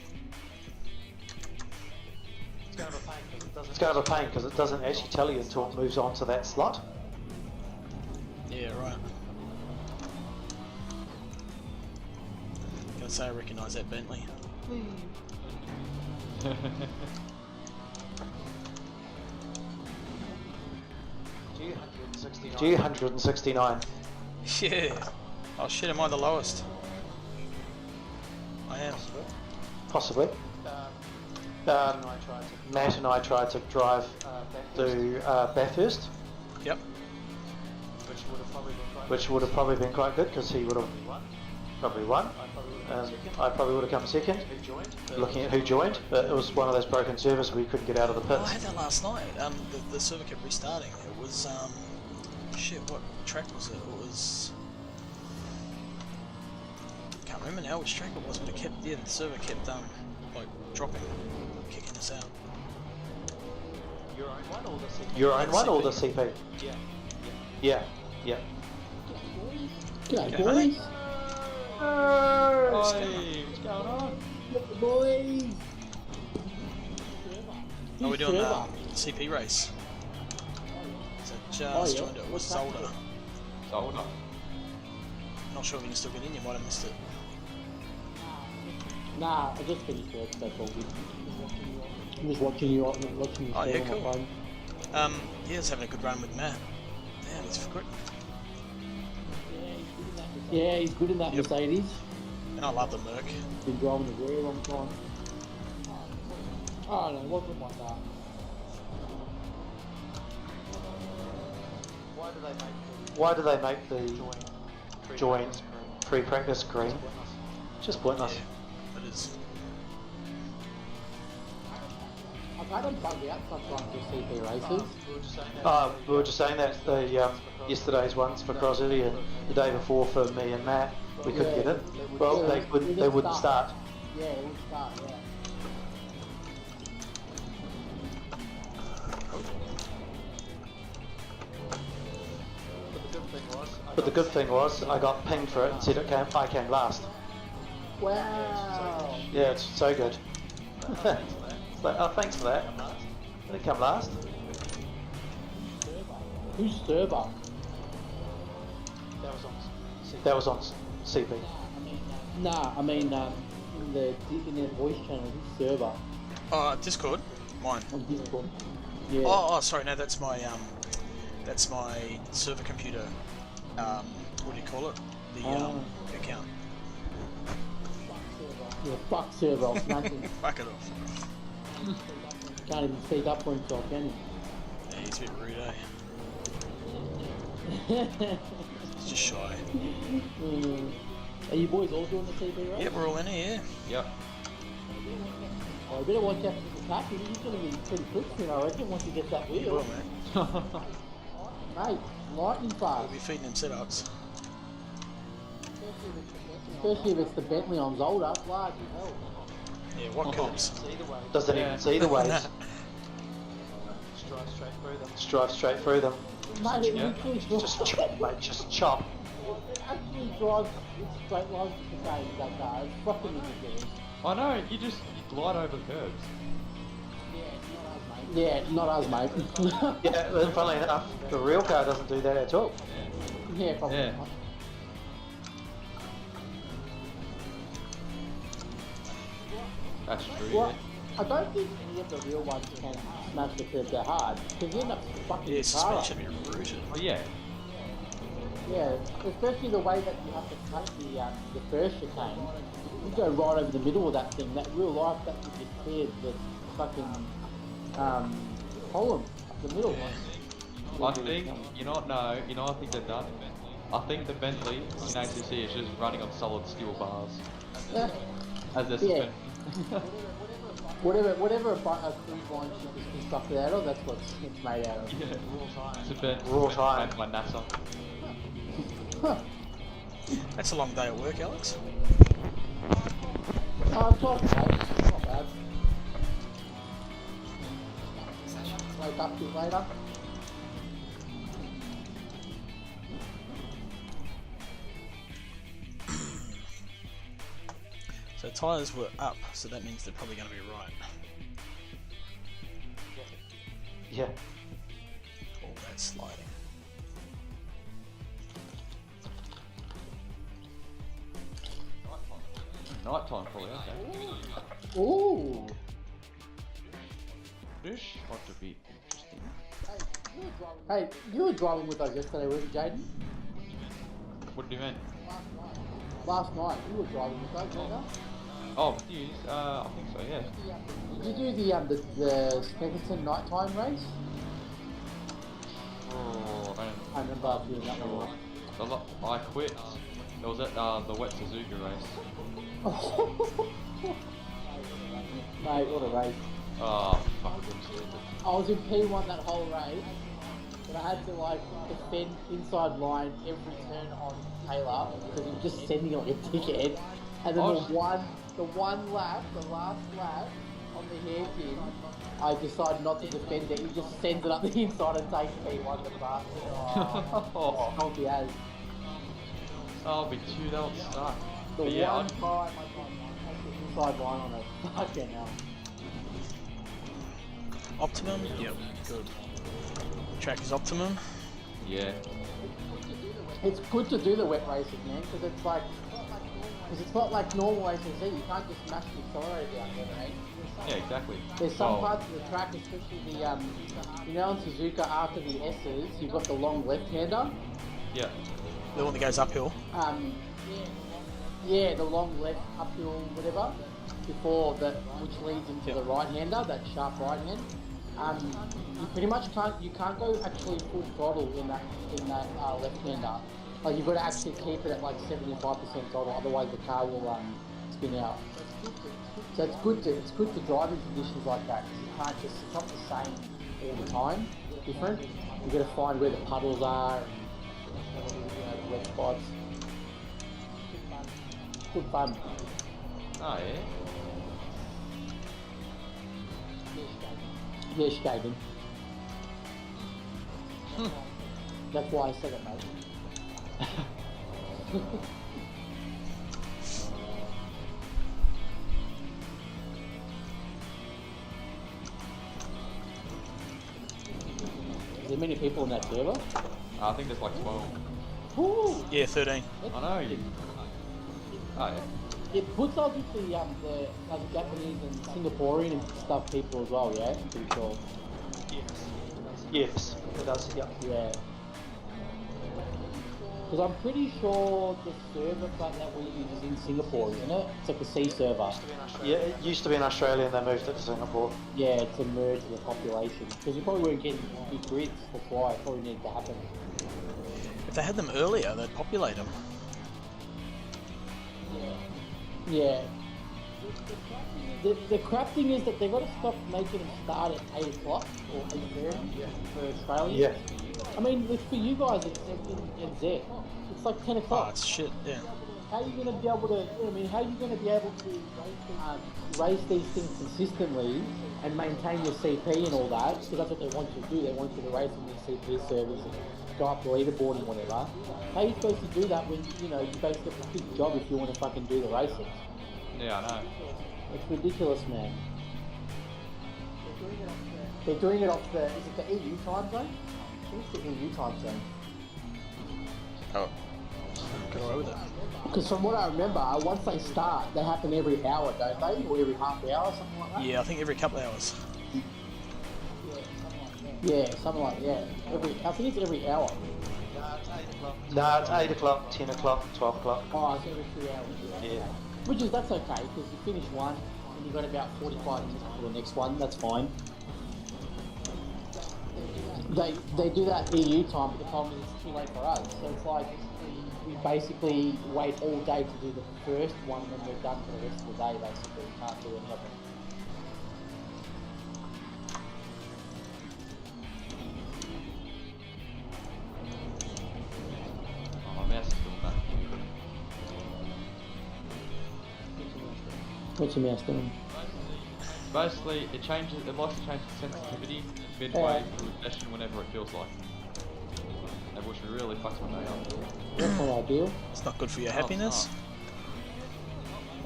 It's kind of a pain because it doesn't actually tell you until it moves on to that slot. Yeah, right. Gonna say I recognise that Bentley. G169. Yeah. Oh shit, am I the lowest? I am. Possibly. Matt and I tried to drive to Bathurst. Yep. Which would have probably been quite good because he would have probably won. I probably would have come second. Looking at who joined, but it was one of those broken servers we couldn't get out of the pits. Oh, I had that last night. The server kept restarting. It was shit. What track was it? It was. Can't remember now which track it was, but it kept. Yeah, the server kept like dropping, kicking us out. Your own one or the CP? Yeah. G'day, Okay, boys. What's going on? Look, boys. Oh, we're doing server? CP race. So just Oh, yeah. joined it. It was What's happening? Zolder. Solder. Not sure if you can still get in. You might have missed it. Nah, I just finished work, that's all good. I'm just watching you Oh, yeah, stream on cool. my phone. Yeah, he's having a good run with Matt. Damn, he's good. Yeah, he's good in that Yep. Mercedes. And I love the Merc. Been driving a very long time. Oh no, it wasn't like that. Why do they make the join pre-practice green? Just pointless. Yeah, it is. I've had them bug out sometimes with CP races. We were just saying that the yesterday's ones for Crossy and the day before for me and Matt, we couldn't get it. Well, they wouldn't start. Yeah, it would start, yeah. But the good thing was, I got pinged for it and said I came last. Wow! Yeah, it's so good. It's like, oh, thanks for that. I didn't come last. Who's server? That was on CP. Nah, I mean, in their voice channel, who's server? Discord? Mine. On Discord. Yeah. Oh, sorry, no, that's my server computer. What do you call it? The account. Yeah, fuck server, I'll smash him. Fuck it off. Can't even speak up for himself, can Yeah, he's a bit rude, eh? he? He's just shy. Are you boys all doing the CP race? Yeah, we're all in here. Yep. Oh, you better watch out for the attack. He's going to be pretty quick soon, I reckon, once he gets that Yeah, wheel. well, man. Mate, lightning fast. We'll be feeding him setups. Especially if it's the Bentley on Zolder, bloody hell. Yeah, what comes? Doesn't even see the waves. Drive straight through them. Mate, it Yeah. literally Just chop, mate. Just chop. it actually drives in straight lines with the game, that car. It's fucking ridiculous. I know, you glide over curbs. Yeah, not us, mate. Yeah, and funnily enough, the real car doesn't do that at all. Yeah, probably Yeah. not. That's true, Well, I don't think any of the real ones can smash the curb that hard, because you end up fucking Yeah, your car up. suspension should be rooted. yeah. Yeah. Yeah, especially the way that you have to cut the first chicane. You go right over the middle of that thing. That real life, that would just cleared the fucking column up the middle. I think, I think they've done. I think the Bentley in ACC is just running on solid steel bars as their Yeah. suspension. Whatever a cruise line ship is constructed out of, that's what it's made out of. Yeah. Suspension. Raw tire. Made by NASA. That's a long day at work, Alex. Oh, it's okay. It's not bad. Wake up a bit later. So tyres were up, so that means they're probably going to be right. Yeah. All that sliding. Nighttime probably, okay. Ooh. This ought to be interesting. Hey, you were driving with us yesterday, weren't you, Jaden? What do you mean? Last night, you were driving with us, weren't you? Oh, yes, I think so, yeah. Did you do the Sneckerton nighttime race? Oh, I remember doing that one. I quit. It was at the Wet Suzuki race. Mate, what a race. Oh, fucking stupid. I was in P1 that whole race, but I had to defend inside line every turn on Taylor because he was just sending on your dickhead. And then the one lap, the last lap on the hairpin, I decided not to defend it. He just sends it up the inside and takes P1 the bastard. Oh, salty as. Oh, but two, that would suck. The But yeah, one time I got the inside line on it. Fucking hell. Optimum? Yep, good. Track is optimum. Yeah. It's good to do the wet races, man, because it's like, it's not like normal ACC. You can't just smash the accelerator down there, right? Yeah, exactly. There's some parts of the track, especially the you know, on Suzuka after the S's, you've got the long left-hander. Yeah. The one that goes uphill. Yeah, the long left uphill, whatever, before that, which leads into the right-hander, that sharp right hand. You pretty much can't go actually full throttle in that left-hander. Like you've got to actually keep it at like 75% throttle, otherwise the car will spin out. So it's good to drive in conditions like that. You can't just, it's not the same all the time. It's different. You've got to find where the puddles are and the wet spots. Good fun. Oh yeah. Yeah, skating. That's why I said it, mate. Is there many people in that server? I think there's like 12. Ooh. Yeah, 13. I know. You... Oh yeah. It puts obviously the like Japanese and Singaporean and stuff people as well, yeah? I'm pretty sure. Yes, it does. Yeah. Yeah. Because I'm pretty sure the server that we use is in Singapore, isn't it? It's like a C server. Yeah, it used to be in Australia and they moved it to Singapore. Yeah, to merge the population. Because you probably weren't getting big grids, that's why it probably needed to happen. If they had them earlier, they'd populate them. Yeah. The crap thing is that they've got to stop making them start at 8 o'clock or 8:30 for Australia. Yeah. I mean, for you guys in Z, it's like 10 Oh, o'clock. it's shit, yeah. How are you going to be able to, how are you going to be able to race these things consistently and maintain your CP and all that? Because that's what they want you to do. They want you to race on these CP servers and go up the leaderboard and whatever. How are you supposed to do that when, you basically have a big job if you want to fucking do the racing? Yeah, I know. It's ridiculous, man. They're doing it off the, is it the EU time zone? I think it's the EU time zone. Oh. Get away with it. Because from what I remember, once they start, they happen every hour, don't they? Or every half hour, something like that? Yeah, I think every couple of hours. Yeah, something like that. I think it's every hour. No, it's 8 o'clock, 10 o'clock, 12 o'clock. Oh, it's every 3 hours. Yeah. Which is, that's okay, because you finish one, and you've got about 45 minutes for the next one, that's fine. They do that EU time, but the problem is it's too late for us. So it's like, we basically wait all day to do the first one, and then we're done for the rest of the day, basically. We can't do any of it. Oh, my mouse is doing that. What's your mouse doing? Basically, it likes to change the sensitivity midway through a session whenever it feels like. Which really fucks my day up. That's not ideal. It's not good for your No, happiness.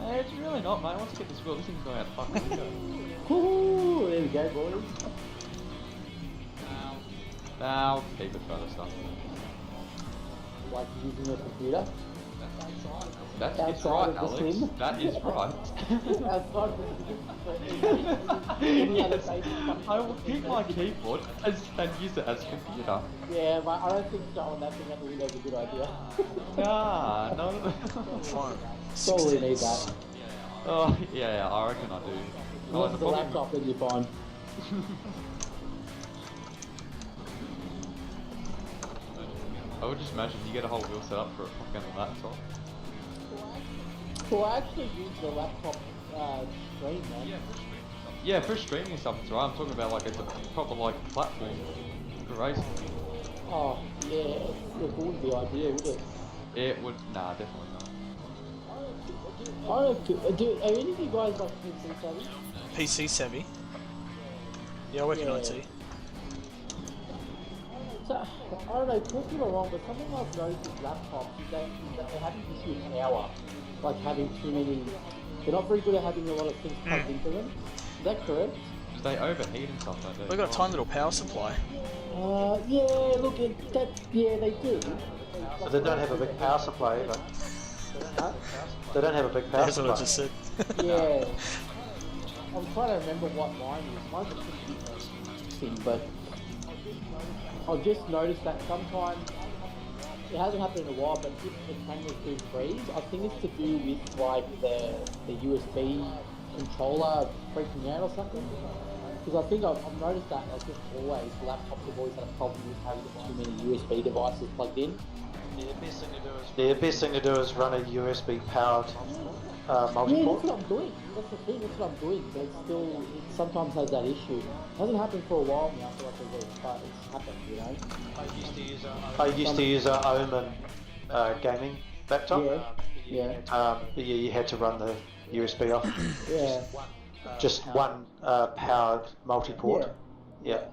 It's really not, mate. Once you get this wheel, this thing's going out the fucking window. Woohoo! There we go, boys. Now, keep it for other stuff. Like using your computer. That's Outside right, of the Alex. sim. That is right. Outside of any other basic I will keep my keyboard and use it as a computer. Yeah, but I don't think showing that thing at the window is a good idea. Nah, no. Fine. Totally need that. Oh, yeah, I reckon I do. Unless it's a laptop, then you're fine. I would just imagine you get a whole wheel set up for a fucking laptop. Well, I actually use the laptop screen, man. Yeah, for streaming and stuff, it's right. I'm talking about like it's a proper like platform for racing. Oh, yeah. It wouldn't be ideal, would it? It would, nah, definitely not. I don't do, are any of you guys like PC savvy? PC savvy. Yeah, I work in IT. So, I don't know, correct me if I'm wrong, but something I've noticed with laptops is that they're having issues with power. Like having too many, they're not very good at having a lot of things plugged into them. Is that correct? They overheat and stuff, don't they? We've got a tiny little power supply. Yeah, look at that. Yeah, they do. But they don't have a big power supply either. They don't have a big power That's what I supply. just said. Yeah. I'm trying to remember what mine is. Mine's a pretty big thing, but I've just noticed that sometimes it hasn't happened in a while, but if the cameras do freeze, I think it's to do with like the USB controller freaking out or something. Because I think I've noticed that like just always laptops have always had a problem with having too many USB devices plugged in. The best thing to do is run a USB powered multi-port. Yeah, that's what I'm doing. That's the thing. That's what I'm doing. But it sometimes has that issue. It hasn't happened for a while now, for like a week, but it's happened, you know. I used to use a Omen gaming laptop. Yeah. But yeah, you had to run the USB off. Yeah. Just one powered multi-port. Yeah.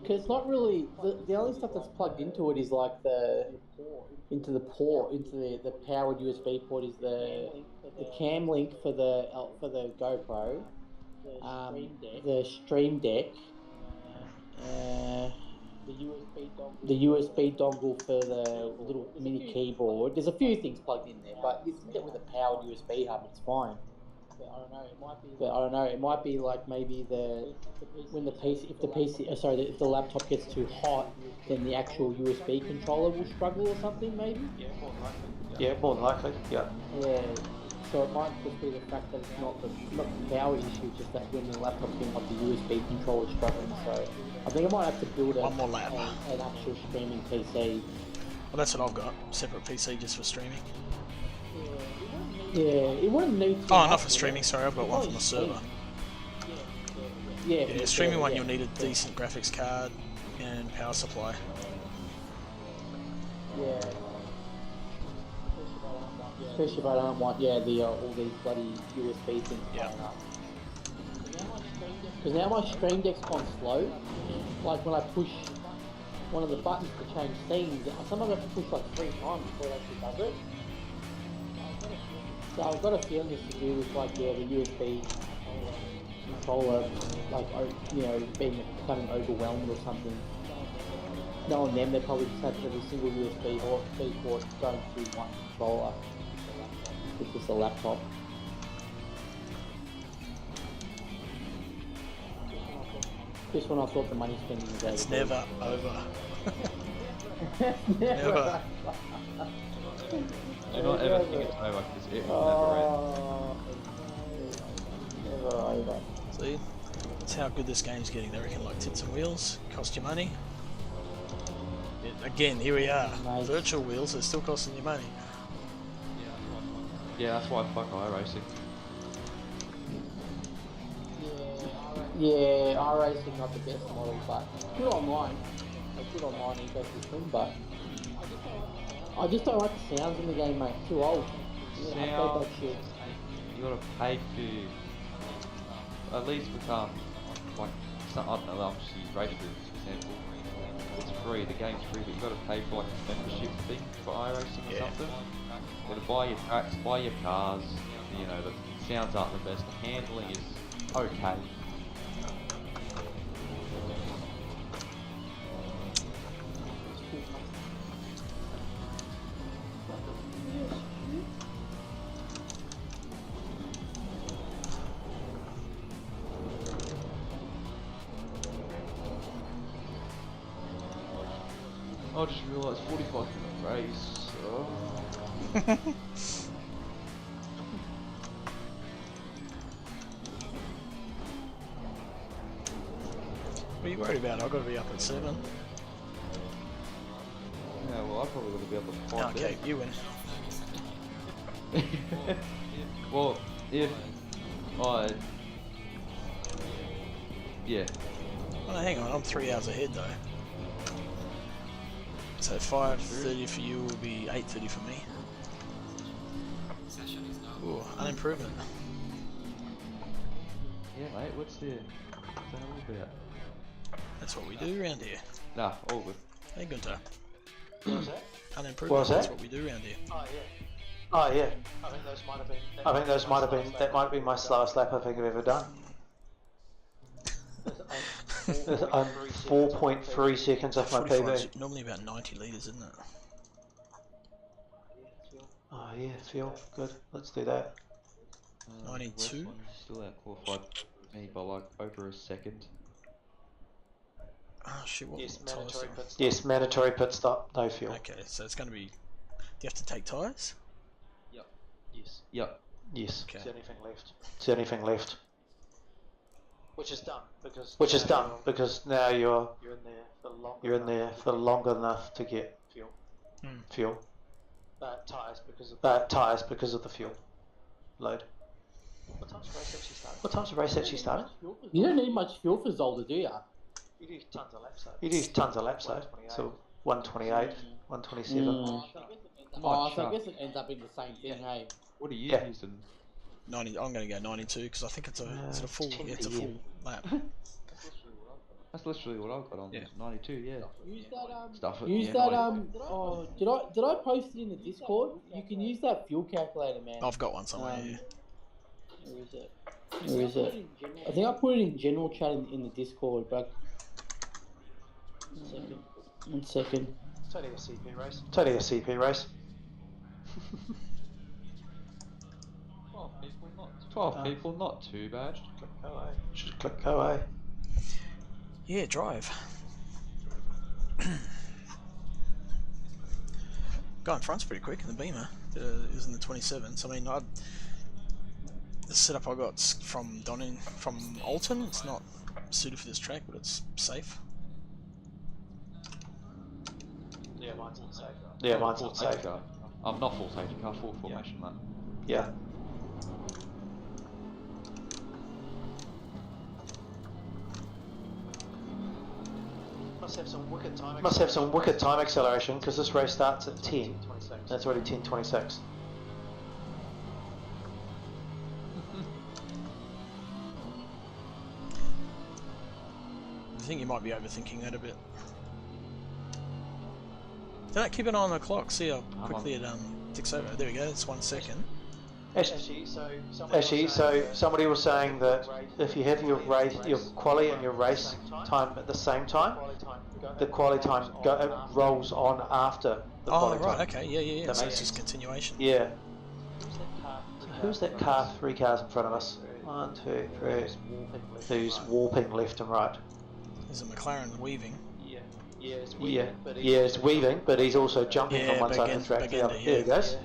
Because it's not really the only stuff that's plugged into it is like the powered USB port is the cam link for the GoPro, the Stream Deck, the USB dongle for the little mini keyboard. There's a few things plugged in there, but you can get with a powered USB hub, it's fine. But I don't know. It might be like maybe if the laptop gets too hot, then the actual USB controller will struggle or something. Maybe. Yeah, more than likely. Yeah. Yeah. So it might just be the fact that it's not the power issue, just that when the laptop's being like the USB controller is struggling. So I think I might have to build One more lap. an actual streaming PC. Well, that's what I've got. Separate PC just for streaming. Yeah, it wouldn't need to. Oh, not for streaming, sorry, I've got one from the server. Yeah, Yeah, streaming one you'll need a decent graphics card and power supply. Yeah. Especially if I don't want, all these bloody USB things playing up. Because now my Stream Deck's gone slow. Like when I push one of the buttons to change scenes, sometimes I have to push like 3 times before it actually does it. So I've got a feeling it's to do with like the USB controller, like becoming overwhelmed or something. Knowing them, they probably just have every single USB port going through one controller. It's just a laptop. Just when I thought the money spending was over. It's never over. Never. Do not ever think it's over because it will never over. See? That's how good this game's getting. They reckon like tits and wheels, cost you money. Again, here we are. Nice. Virtual wheels, they're still costing you money. Yeah, that's why I fuck iRacing. Yeah, iRacing not the best model, but good online. A good online ecosystem, but I just don't like the sounds in the game, mate. Too old. Sound. That shit. You gotta pay for, at least with like, I don't know, I'll just use race rooms for example. It's free, the game's free, but you gotta pay for like a membership thing for iRacing or something. You gotta buy your tracks, buy your cars, you know, the sounds aren't the best, the handling is okay. I just realised 45 minute race. Oh. What are you worried about? I've got to be up at 7. Yeah, well, I probably would be able to find Okay, you win. Well, if I... Yeah. Oh, hang on, I'm 3 hours ahead though. So 5:30 for you will be 8:30 for me. Ooh, an improvement. Yeah, mate, what's the all about? That's what we do around here. Nah, all good. Hey Gunthar. What was that? An improvement, What was that? that's what we do around here. Oh yeah. I think those might have been. That might have been my slowest lap I think I've ever done. I'm 4.3 seconds off my 45 PB. is normally about 90 litres, isn't it? Oh yeah, fuel. Good. Let's do that. 92? Westland's still out qualified me by like over a second. Oh shit, what tyres are? Yes, mandatory pit stop. No fuel. Okay, so it's going to be... Do you have to take tyres? Yep. Yes. Yep. Yes. Okay. Is there anything left? Is there anything left? Which is done because now you're in there for longer enough to get fuel. But tyres because of the fuel load. What time's the race actually started? You don't need much fuel for Zolder, do you? You do tons of laps though. So 128, 127. Oh, so I guess it ends up in the same thing, hey? What are you Yeah. using? 90. I'm going to go 92 because I think it's a full. Yeah, it's a full lap. That's literally what I've got on. Yeah. 92, yeah. Use that Stuff it. Use yeah, that 92. Oh, did I post it in the Discord? You can use that fuel calculator, man. I've got one somewhere. Yeah. Where is it? I think I put it in general chat in the Discord, but one second. Totally a CP race. 12 people, not too bad. Should click go away. Yeah, drive. Guy in front's pretty quick in the Beamer. It was in the 27s. I mean, the setup I got from Alton, it's not suited for this track, but it's safe. Yeah, mine's not safe. Yeah, mine's not safe. Car. I'm not full safety car, full formation, man. Yeah. Must have some wicked time acceleration because this race starts at 10. That's already 10:26. I think you might be overthinking that a bit. Don't keep an eye on the clock. See how quickly it ticks over. There we go. It's 1 second. Actually, so somebody was saying that if you have your quali and your race time at the same time, the quali time rolls on after the quali time. Oh, right, okay, yeah. That So makes it's just sense. continuation. Yeah. So who's that car? 3 cars in front of us. 1, 2, 3. Who's warping left and right? There's a McLaren weaving. Yeah, it's weaving, but he's also jumping from one side of the track to the other. There he goes.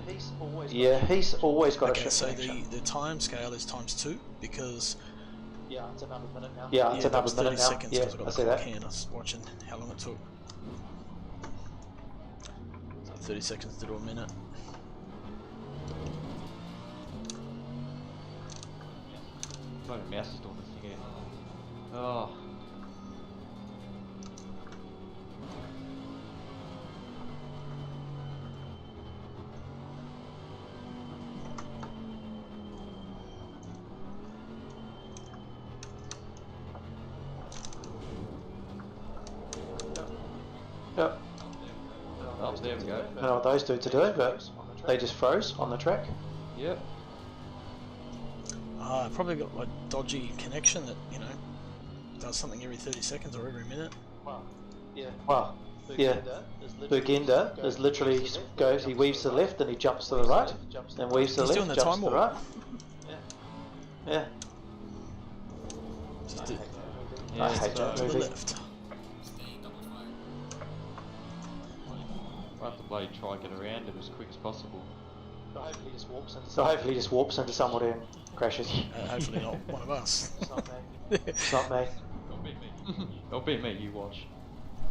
Yeah, he's always got a Okay, shift so connection. the time scale is ×2 because Yeah, it's another minute now. that was 30 seconds Yeah, because I got I the see clock that. hand. I was watching how long it took. So 30 seconds to do a minute. My mouse is doing this thing again. Oh. Yep. Oh, there we go. I don't know what those dudes are doing, but they just froze on the track. Yep. I probably got a dodgy connection that, does something every 30 seconds or every minute. Wow. Yeah. Burgenda is literally goes, he weaves to the left, then he jumps to the right, then weaves to the He's left, doing the jumps time to the warp. right. Yeah. Just did I hate that to the movie. left. Staying double fire. I have to bloody try and get around it as quick as possible. So hopefully he just warps into somebody and crashes. Hopefully not one of us. It's not me. It's not me. It'll beat me. It'll beat me, you watch.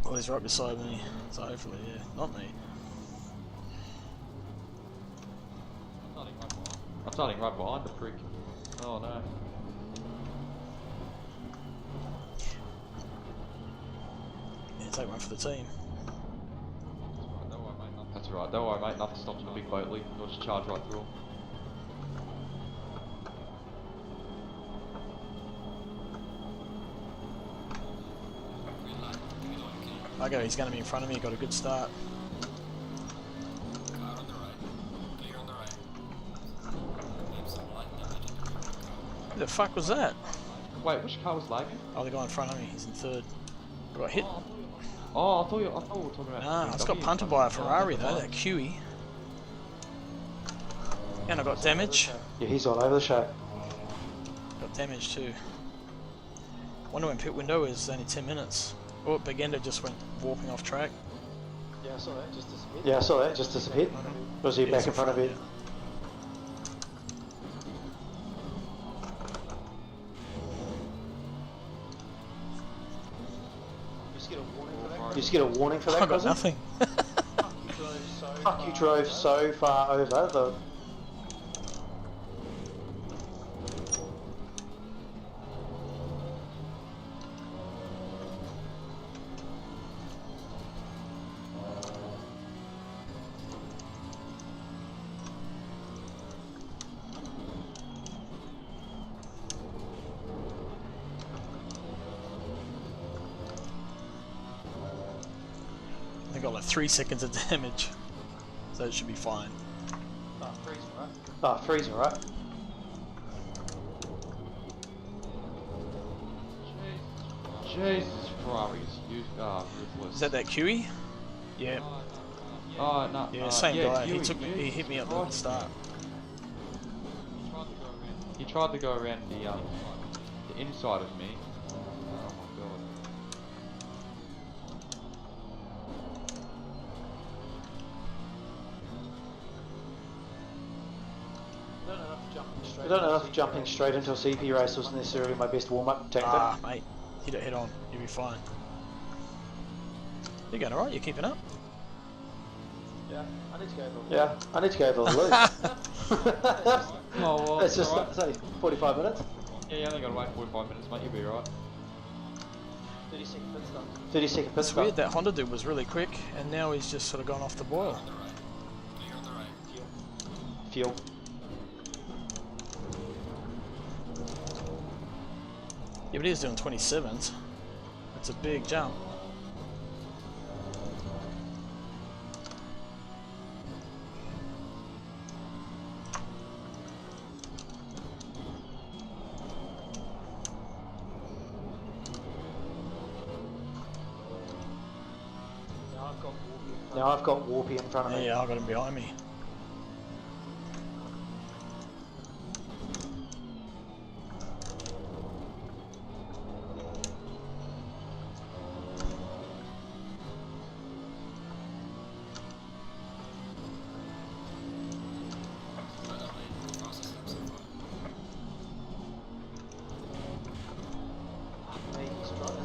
Well, he's right beside me, so hopefully, yeah, not me. I'm starting right behind the prick. Oh no. Yeah, take one for the team. That's alright, don't worry mate, nothing stops the big boat leak, you'll just charge right through 'em. Green light. Green light, okay. Okay, he's going to be in front of me, got a good start. Car on the right. Clear on the right. Leave some light damage. Who the fuck was that? Wait, which car was lagging? Oh, the guy in front of me, he's in third. I got hit. Oh, I thought we were talking about. Nah, I just got BMW. punted by a Ferrari though, that QE. And I got damage. Yeah, he's all over the show. Got damage too. Wonder when pit window is only 10 minutes. Oh, Big Ender just went walking off track. Yeah, I saw that. Just disappeared. Yeah, I saw that. Just disappeared. Was he Yeah, back he's in front of you? yeah. You just get a warning for that, I got Crossy? nothing. Fuck, you drove so far over the... I got like 3 seconds of damage, so it should be fine. Ah, freezing, right? Jesus Ferraris, you are ruthless. Is that QE? Yeah. Oh no. Yeah, same guy. Huey, He hit me at the start. He tried to go around the inside of me. Oh my god. I don't know if jumping straight into a CP race was necessarily my best warm-up tactic. Ah, mate. Hit it head on. You'll be fine. You're going alright? You're keeping up? Yeah, I need to go to the loo. Oh well. It's just alright. it's only 45 minutes. Yeah, you only gotta wait 45 minutes, mate. You'll be alright. 30-second pit stop. 30-second pit It's stop. weird, that Honda dude was really quick, and now he's just sort of gone off the boil. On the right. You're on the right. Fuel. Yeah, but he's doing 27s. That's a big jump. Now I've got Warpy in front of me. Yeah, I got him behind me.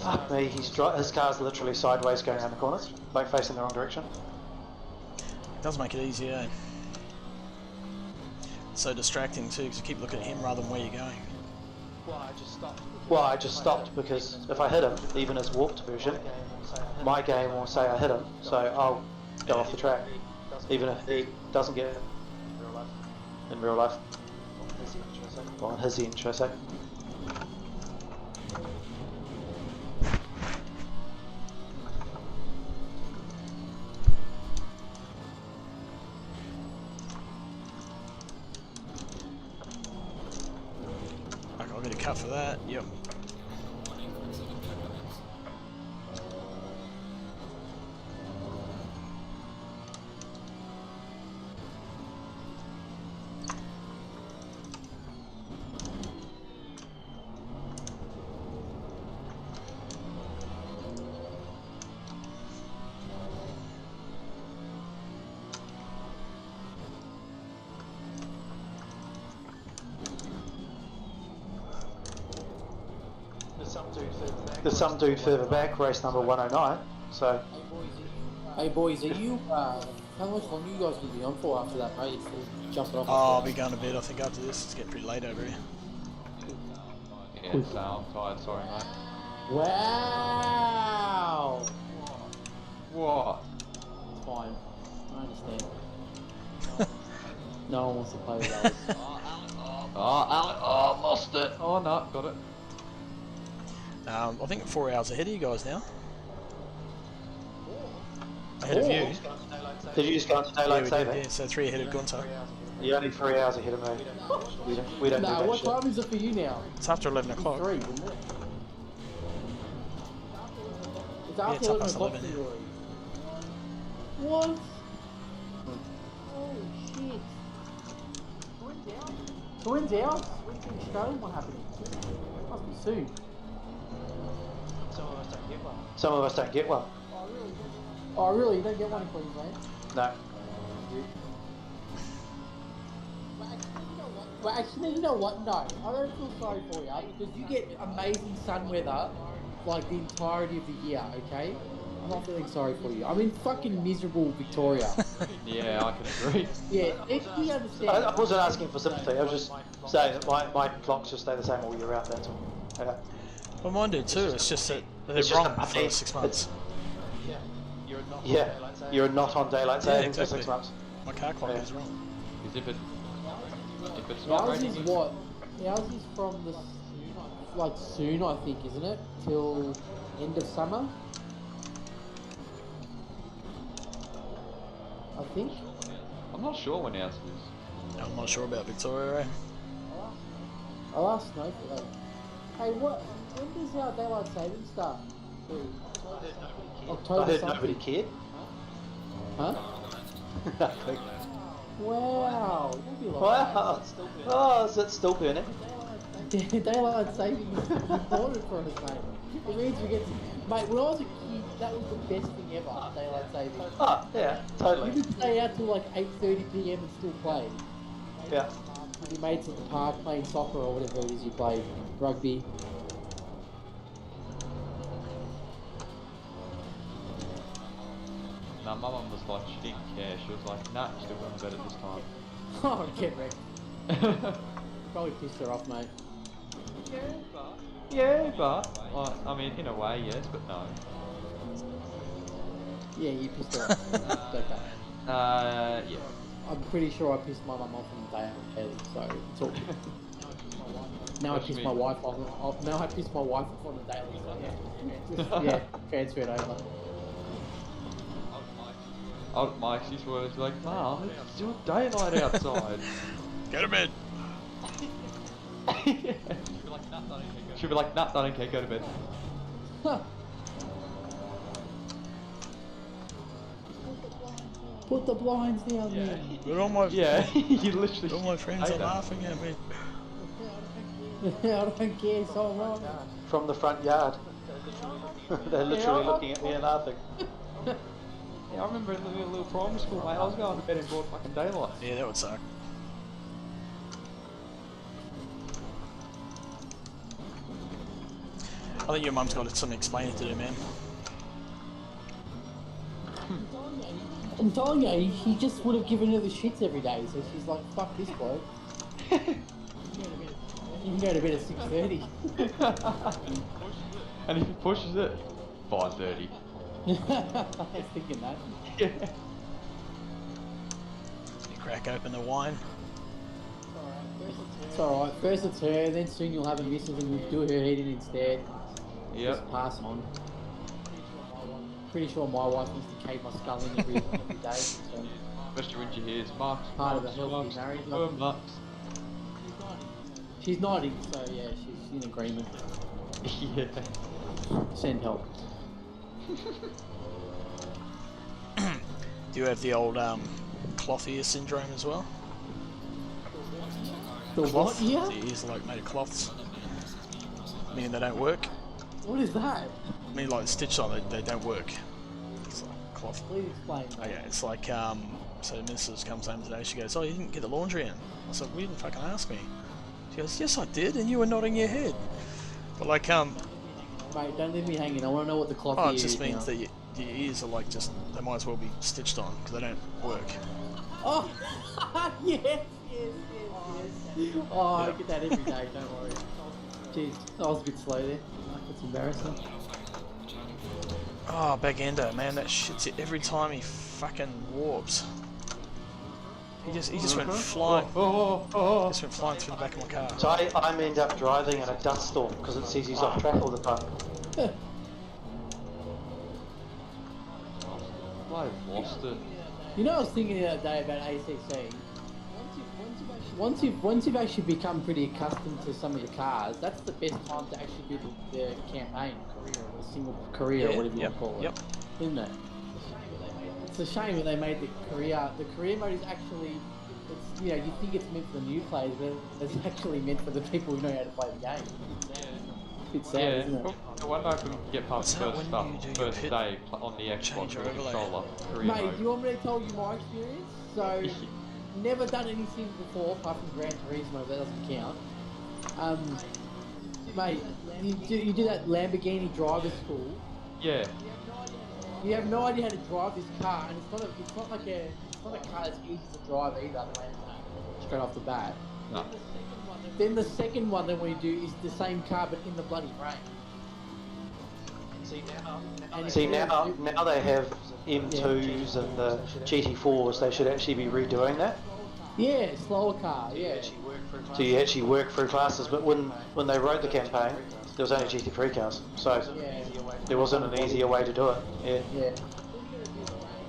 Fuck me, his car's literally sideways going around the corners, like facing the wrong direction. It does make it easier. It's so distracting too, because you keep looking at him rather than where you're going. Well, I just stopped because if I hit him, even his warped version, my game will say I hit him, so I'll go off the track, even if he doesn't get it in real life. Well, in his end, should I say. I'll get a cut for that. Yep. There's some dude further back, race number 109, so... Hey boys, are you, how much longer you guys will be on for after that race? Jumping off. Oh, I'll be going to bed I think after this. It's getting pretty late over here. Yeah, so I'm tired, sorry mate. Wow! What? Fine, I understand. No one wants to play with us. Oh, lost it. Oh no, got it. I think I'm 4 hours ahead of you guys now. Ahead of you. Did you just go into Yeah, daylight we saving? did, yeah, so 3 ahead of Gunthar. You're only 3 hours ahead of me. We don't do No, that what shit. time is it for you now? It's after 11 o'clock. 3, isn't it? It's Yeah, after it's 11 past o'clock 11, for yeah. you. What? Holy shit. So when's ours? When's the Australian one happening? Must be soon. Some of us don't get one. Oh really? You don't get one in Queensland? No. Well, actually, you know what? No, I don't feel sorry for you because you get amazing sun weather like the entirety of the year. Okay, I'm not feeling sorry for you. I'm in fucking miserable Victoria. Yeah, I can agree. Yeah, we understand. I wasn't asking for sympathy, I was just saying that my clocks just stay the same all year round, that's all. Yeah. Well, mine do too, it's just that they're It's just wrong a for pain. 6 months. Yeah, you're not on daylight saving for 6 months. My car clock Yeah. is wrong. Because if it's not Ours raining, is what? Ours is from the like soon, I think, isn't it? Till end of summer. I think. I'm not sure when ours is. I'm not sure about Victoria, eh? I'll ask Snow for that. Hey, what? When does our daylight saving start? October I heard something. nobody cared. Huh? Nothing. Wow. That'd be like Wow. Oh, is it still burning? Daylight saving is important for us, mate. It means we get to... Mate, when I was a kid, that was the best thing ever, daylight saving. Oh, yeah, You totally. could stay out till like 8:30 PM and still play. Yeah. With your mates at the park playing soccer or whatever it is you play. Rugby. Nah, my mum was like, she didn't care. She was like, nah, still going to bed at this time. Oh, get wrecked. Probably pissed her off, mate. Yeah, but I mean, in a way, yes, but no. Yeah, you pissed her off. It's okay. Yeah. I'm pretty sure I pissed my mum off on the daily, so it's all good. Now I What do you piss my mean? wife off. Now I piss my wife off on the daily, so yeah. Yeah, transfer it over. My excuse was like, Mum, it's still daylight outside. Go to bed! She'll be like, nah, I don't care, go to bed. Huh. Put the blinds down there. But all my, Yeah, you literally. all my friends hate are that. laughing at me. I don't care, so wrong. From the front yard. They're literally looking at me and laughing. Yeah, I remember in the little primary school, mate, I was going to bed in broad fucking daylight. Yeah, that would suck. I think your mum's got some explaining to do, man. I'm telling you, he just would have given her the shits every day, so she's like, fuck this bloke. You can go to bed at 6:30. And if he pushes it, 5:30. I was thinking that. Yeah. You crack open the wine. It's alright, first it's her, then soon you'll have a missus and you'll do her heating instead. Yep. Just pass on. Pretty sure my wife needs to cave my skull in every day. So Especially when she hears Mark's part of the healthy marriage. Mark's. She's nodding, so yeah, she's in agreement. Yeah. Send help. Do you have the old cloth ear syndrome as well? The what? Yeah? The ears are like made of cloths. Meaning they don't work. What is that? I mean, like stitched on, they don't work. It's like cloth. Please explain. Okay, it's like, so Mrs. comes home today, she goes, oh, you didn't get the laundry in. I said, well, you didn't fucking ask me. She goes, yes I did, and you were nodding your head. But like, Mate, don't leave me hanging. I want to know what the cloth oh, it is just means now. that your ears are like just, they might as well be stitched on, because they don't work. Oh! yes. Oh, I get that every day, don't worry. Jeez, I was a bit slow there. That's embarrassing. Oh, back endo, man, that shit's it every time he fucking warps. He just went flying. Just went flying through the back of my car. So I end up driving in a dust storm because it says he's off track all the time. I lost it. You know, I was thinking the other day about ACC. Once you've actually become pretty accustomed to some of the cars, that's the best time to actually do the campaign career or the single career or whatever you want to call it. Yep. Isn't it? It's a shame that they made the career. The career mode is actually, it's, you know, you think it's meant for the new players, but it's actually meant for the people who know how to play the game. It's sad, isn't it? I wonder if we can get past the first stuff, first day on the Xbox with the controller. Career Mate, mode. do you want me to tell you my experience? So, never done anything before apart from Gran Turismo, that doesn't count. Mate, you do that Lamborghini driver school. Yeah. You have no idea how to drive this car, and it's not a car that's easy to drive either. Straight off the bat. No. Then the second one that we do is the same car but in the bloody rain. See now they have M2s and the GT4s. They should actually be redoing that. Yeah, slower car. Yeah. So you actually work through classes. But when they wrote the campaign, there was only GT3 cars, so there wasn't an easier way to do it. Yeah. Yeah.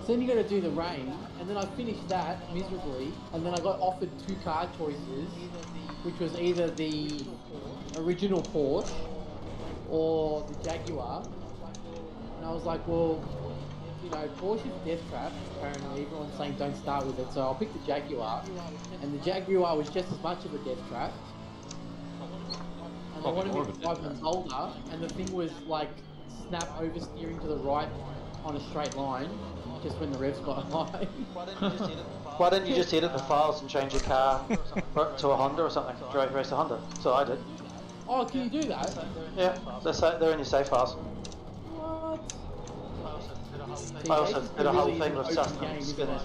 So then you got to do the rain, and then I finished that miserably, and then I got offered 2 car choices, which was either the original Porsche or the Jaguar, and I was like, well, you know, Porsche's death trap, apparently everyone's saying don't start with it, so I'll pick the Jaguar, and the Jaguar was just as much of a death trap, and they wanted me to drive an older, and the thing was like snap oversteering to the right on a straight line, just when the revs got high. Why didn't you just edit the files and change your car to a Honda or something? Race a Honda. So I did. Oh, can you do that? Yeah, they're in your save files. What? I also did a whole thing with custom skins.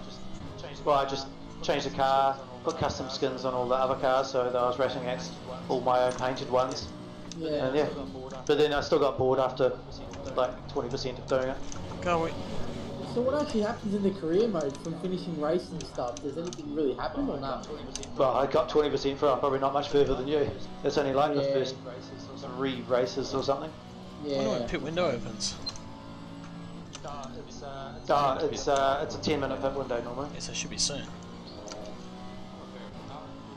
Well, I just changed the car, put custom skins on all the other cars, so that I was racing against all my own painted ones. Yeah. And yeah, but then I still got bored after like 20% of doing it. Can't we? So what actually happens in the career mode from finishing racing stuff? Does anything really happen or not? Well, I got 20% for it. I'm probably not much further than you. It's only like the Yeah. first 3 races or something. I wonder when Yeah. pit window opens. It's a 10-minute pit window normally. Yes, it should be soon.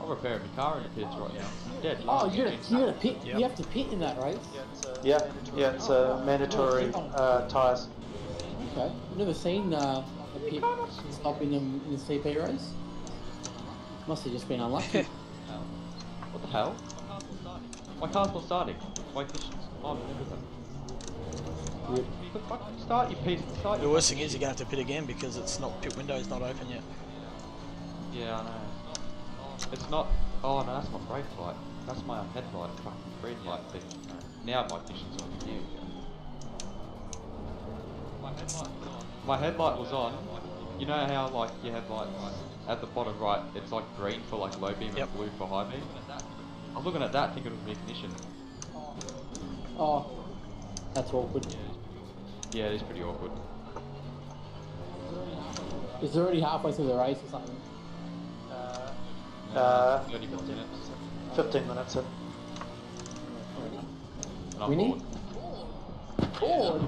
I'm repairing my car in the pits right now. Dead. Oh, you gotta pit. Yep. You have to pit in that race. Yeah, it's mandatory tyres. Okay. I've never seen a pit stopping them in the CP race. Must have just been unlucky. What the hell? My car's not starting. My ignition's on and everything. Weird. The fuck? Start, you piece. Start. The worst thing is you're gonna have to pit again because it's not pit window's not open yet. Yeah, I know. It's not. Oh no, that's my brake light. That's my headlight. Fucking green light thing. Now my ignition's on. Here we go. My headlight was on. You know how like your headlights at the bottom right, it's like green for like low beam and blue for high beam. I was looking at that thinking it was the ignition. Oh, that's awkward. Yeah, it is pretty awkward. It's already halfway through the race or something. 30 minutes. 15 minutes in. And I'm Winning? bored. Bored?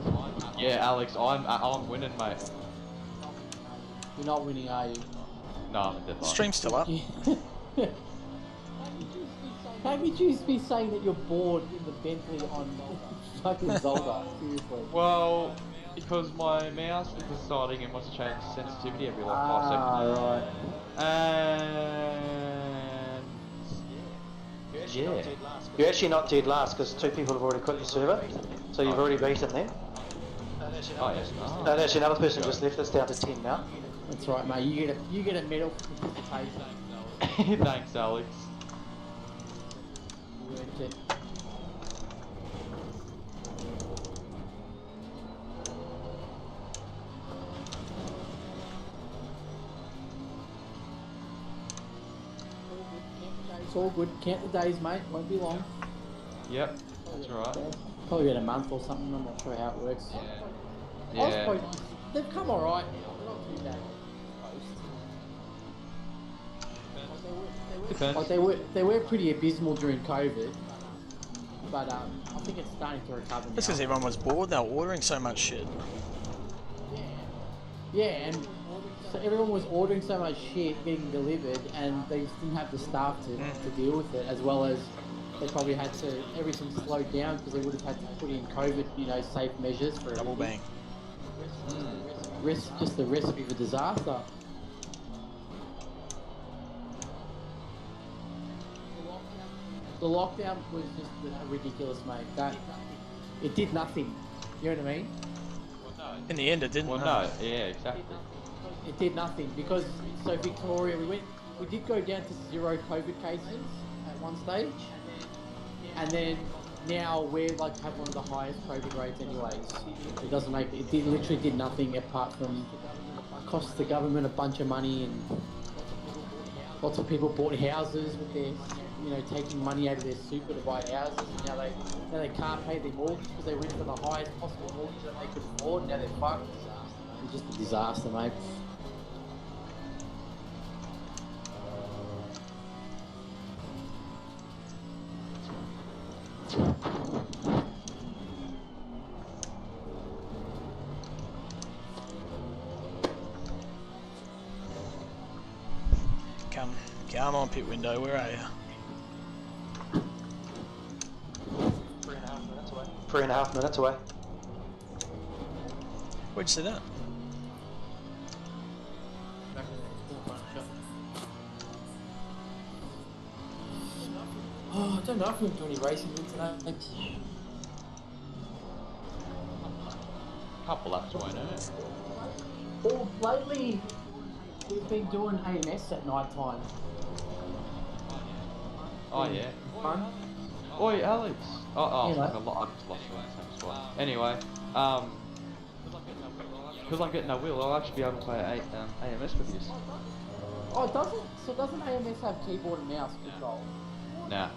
Yeah, Alex, I'm winning, mate. You're not winning, are you? No, I'm a dead last. Stream's still up. How could you be saying that you're bored in the Bentley on fucking Zelda? Seriously. Well, because my mouse is deciding it wants to change sensitivity every like 5 seconds. Right. And yeah. You're actually not dead last because 2 people have already quit the server, so you've already beaten them. Oh yes. No, actually another person just left. It's down to 10 now. That's right, mate. You get a medal for participation. Thanks, Alex. You earned it. It's all good. Count the days, mate. Won't be long. Yep, that's right. Probably about a month or something. I'm not sure how it works. Yeah. I suppose they've come alright now. They're not too bad. Depends. Like they were pretty abysmal during COVID, but I think it's starting to recover now. That's because everyone was bored. They were ordering so much shit. Yeah, and so everyone was ordering so much shit getting delivered, and they just didn't have the staff to deal with it, as well as they probably had to, everything slowed down because they would have had to put in COVID, safe measures for Double everything. bang. Just the recipe for disaster. The lockdown was just ridiculous, mate. It did nothing. You know what I mean? In the end, it didn't. Well, no, yeah, exactly. It did nothing because Victoria, we did go down to 0 COVID cases at one stage, and then now we're like have one of the highest COVID rates anyways. It doesn't make it literally did nothing apart from cost the government a bunch of money, and lots of people bought houses with their taking money out of their super to buy houses, and now they can't pay their mortgage because they went for the highest possible mortgage that they could afford. Now they're fucked. It's just a disaster, mate. Come on, pit window, where are you? 3.5 minutes away. 3.5 minutes away. Where'd you see that? Oh, I don't know if we're going to do any racing today. Couple laps away now. Well, lately we've been doing AMS at night time. Oh yeah. Fun. Oi, Alex. Oh, Yeah, fuck, I just lost you on the same spot. Anyway, because I'm getting a wheel, I'll actually be able to play AMS with you. Oh, doesn't AMS have keyboard and mouse control? Nah.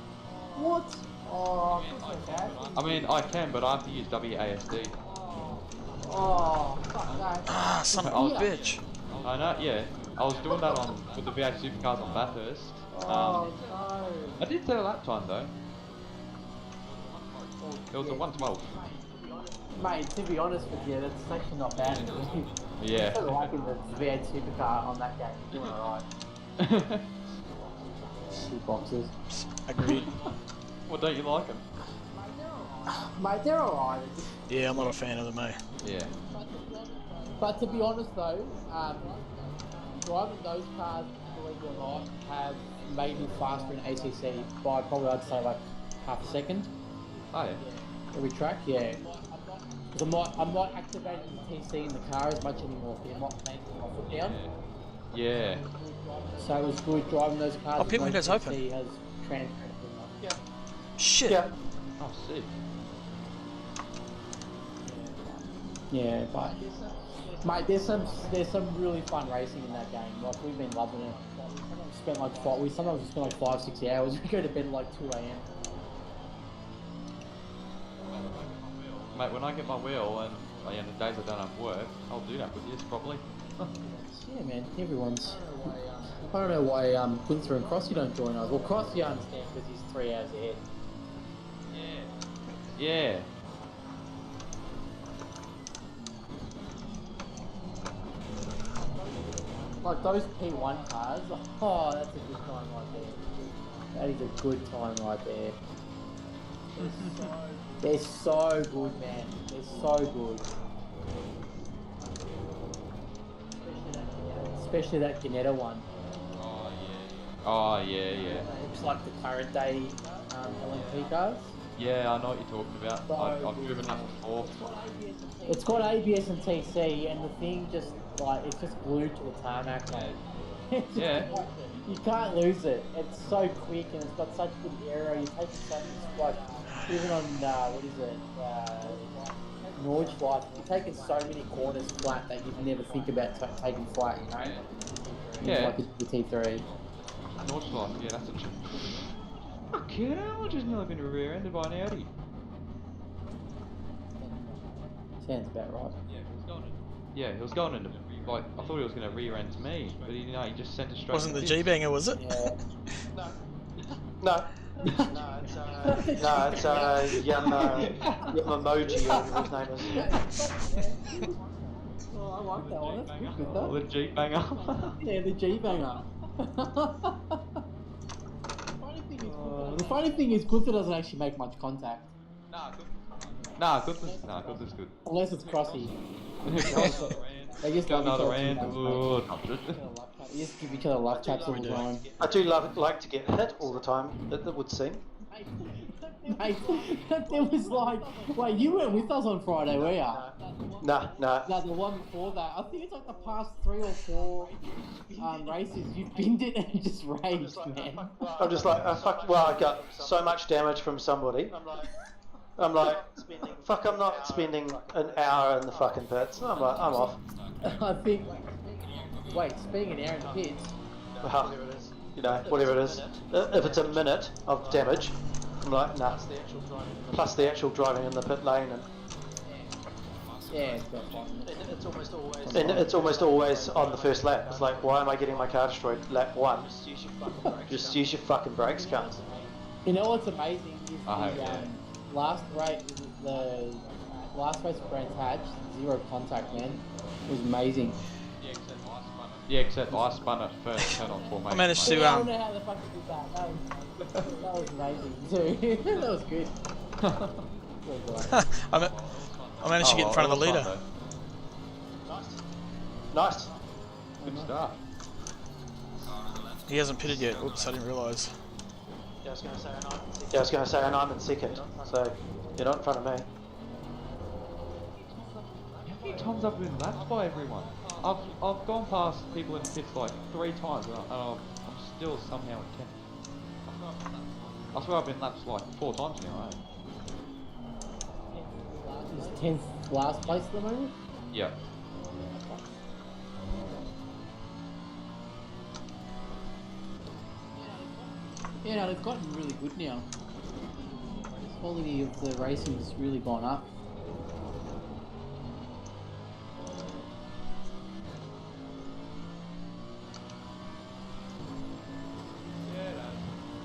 What? Oh, I feel so bad. I mean, I can, but I have to use WASD. Oh, fuck that. Ah, son of a bitch. I know, yeah. I was doing that with the V8 supercars on Bathurst. Oh, no. I did set a lap time though. It was a 112. Mate, to be honest with you, that's actually not bad. Yeah. I'm liking the V8 supercar on that game. You're doing alright. Shoot boxes. Agreed. What, don't you like them? Mate, they're alright. Yeah, I'm not a fan of them, mate. Yeah. But to be honest though, driving those cars, believe it or not, have made me faster in ACC by probably I'd say like half a second. Oh yeah. Every track, yeah. Because I'm not activating the TC in the car as much anymore because I'm not planting my foot down. Yeah. So it was good driving those cars. Oh, pit window's open. TC has transferred. Yeah. Shit. Yeah. Oh, sick. Yeah, but mate, there's some really fun racing in that game. Like we've been loving it. We sometimes spend like 5-6 hours. We go to bed at like 2 AM. Mate, when I get my wheel and the days I don't have work, I'll do that with you probably. Yeah, man. Everyone's. I don't know why Gunthar and Crossy don't join us. Well, Crossy I understand because he's 3 hours ahead. Yeah. Like those P1 cars. Oh, that's a good time right there. That is a good time right there. They're so good, man. They're so good. Especially that Ginetta one. Oh yeah. Oh yeah, yeah. Looks like the current day LMP cars. Yeah, I know what you're talking about. I've driven that before. It's got ABS and TC, and the thing just like it's just glued to the tarmac, mate. Yeah. You can't lose it. It's so quick and it's got such good aero. You take such like even on what is it, Nordschleife, you're taking so many corners flat that you'd never think about taking flat, you know? Yeah. Like the T3. Nordschleife, yeah, that's a fucking hell, I just nearly been rear-ended by an Audi. Sounds about right. Yeah, he was going into, like, I thought he was going to rear-end me, but he just sent it straight. Wasn't the into G-Banger, was it? Yeah. No. No, it's Yamamoji, whatever his name is. like that one. That's good, Oh, Gunthar. the G banger. Yeah, the G banger. The funny thing is, Gunthar doesn't actually make much contact. Nah, good. Unless it's Crossy. They just Got love each another other rand. too much, Ooh, mate. You just give each other love taps all the time. I do like to get hit all the time. It would seem. Mate, there was like, wait, you weren't with us on Friday, were ya? Nah. No, the one before that. I think it's like the past 3 or 4 races. You've binned it and just raged, man. I'm just like, oh, fuck. Well, I got so much damage from somebody. I'm like, fuck. I'm not spending an hour in the fucking pits. I'm like, I'm off. I think. Wait, spending an hour in the pits. Well, you know, whatever it is. If it's a minute of damage, I'm like, nah. Plus the actual driving in the pit lane, and Yeah, it's almost always on the first lap. It's like, why am I getting my car destroyed lap 1? Just use your fucking brakes, cunts. You know what's amazing is the last race for Brands Hatch, 0 contact, man. It was amazing. Yeah, except I spun it first turn on formation. I managed I to don't know how the fuck you did that. That was amazing too. That was good. I managed to get in front of the leader. Nice. Good start. He hasn't pitted yet. Oops, I didn't realise. Yeah, I was going to say, and I'm in second, so you're not in front of me. How many times I've been lapped by everyone? I've gone past people in the pits like 3 times, and I'm still somehow in 10th. I swear I've been lapped like 4 times now, eh? Is 10th last place at the moment? Yeah. Yeah, no, they've gotten really good now. The quality of the racing has really gone up.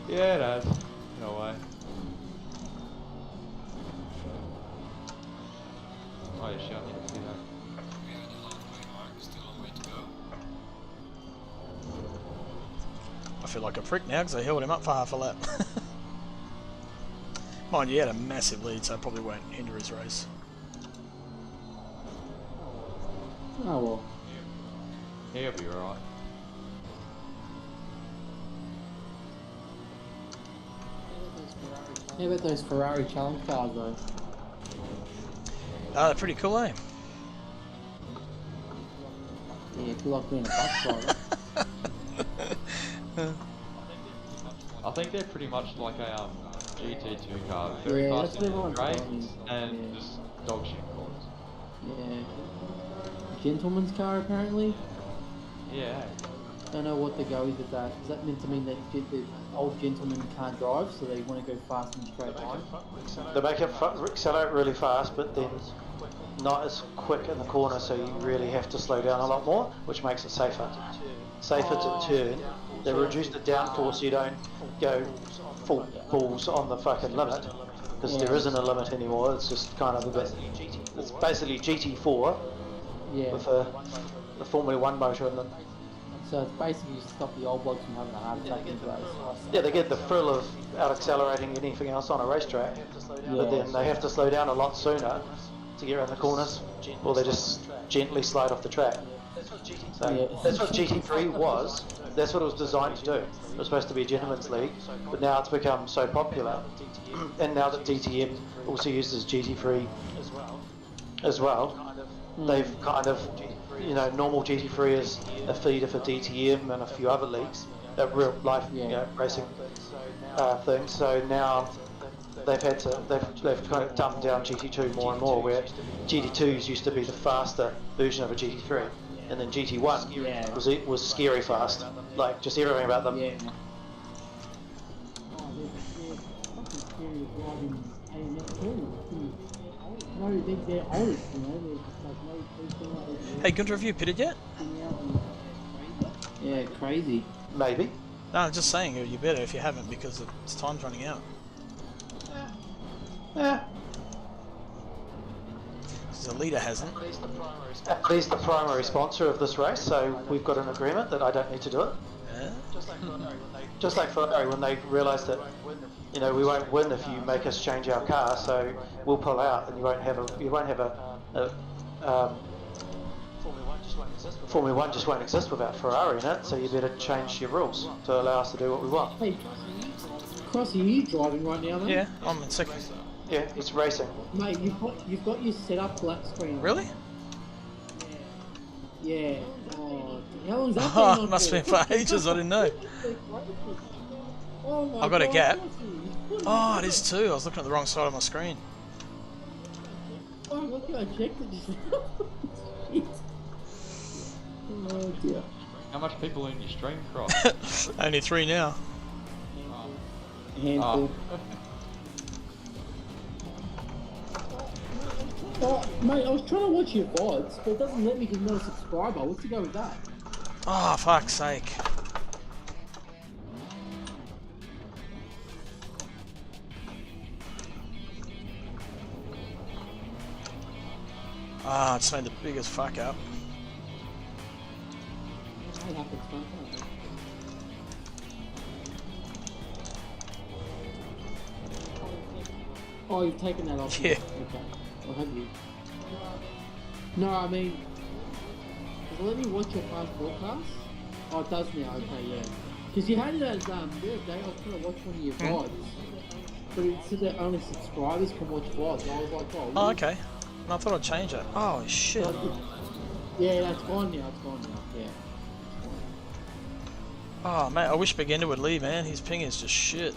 Yeah, it has. No way. Oh, yeah, sure, I need to see that. We are at the halfway mark, still a way to go. I feel like a prick now because I held him up for half a lap. Mind you, he had a massive lead, so I probably won't hinder his race. Oh well. He'll be alright. How about those Ferrari challenge cars though? They're pretty cool, eh? Yeah, it's like being a bus driver. I think they're pretty much like a GT2 car. Very Yeah, fast that's in what everyone's race telling me. and Yeah. just dog shit corners. Yeah. Gentleman's car apparently. Yeah. Don't know what the go is with that. Is that meant to mean that the old gentlemen can't drive, so they want to go fast and straight line? They make it accelerate really fast, but then not as quick in the corner, so you really have to slow down a lot more, which makes it safer. Safer to turn. They reduce the downforce, so you don't go full balls on the fucking limit, because there isn't a limit anymore. It's just kind of a bit. It's basically GT4 Yeah. with the Formula 1 motor in them. So it's basically to stop the old blokes from having a heart attack in the race. Yeah, they get the thrill of out accelerating anything else on a racetrack, but then they have to slow down a lot sooner to get around the corners, or they just gently slide off the track. So that's what GT3 was. That's what it was designed to do. It was supposed to be a gentleman's league, but now it's become so popular, and now that DTM also uses GT3 as well, they've kind of, you know, normal GT3 is a feeder for DTM and a few other leagues, real life, you know, racing things. So now they've kind of dumbed down GT2 more and more, where GT2s used to be the faster version of a GT3, and then GT1 was scary fast, like just everything about them. Yeah. Oh, they're fucking scary driving AMS too. No, they're old, you know, they're just like no people. Hey, Gunthar, have you pitted yet? Yeah, crazy. Maybe. No, I'm just saying you better if you haven't, because it's time's running out. Yeah. The leader hasn't. At least the primary sponsor of this race, so we've got an agreement that I don't need to do it. Yeah. Just like Ferrari when they realised that, you know, we won't win if you make us change our car, so we'll pull out, and you won't have Formula One just won't exist without Ferrari in it. So you better change your rules to allow us to do what we want. Hey, Crossy, are you driving right now, mate? Yeah, I'm in second. Yeah, it's racing. Mate, you've got your setup black screen. Really? Yeah. Oh, how long's that been Oh, on must for? have been for ages. I didn't know. Oh my I've got a God, gap. Crossy. Oh, it is too. I was looking at the wrong side of my screen. Oh, look, I checked it just now. Shit. Oh dear. How much people are in your stream, Cross? Only 3 now. Handful. Oh, mate, I was trying to watch your VODs, but it doesn't let me because I'm not a subscriber. What's to go with that? Oh, fuck's sake. Ah, I just made the biggest fuck up. That happens, mate. Oh, you've taken that off. Yeah. Okay. Or have you? No, I mean, does it let me watch your past broadcasts? Oh, it does now. Okay, yeah. Because you had it as the other day. I was trying to watch one of your VODs, but it said that only subscribers can watch VODs. And I was like, oh. Oh, okay. And I thought I'd change it. Oh, shit. Yeah, that's gone now. It's gone now. Yeah. Oh, mate, I wish Beginner would leave, man. His ping is just shit.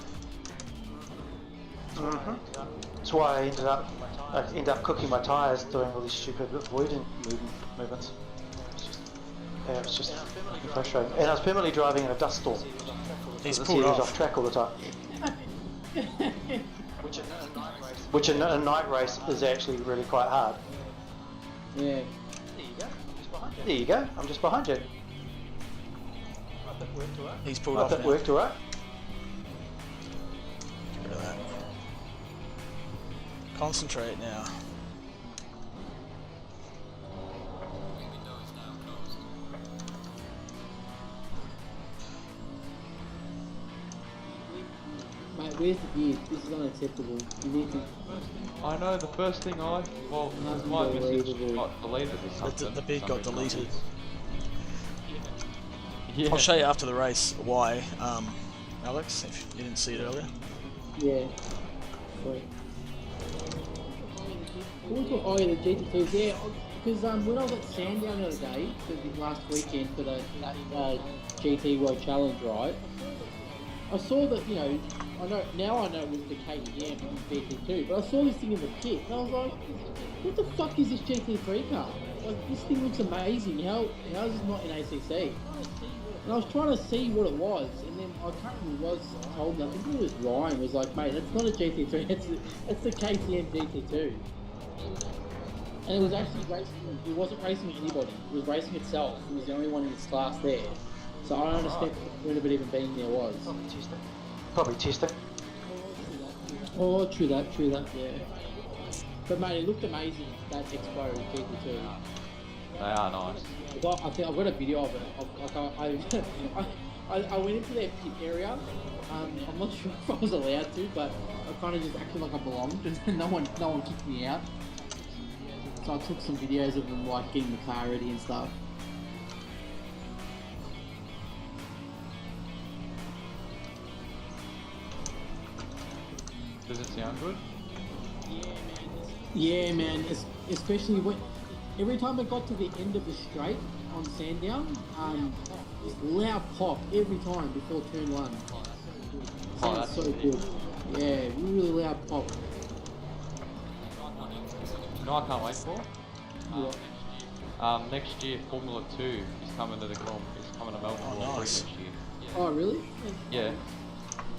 That's why I ended up cooking my tyres doing all these stupid avoidant movements. It's just frustrating. And I was permanently driving in a dust storm. He's So pulled he was off. off track all the time. Which in a night race is actually really quite hard. Yeah. There you go. I'm just behind you. He's pulled I off think it now. worked alright. Get rid of that. Concentrate now. Mate, where's the beard? This is unacceptable. You need to. I know, the first thing my message got deleted or something. The beard got deleted. Yeah. I'll show you after the race why, Alex, if you didn't see it earlier. Yeah. Sorry. Oh yeah, the GT2s, yeah. Because when I was at Sandown the other day, last weekend for the GT World Challenge, right? I saw that, you know, I know it was the KTM GT2, but I saw this thing in the pit, and I was like, what the fuck is this GT3 car? Like, this thing looks amazing. How is this not in ACC? And I was trying to see what it was, and then I can't remember what was told me. I think it was Ryan was like, mate, that's not a GT3, that's the KTM GT2. And it was actually racing. It wasn't racing anybody. It was racing itself. It was the only one in its class there. So I don't understand what the point of it even being there was. Probably testing. Oh, true that, yeah. But mate, it looked amazing, that Expo GT2. They are nice. I think I've got a video of it. I went into their pit area. I'm not sure if I was allowed to, but I kind of just acted like I belonged, and no one kicked me out. So I took some videos of them like getting the car ready and stuff. Does it sound good? Yeah, man. Especially when every time I got to the end of the straight on Sandown, just loud pop every time before turn 1. Sounds so good. Yeah, really loud pop. You know what I can't wait for? Next year Formula 2 is coming to Melbourne nice. next year. Oh, really? Yeah.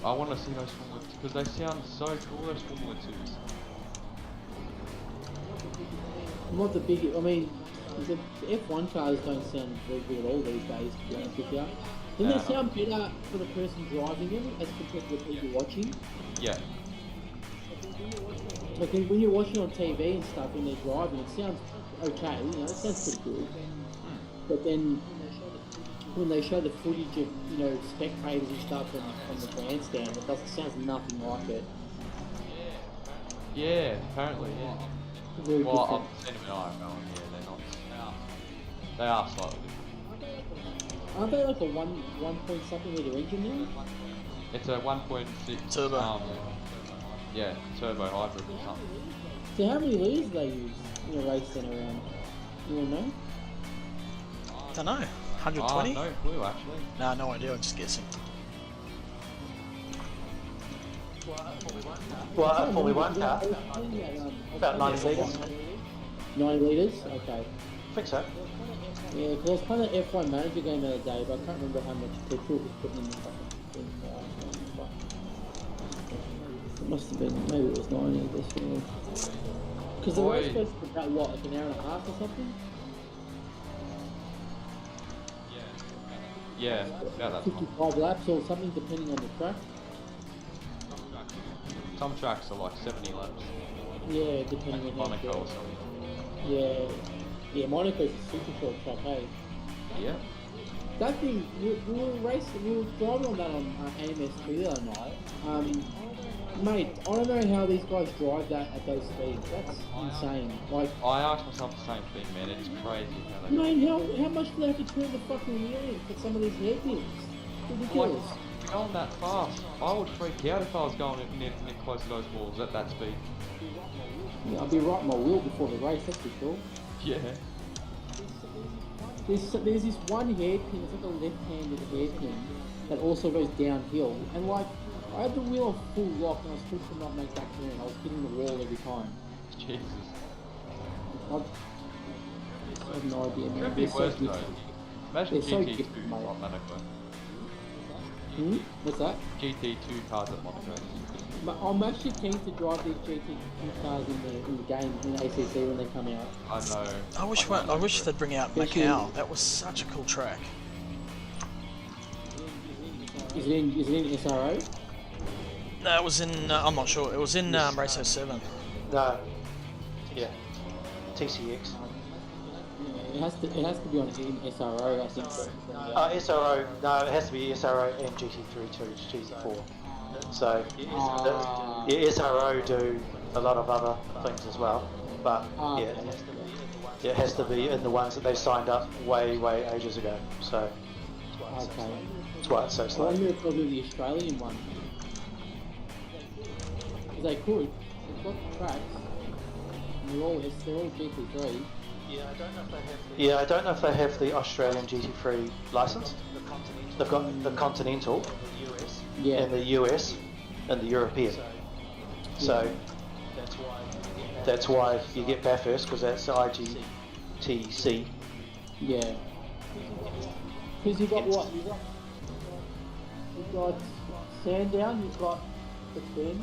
I want to see those Formula 2s because they sound so cool, those Formula 2s. I'm not the big. I mean, the F1 cars don't sound very good at all these days, to be honest with you. Don't they sound better for the person driving them as compared to the people watching? Yeah. Like when you're watching on TV and stuff when they're driving, it sounds okay, you know, it sounds pretty good. But then when they show the footage of, you know, spectators and stuff from the grandstand, it doesn't sound nothing like it. Yeah, apparently, yeah. Very Well, different. I've seen them in IFL, and yeah, they're not. They are slightly different. Aren't they like a one point something litre engine now? It's a 1.6 Turbo. Yeah, turbo hybrid or something. So how many litres do they use in a race then around? You wanna know? Don't know. 120? No clue actually. Nah, no idea. I'm just guessing. Well, a Formula 1 car, about 90 litres. 90 litres? Okay. I think so. Yeah, because I was playing an F1 manager game the other day, but I can't remember how much petrol was putting in the fucking thing. It must have been, maybe it was 90 this year. Because the race goes for about what, like an hour and a half or something? Yeah, about that. 55 laps or something, depending on the track. Some tracks are like 70 laps. Yeah, depending on how Monaco or short. something. Yeah, Monaco's a super short track, hey? Yeah. That thing, we were driving on that on AMS2 the other night. Mate, I don't know how these guys drive that at those speeds. That's insane. Like, I asked myself the same thing, man. It's crazy how they. mate, how much do they have to turn the fucking wheel in for some of these hairpins? Ridiculous. Like, going that fast, I would freak out if I was going in close to those walls at that speed. Yeah, I'd be right my wheel before the race, that's for sure. Yeah. There's this one hairpin, it's like a left-handed hairpin that also goes downhill, and like, I had the wheel on full lock and I still could not make that turn. I was hitting the wall every time. Jesus. I have no idea, man. It'd be They're so worse though. different. Imagine They're so GT2 different, mate. at Monaco. What's that? GT2 cars at Monaco. I'm actually keen to drive these GT2 cars in the game, in the ACC when they come out. I know. I wish they'd bring out Especially- Macau. That was such a cool track. Is it in SRO? No, it was in. I'm not sure. It was in Race 07. No. Yeah. TCX. It has to be on in SRO, I think. SRO, no, it has to be SRO and GT3 to GT4. So, SRO do a lot of other things as well, but yeah, it has to be in the ones that they signed up way ages ago. So, Okay. that's why it's so I slow. wonder if they'll do the Australian one. Because they could. They've got the tracks. And they're all GT3. Yeah, I don't know if they have the Australian GT3 license. They've got the Continental Yeah. and the US and the European. So that's why you get Bathurst, because that's the IGTC. Yeah. Because you've got what? You've got Sandown, you've got the Bend.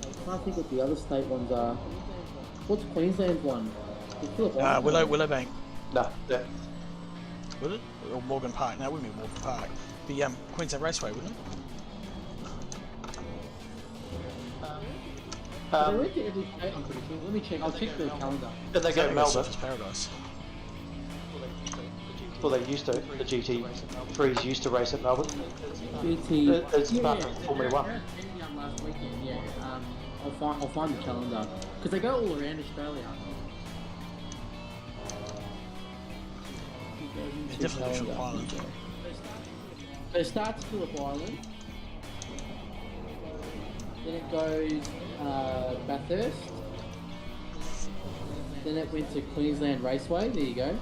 I can't think what the other state ones are. What's Queensland's one? It's Phillip Island. Willowbank. No, that, Would it? Or Morgan Park? No, it wouldn't be Morgan Park. The Queensland Raceway, wouldn't it? They went to every state, I'm pretty sure. Let me check. I'll check the calendar. and they go to Melbourne. Surfers Paradise. Well, they used to. The GT3s used to race at Melbourne. GT. It's part of Formula 1. Last weekend, yeah. I'll find the calendar because they go all around Australia. Definitely Phillip Island. So it starts Phillip Island, then it goes Bathurst, then it went to Queensland Raceway. There you go.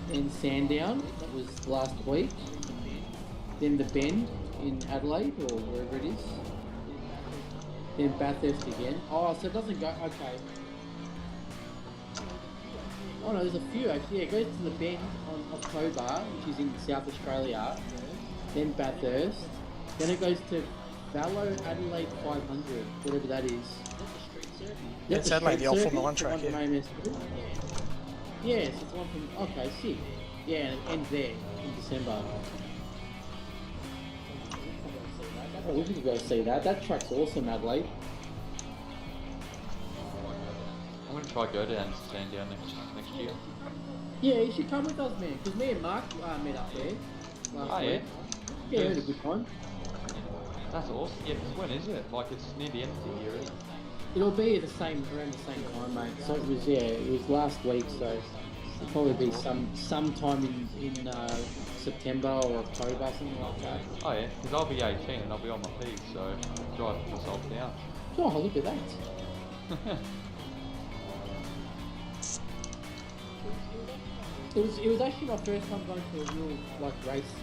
Then Sandown, that was last week. Then the Bend in Adelaide or wherever it is. Then Bathurst again. Oh, so it doesn't go. Okay. Oh no, there's a few actually. Yeah, it goes to the Bend on October, which is in South Australia. Then Bathurst. Then it goes to Vallo Adelaide 500, whatever that is. Yeah, it's Adelaide, the old street Formula 1 circuit, track, the yeah. one from AMS2. Yes, it's the one from. Okay, sick. Yeah, and it ends there in December. Oh, we could go see that. That track's awesome, Adelaide. I'm gonna try go down Sandown next year. Yeah, you should come with us, man. Because me and Mark met up there last week. Yeah, we had a good time. That's awesome. Yeah, 'cause when is it? Like it's near the end of the year, isn't it? It'll be around the same time, mate. So it was last week. So it'll probably be sometime in September or October, something like that. Oh yeah, because I'll be 18 and I'll be on my feet, so drive myself down. Oh, look at that. It was actually my first time going to a real race,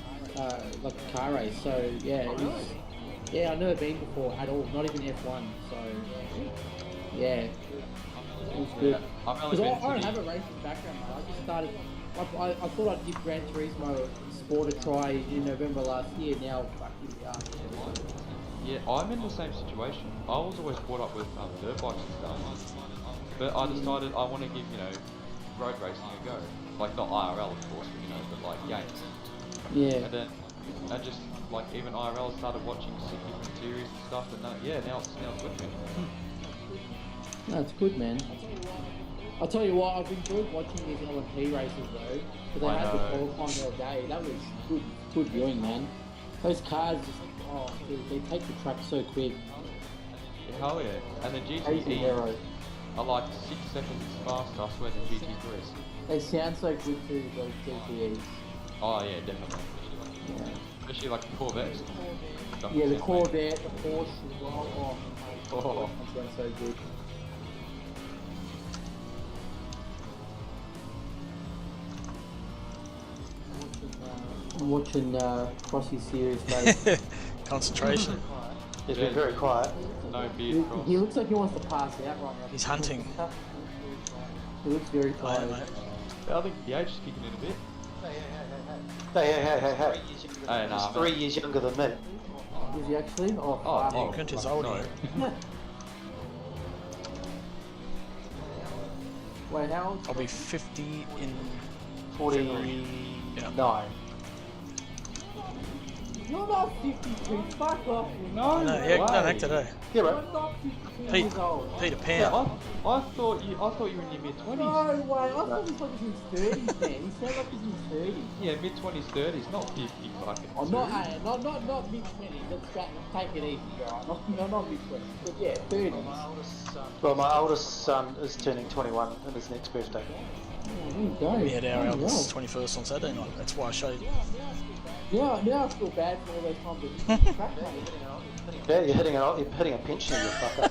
like a car race. So yeah, I've never been before at all, not even F1. So yeah, it was good. Because I don't have a racing background, mate. I just started. I thought I'd give Gran Turismo Sport a try in November last year. Now, fucking yeah, I'm in the same situation. I was always brought up with dirt bikes and stuff, but I decided I want to give road racing a go. Like not IRL of course, but like games. Yeah. And then I just even IRL started watching different series and stuff, and now it's with me. That's good, man. I'll tell you what, I've enjoyed watching these LMP races though, because they had the qualifying the other day. That was good viewing, man. Those cars just, dude, they take the track so quick. Yeah, hell yeah. And the GTE are like 6 seconds faster, I swear, than GT3s. They sound so good too, those GTEs. Oh yeah, definitely. Yeah. Especially like the Corvettes. Yeah, the Corvette, the Porsche as well. That sounds so good. I'm watching Crossy series, mate. Concentration. He's been very quiet. No beard cross. He looks like he wants to pass out right now. He's hunting. He looks very Oh, tired. mate. I think the age is kicking in a bit. Hey. Hey, nah, He's 3 years younger than me. Is he actually? Oh, Yeah, Gunther's older. Wait, how old? I'll be 50 in 49. You're not 52, fuck off. No, no, yeah, don't act today. Yeah, You're right. not 52 Pete. years old. Peter Yeah, Pan. I thought you were in your mid-20s. No way, I thought he was like in his 30s, man. He sounds like he's in his 30s. Yeah, mid-20s, 30s, not 50 fucking. I'm not mid-20s, let's take it easy, alright? Not mid-20s, but yeah, 30s. Well, my oldest son is turning 21 on his next birthday. Oh, there you go. We had our Bloody eldest hell. 21st on Saturday night. That's why I showed you. Now I feel bad for all those times that you crack, mate. Yeah, you're hitting a pension, you fucker.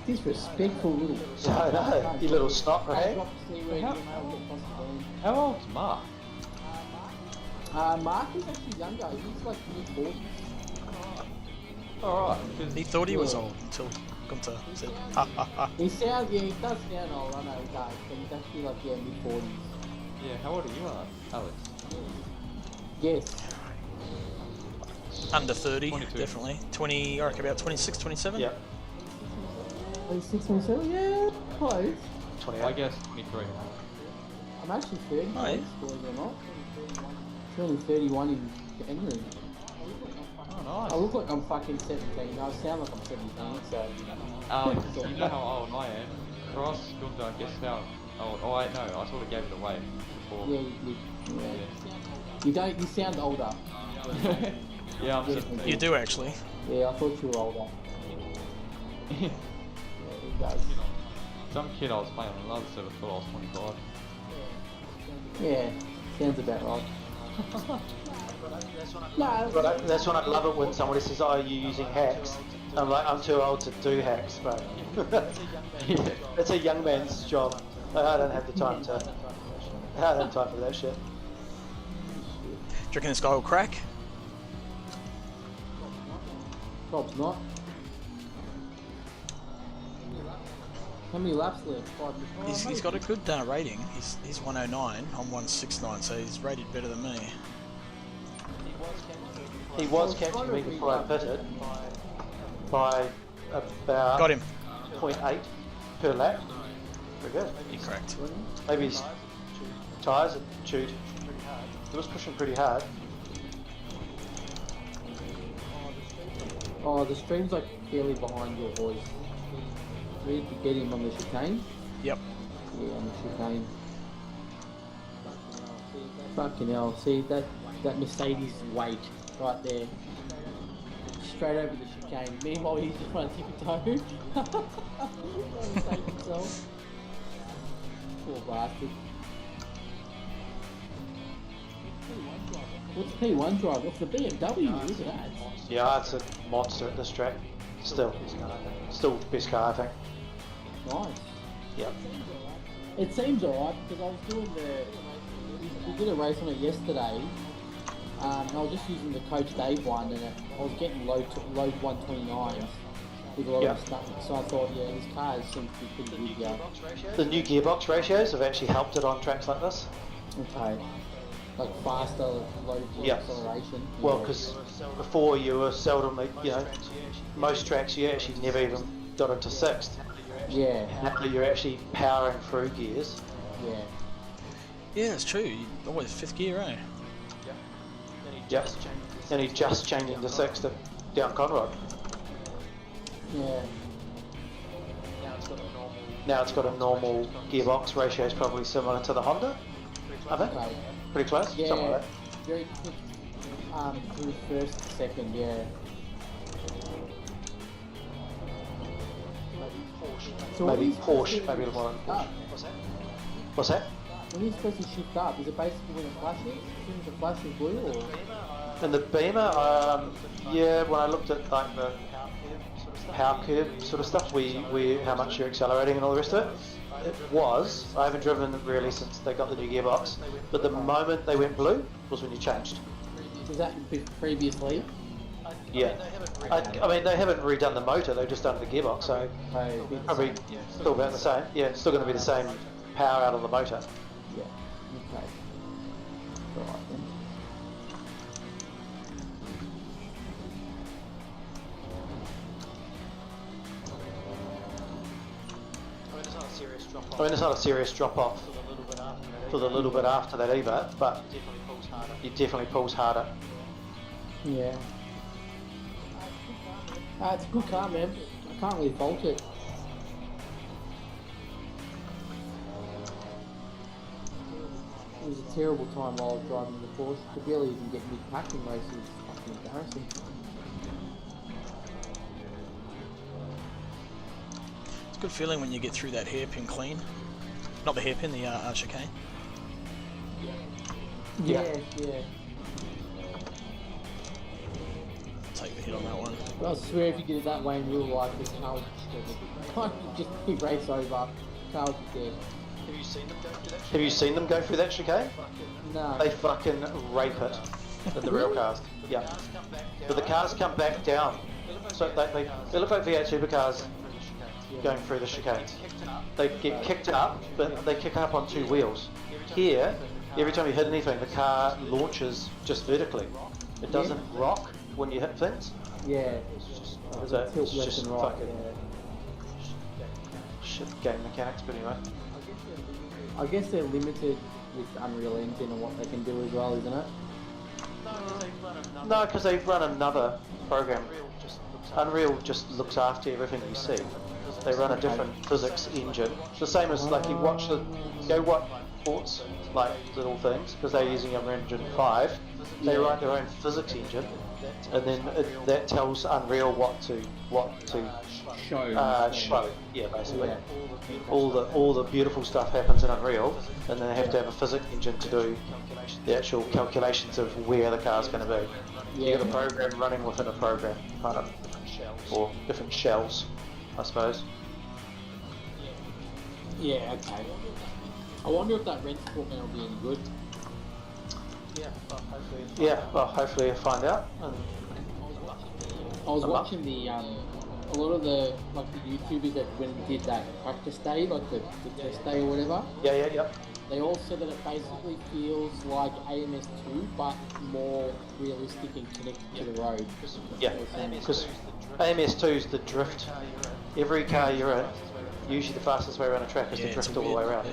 Disrespectful little. I know, you little snot, right? How old's Mark? Mark is actually younger. He's like mid-40s. Alright. He thought he was old until Gunthar said, ha ha ha. He does sound old, I know he does, but he's actually like, mid-40s. Yeah, how old are you, Alex? Yes. Under 30, 22. definitely. 20, I reckon about 26, 27? Yeah, 26, 27? Yeah, close. 28. I guess 23. I'm actually 30, Oh, yeah. believe it or not. Turning 31 in January. Oh, nice. I look like I'm fucking 17. I sound like I'm 17, so... Alex, you know how old I am. Cross, Gunthar, guess how old? Oh, wait, no, I sort of gave it away before. Yeah, you sound older. Yeah, I'm 17. You do actually. Yeah, I thought you were older. Yeah, he does. Some kid I was playing on another server thought I was 25. Yeah, sounds about right. No, But that's when I love it when somebody says, "Oh, are you using hacks?" I'm like, I'm too old to do hacks, but it's a young man's job. I don't have the time to. I don't have time for that shit. Do you reckon this guy will crack? Prob's not. How many laps left? 5 minutes. He's got a good rating. He's 109, I'm 169, so he's rated better than me. He was catching me before I pitted by about Got him. 0.8 per lap. Very good. He cracked. Maybe his tyres had chewed. He was pushing pretty hard. Oh, the stream's like clearly behind your voice. Where did you get him on the chicane? Yep. Yeah, on the chicane. Fucking hell, see that Mercedes weight right there. Straight over the chicane. Meanwhile, he's just trying to tip a toe. Trying to save himself. Poor bastard. What's P1 drive? It's the BMW, isn't it? Yeah, it's a monster at this track. Still best car, I think. Nice. Yep. It seems alright because I was doing we did a race on it yesterday. And I was just using the Coach Dave one, and I was getting low 129s with a lot of stuff. So I thought, yeah, this car seems to be pretty good. Yeah. The new gearbox ratios have actually helped it on tracks like this. Okay. Like faster, low acceleration. Well, because before you were seldom, most tracks you actually never even got into sixth. Yeah. Now you're actually powering through gears. Yeah. Yeah, it's true. You're always fifth gear, eh? Yep. And he's just changing to sixth down Conrod. Yeah. Now it's got a normal gearbox ratio, is probably similar to the Honda, I think. Okay. Pretty close, Yeah. something like that. Very quick. Through first, second, yeah. So Maybe when Porsche, maybe the one. up, What's that? when you're supposed to shift up, is it basically when it flashes? As soon as it flashes blue, or? And the Beamer, yeah, when I looked at like the power curve sort of stuff, how much you're accelerating and all the rest of it, it was. I haven't driven really since they got the new gearbox, but the moment they went blue was when you changed. Was that previously? Yeah. I mean, they haven't redone the motor, they've just done the gearbox, so probably still about the same. Yeah, it's still going to be the same power out of the motor. Yeah. Okay. Alright then. I mean, it's not a serious drop off for the little bit after that either, but it definitely pulls harder. Yeah. It's a good car, man. I can't really fault it. It was a terrible time while I was driving the Porsche. To barely even get mid-pack in races is fucking embarrassing. It's a good feeling when you get through that hairpin clean. Not the hairpin, the chicane. Yeah. Take the hit on that one. But I swear if you did it that way in real life, this car would just be race over. Car would be dead. Have you seen them go through that chicane? No. They fucking rape it in the real cars. Yeah. But the cars come back down. So they look like V8 supercars going through the chicane. They get kicked up, but they kick up on two wheels. Here, every time you hit anything, the car launches just vertically. It doesn't rock when you hit things. Yeah. So Tilt it's left just and right. fucking shit game mechanics, but anyway. I guess they're limited with Unreal Engine and what they can do as well, isn't it? No, because they run another program. Unreal just looks after everything you see. They run a different physics engine. The same as like you watch sports like little things because they're using Unreal Engine 5. They write their own physics engine, and then that tells Unreal what to show. Yeah, basically. Yeah. All the beautiful stuff happens in Unreal, and then they have to have a physics engine to do the actual calculations of where the car's going to be. You got a program running within a program, kind of, or different shells, I suppose. Yeah, okay. I wonder if that red sport man will be any good. Yeah, well, hopefully you'll find out. And I was watching a lot of the YouTubers that when did that practice day, like the test day or whatever. Yeah. They all said that it basically feels like AMS2, but more realistic and connected to the road. Yeah, because AMS2 is the drift. Every car you're in, usually the fastest way around a track is to drift all the way around.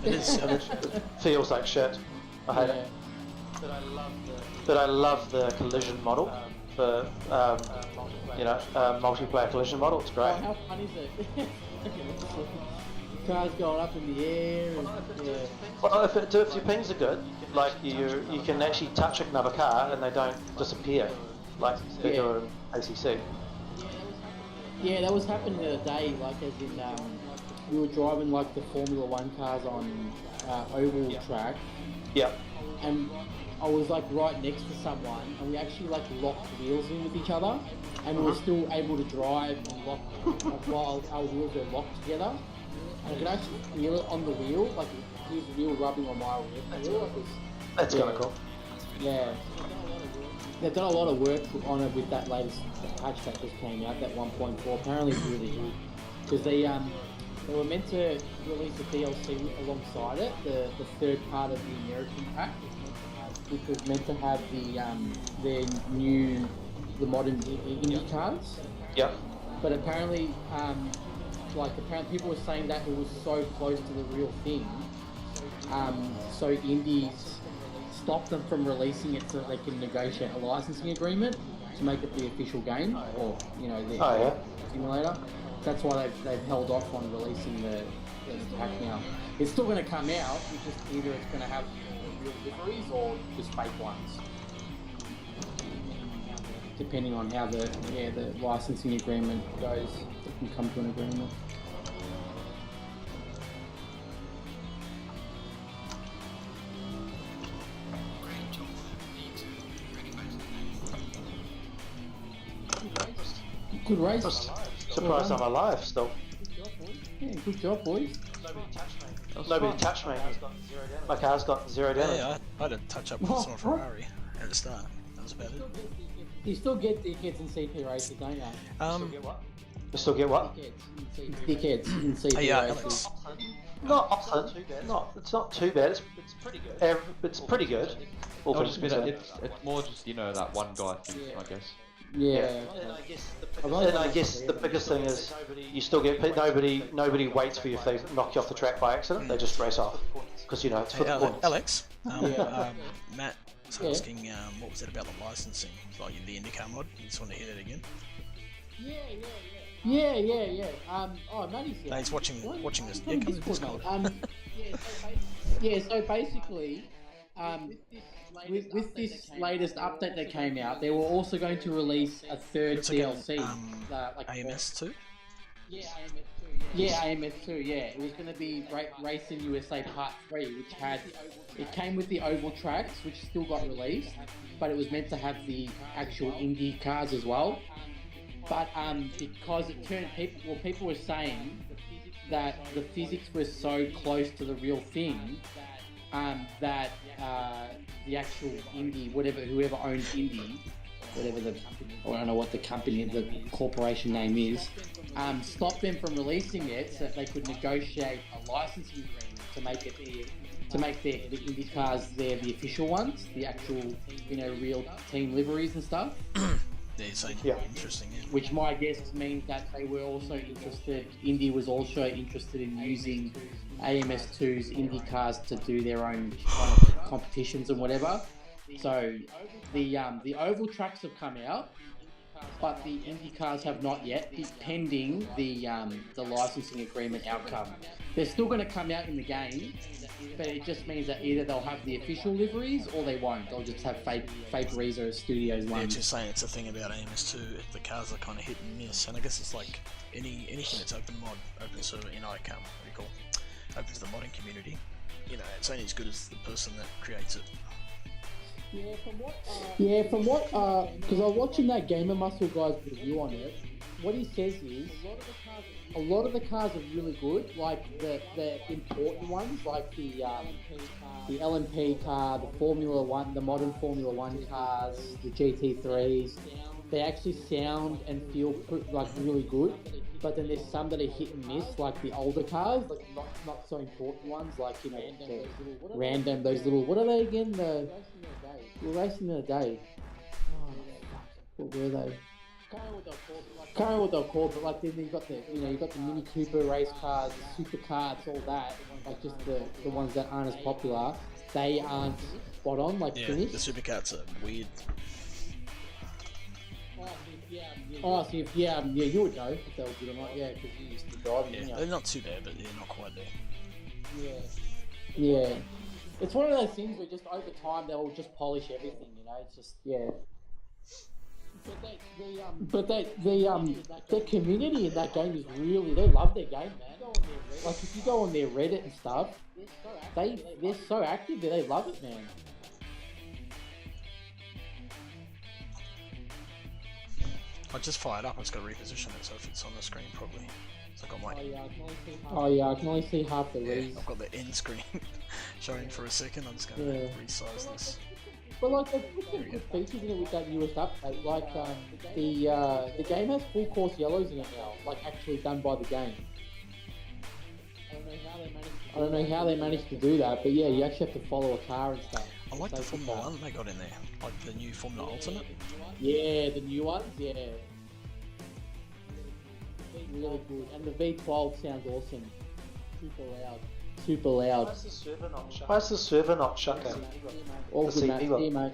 It is. It feels like shit. I hate it. But I love the collision model for multiplayer collision model. It's great. Oh, how fun is it? Cars going up in the air. And, yeah. Well, if your pings are good, like you can actually touch another car and they don't disappear, like they do in ACC. Yeah, that was happening the other day. Like as in, we were driving like the Formula One cars on oval track. Yeah. And I was like right next to someone, and we actually like locked wheels in with each other, and we were still able to drive and lock while our wheels were locked together. And I could actually feel it on the wheel, like his wheel rubbing on my wheel. That's kind of cool. Yeah. They've done a lot of work on it with that latest patch that just came out, that 1.4. Apparently it's really good. Because they were meant to release a DLC alongside it, the third part of the American pack, which was meant to have the modern Indy cars. Yep. But apparently, apparently people were saying that it was so close to the real thing, so Indies stopped them from releasing it so that they can negotiate a licensing agreement to make it the official game, or the simulator. That's why they've held off on releasing the pack now. It's still going to come out. It's just either it's going to have real liveries or just fake ones, depending on how the licensing agreement goes. They can come to an agreement. Good race. Surprised I'm alive still. Yeah, good job, boys. Nobody touched me. My car's got 0 damage. Yeah, I had a touch up with someone from Ferrari at the start. That was about it. You still get dickheads in CP races, don't you? You still get what? Dickheads in CP Hey, yeah, races. Alex. Not often. It's not too bad. It's pretty good. It's pretty good. All things considered. It's more just that one guy thing, I guess. Yeah. And I guess the biggest thing is you still get nobody waits for you if they knock you off the track by accident. They just race off because it's for the points. Alex, Matt was asking what was it about the licensing, like the IndyCar mod. You just want to hear that again? Yeah. Matty's here. No, he's watching this. Yeah, come to Discord. So basically, with this latest update that came out, they were also going to release a third DLC. AMS2? Yeah, AMS2, yeah. It was going to be Racing USA Part 3, it came with the oval tracks, which still got released, but it was meant to have the actual Indy cars as well. But because it turned people were saying that the physics were so close to the real thing, that the actual Indy, whoever owns Indy, I don't know what the corporation name is, stopped them from releasing it so that they could negotiate a licensing agreement to make the Indy cars the official ones, the actual real team liveries and stuff. Interesting. Yeah. Which my guess means that they were also interested. Indy was also interested in using AMS2's Indy cars to do their own kind of competitions and whatever. So the oval tracks have come out, but the Indy cars have not yet, pending the licensing agreement outcome. They're still going to come out in the game, but it just means that either they'll have the official liveries or they won't. They'll just have fake Rezo Studios ones. Yeah, just saying it's a thing about AMS2. The cars are kind of hit and miss, and I guess it's like anything that's open server in ICAM, open to the modding community. It's only as good as the person that creates it. From what because I was watching that Gamer Muscle guy's review on it. What he says is a lot of the cars are really good, like the important ones, like the LMP car, the Formula One, the modern Formula One cars, the GT3s. They actually sound and feel like really good. But then there's some that are hit and miss, like the older cars, like not so important ones, like the random, those little, what are they again? We're racing the other day. Oh, what were they? Can't remember what they're called, but like then you got the Mini Cooper race cars, the supercars, all that, like just the ones that aren't as popular. They aren't spot on, like finished. The supercars are weird. Oh, so if, yeah, you would know if they were good or not, yeah, because you used to drive them, Yeah, didn't they're you? not too bad, but they're not quite there. Yeah. It's one of those things where just over time they'll just polish everything, you know. It's just But their community in that game is really, they love their game, man. Like if you go on their Reddit and stuff, they're so active that they love it, man. I just fired up, I just got to reposition it so it fits on the screen properly. So I got my I can only see half the reads. I've got the end screen showing for a second. I'm just going to resize this. But like, there's some good features in it with that newest update. Like, the game has full course yellows in it now, like actually done by the game. I don't know how they managed to do that, but yeah, you actually have to follow a car and stuff. I like the Formula 1 they got in there, like the new Formula Ultimate. Yeah, the new ones, yeah. Really good, and the V12 sounds awesome. Super loud. Why is the server not shut down? All The good, mate. CV one. See you, mate.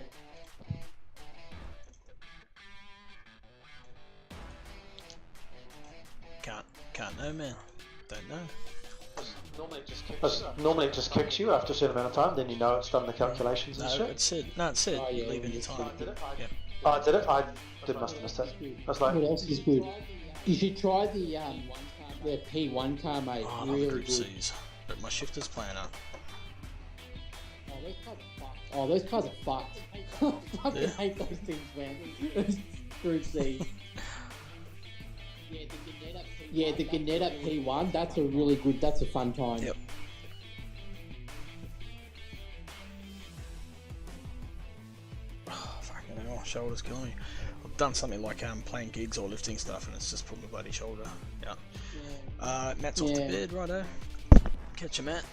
Can't know, man. Don't know. Normally it just kicks you after a certain amount of time, then you know it's done the calculations and No, shit. it said Oh, yeah, leave any yeah. time. Yeah. Oh, I did it? I must have missed it. I was like, What else is good? You should try the P1 car, mate. Oh, I love Really Group good. C's, but my shifter's playing up. Oh, those cars are fucked. I fucking hate those things, man. Those Group C. Yeah, the Gunthar P1, that's a fun time. Yep. Oh, fucking hell, shoulder's killing me. I've done something like playing gigs or lifting stuff and it's just put my bloody shoulder. Yeah. Matt's off to bed, righto. Catch you, Matt.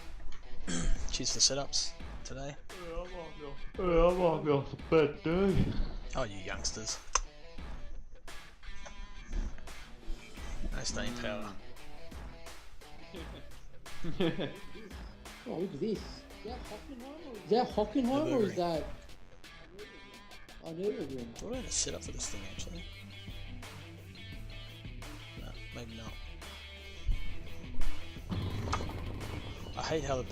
Cheers for the setups today. I might be off to bed, dude. Oh, you youngsters. No staying power. Oh, look at this. Is that Hockenheim or is that... I know again. What about a setup for this thing actually? No, maybe not. I hate how the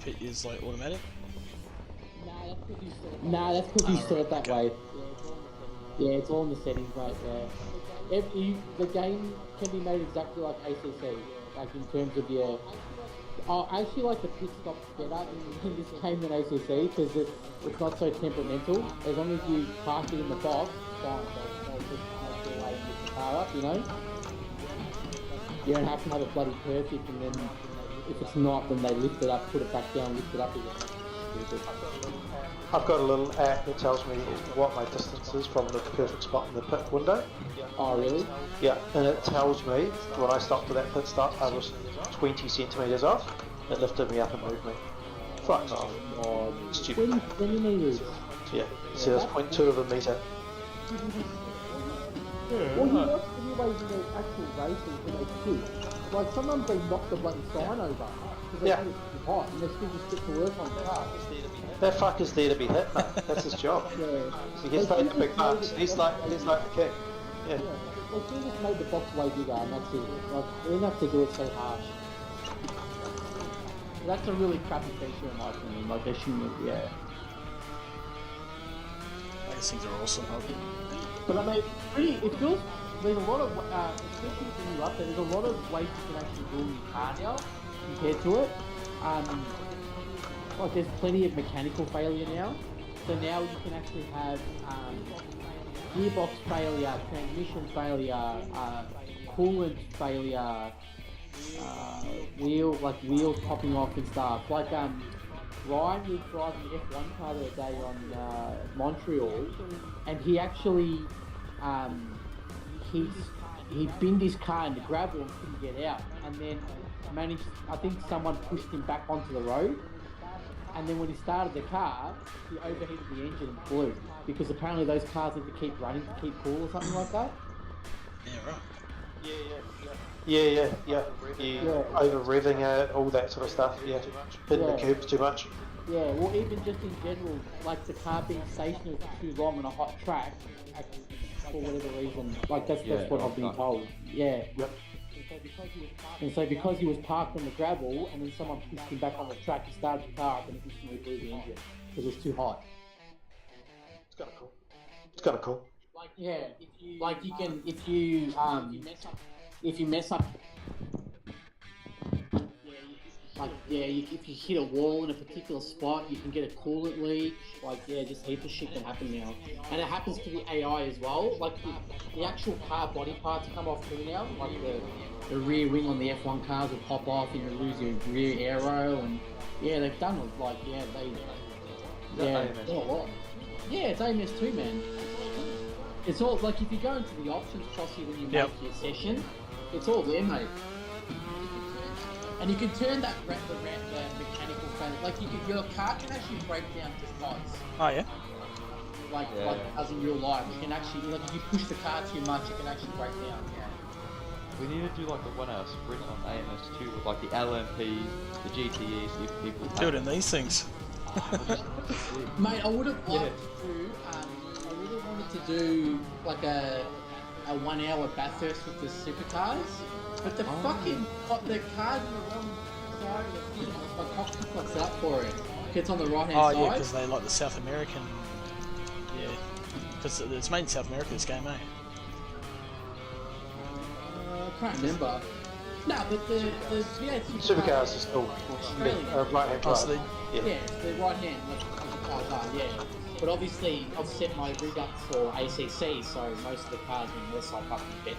pit is like automatic. Nah, that's because you set it that okay. way. Yeah, it's all in the settings, mate, yeah. The game can be made exactly like ACC, like in terms of your... I actually like the pit stops better in this game than ACC because it's not so temperamental. As long as you park it in the box, fine, they'll just make their way and lift the car up, you know? You don't have to have it bloody perfect and then if it's not, then they lift it up, put it back down, lift it up again. Stupid. I've got a little app that tells me what my distance is from the perfect spot in the pit window. Oh, really? Yeah, and it tells me when I stopped at that pit stop, I was 20 centimetres off. It lifted me up and moved me. Fuck off. Oh, Stupid. 20 metres. Yeah, see, there's 0.2 of a metre. Well, you watch the new ways in those actual races when they pit. Like, sometimes they knock the bloody sign over because they Yeah. think it's too hot and they still just get to work on the car. That fucker's there to be hit, mate. That's his job. Yeah. He gets paid the big bucks. He's like the king. Yeah. They should have just made the box way bigger and that's it. Like, they didn't have to do it so harsh. That's a really crappy feature in my opinion. Like, they shouldn't have, yeah. These things are awesome. But I mean, it feels, there's a lot of, especially with the new update, there's a lot of ways you can actually build your car now compared to it. Like there's plenty of mechanical failure now. So now you can actually have gearbox failure, transmission failure, coolant failure, wheels popping off and stuff. Like Ryan was driving the F1 car the other day on Montreal, and he actually he binned his car in the gravel and couldn't get out, and then managed. I think someone pushed him back onto the road. And then when he started the car, he overheated the engine and blew. Because apparently those cars need to keep running to keep cool or something like that. Yeah, right. Yeah. Over revving it, all that sort of stuff. Yeah, hitting the curbs too much. Yeah, well, even just in general, like the car being stationary for too long on a hot track, for whatever reason, like that's what I've been told. Yeah. Yep. And so because he was parked on the gravel, and then someone pushed him back on the track, he started the car up and instantly blew the engine because it was too hot. It's kind of cool. It's kind of cool. Like yeah, like you can if you mess up. Like, if you hit a wall in a particular spot, you can get a coolant leak. Like, just heaps of shit can happen now. And it happens to the AI as well. Like, the actual car body parts come off too now. Like, the rear wing on the F1 cars will pop off and you lose your rear aero. And, they've done it. Like, it's AMS too, man. It's all, like, if you go into the options, Crossy, when you make your session, it's all there, mate. And you can turn the mechanical fan, like your car can actually break down to pods. Oh yeah. Like as in real life, you can actually if you push the car too much, it can actually break down. Yeah. We need to do like a 1 hour sprint on AMS2 with like the LMPs, the GTEs, if people Do it in these things. Mate, I would have liked to do. I really wanted to do like a 1 hour Bathurst with the supercars. But the fucking the car's on the wrong side of the thing. My cockpit fucks it up for it. It's on the right hand side. Oh yeah, because they like the South American. Yeah, because it's made in South America. This game, eh? I can't remember. No, but the Supercars are still right hand drive. It's the right hand like the cars are. Yeah. But obviously, I've set my rig up for ACC, so most of the cars are on their side fucking bent.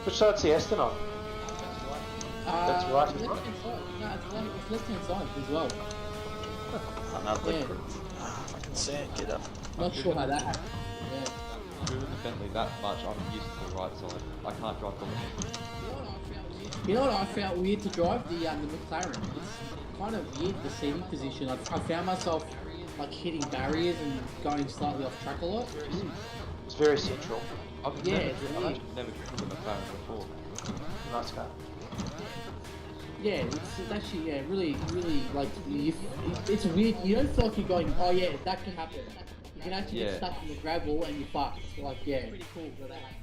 Which side's the Aston on? That's right as well. Left-hand side. No, it's left-hand side as well. Another fucking sand, get up. Not sure how that happened. Yeah. Driven the Bentley that much, I'm used to the right side. I can't drive the left. You know what I felt weird to drive? The McLaren. It's kind of weird, the seating position. I found myself like hitting barriers and going slightly off track a lot. It's very central. I've never driven a McLaren before. Nice car. Yeah, it's actually really like it's weird. You don't feel like you're going, oh yeah, that can happen. You can actually get stuck in the gravel and you're fucked. Like pretty cool for that.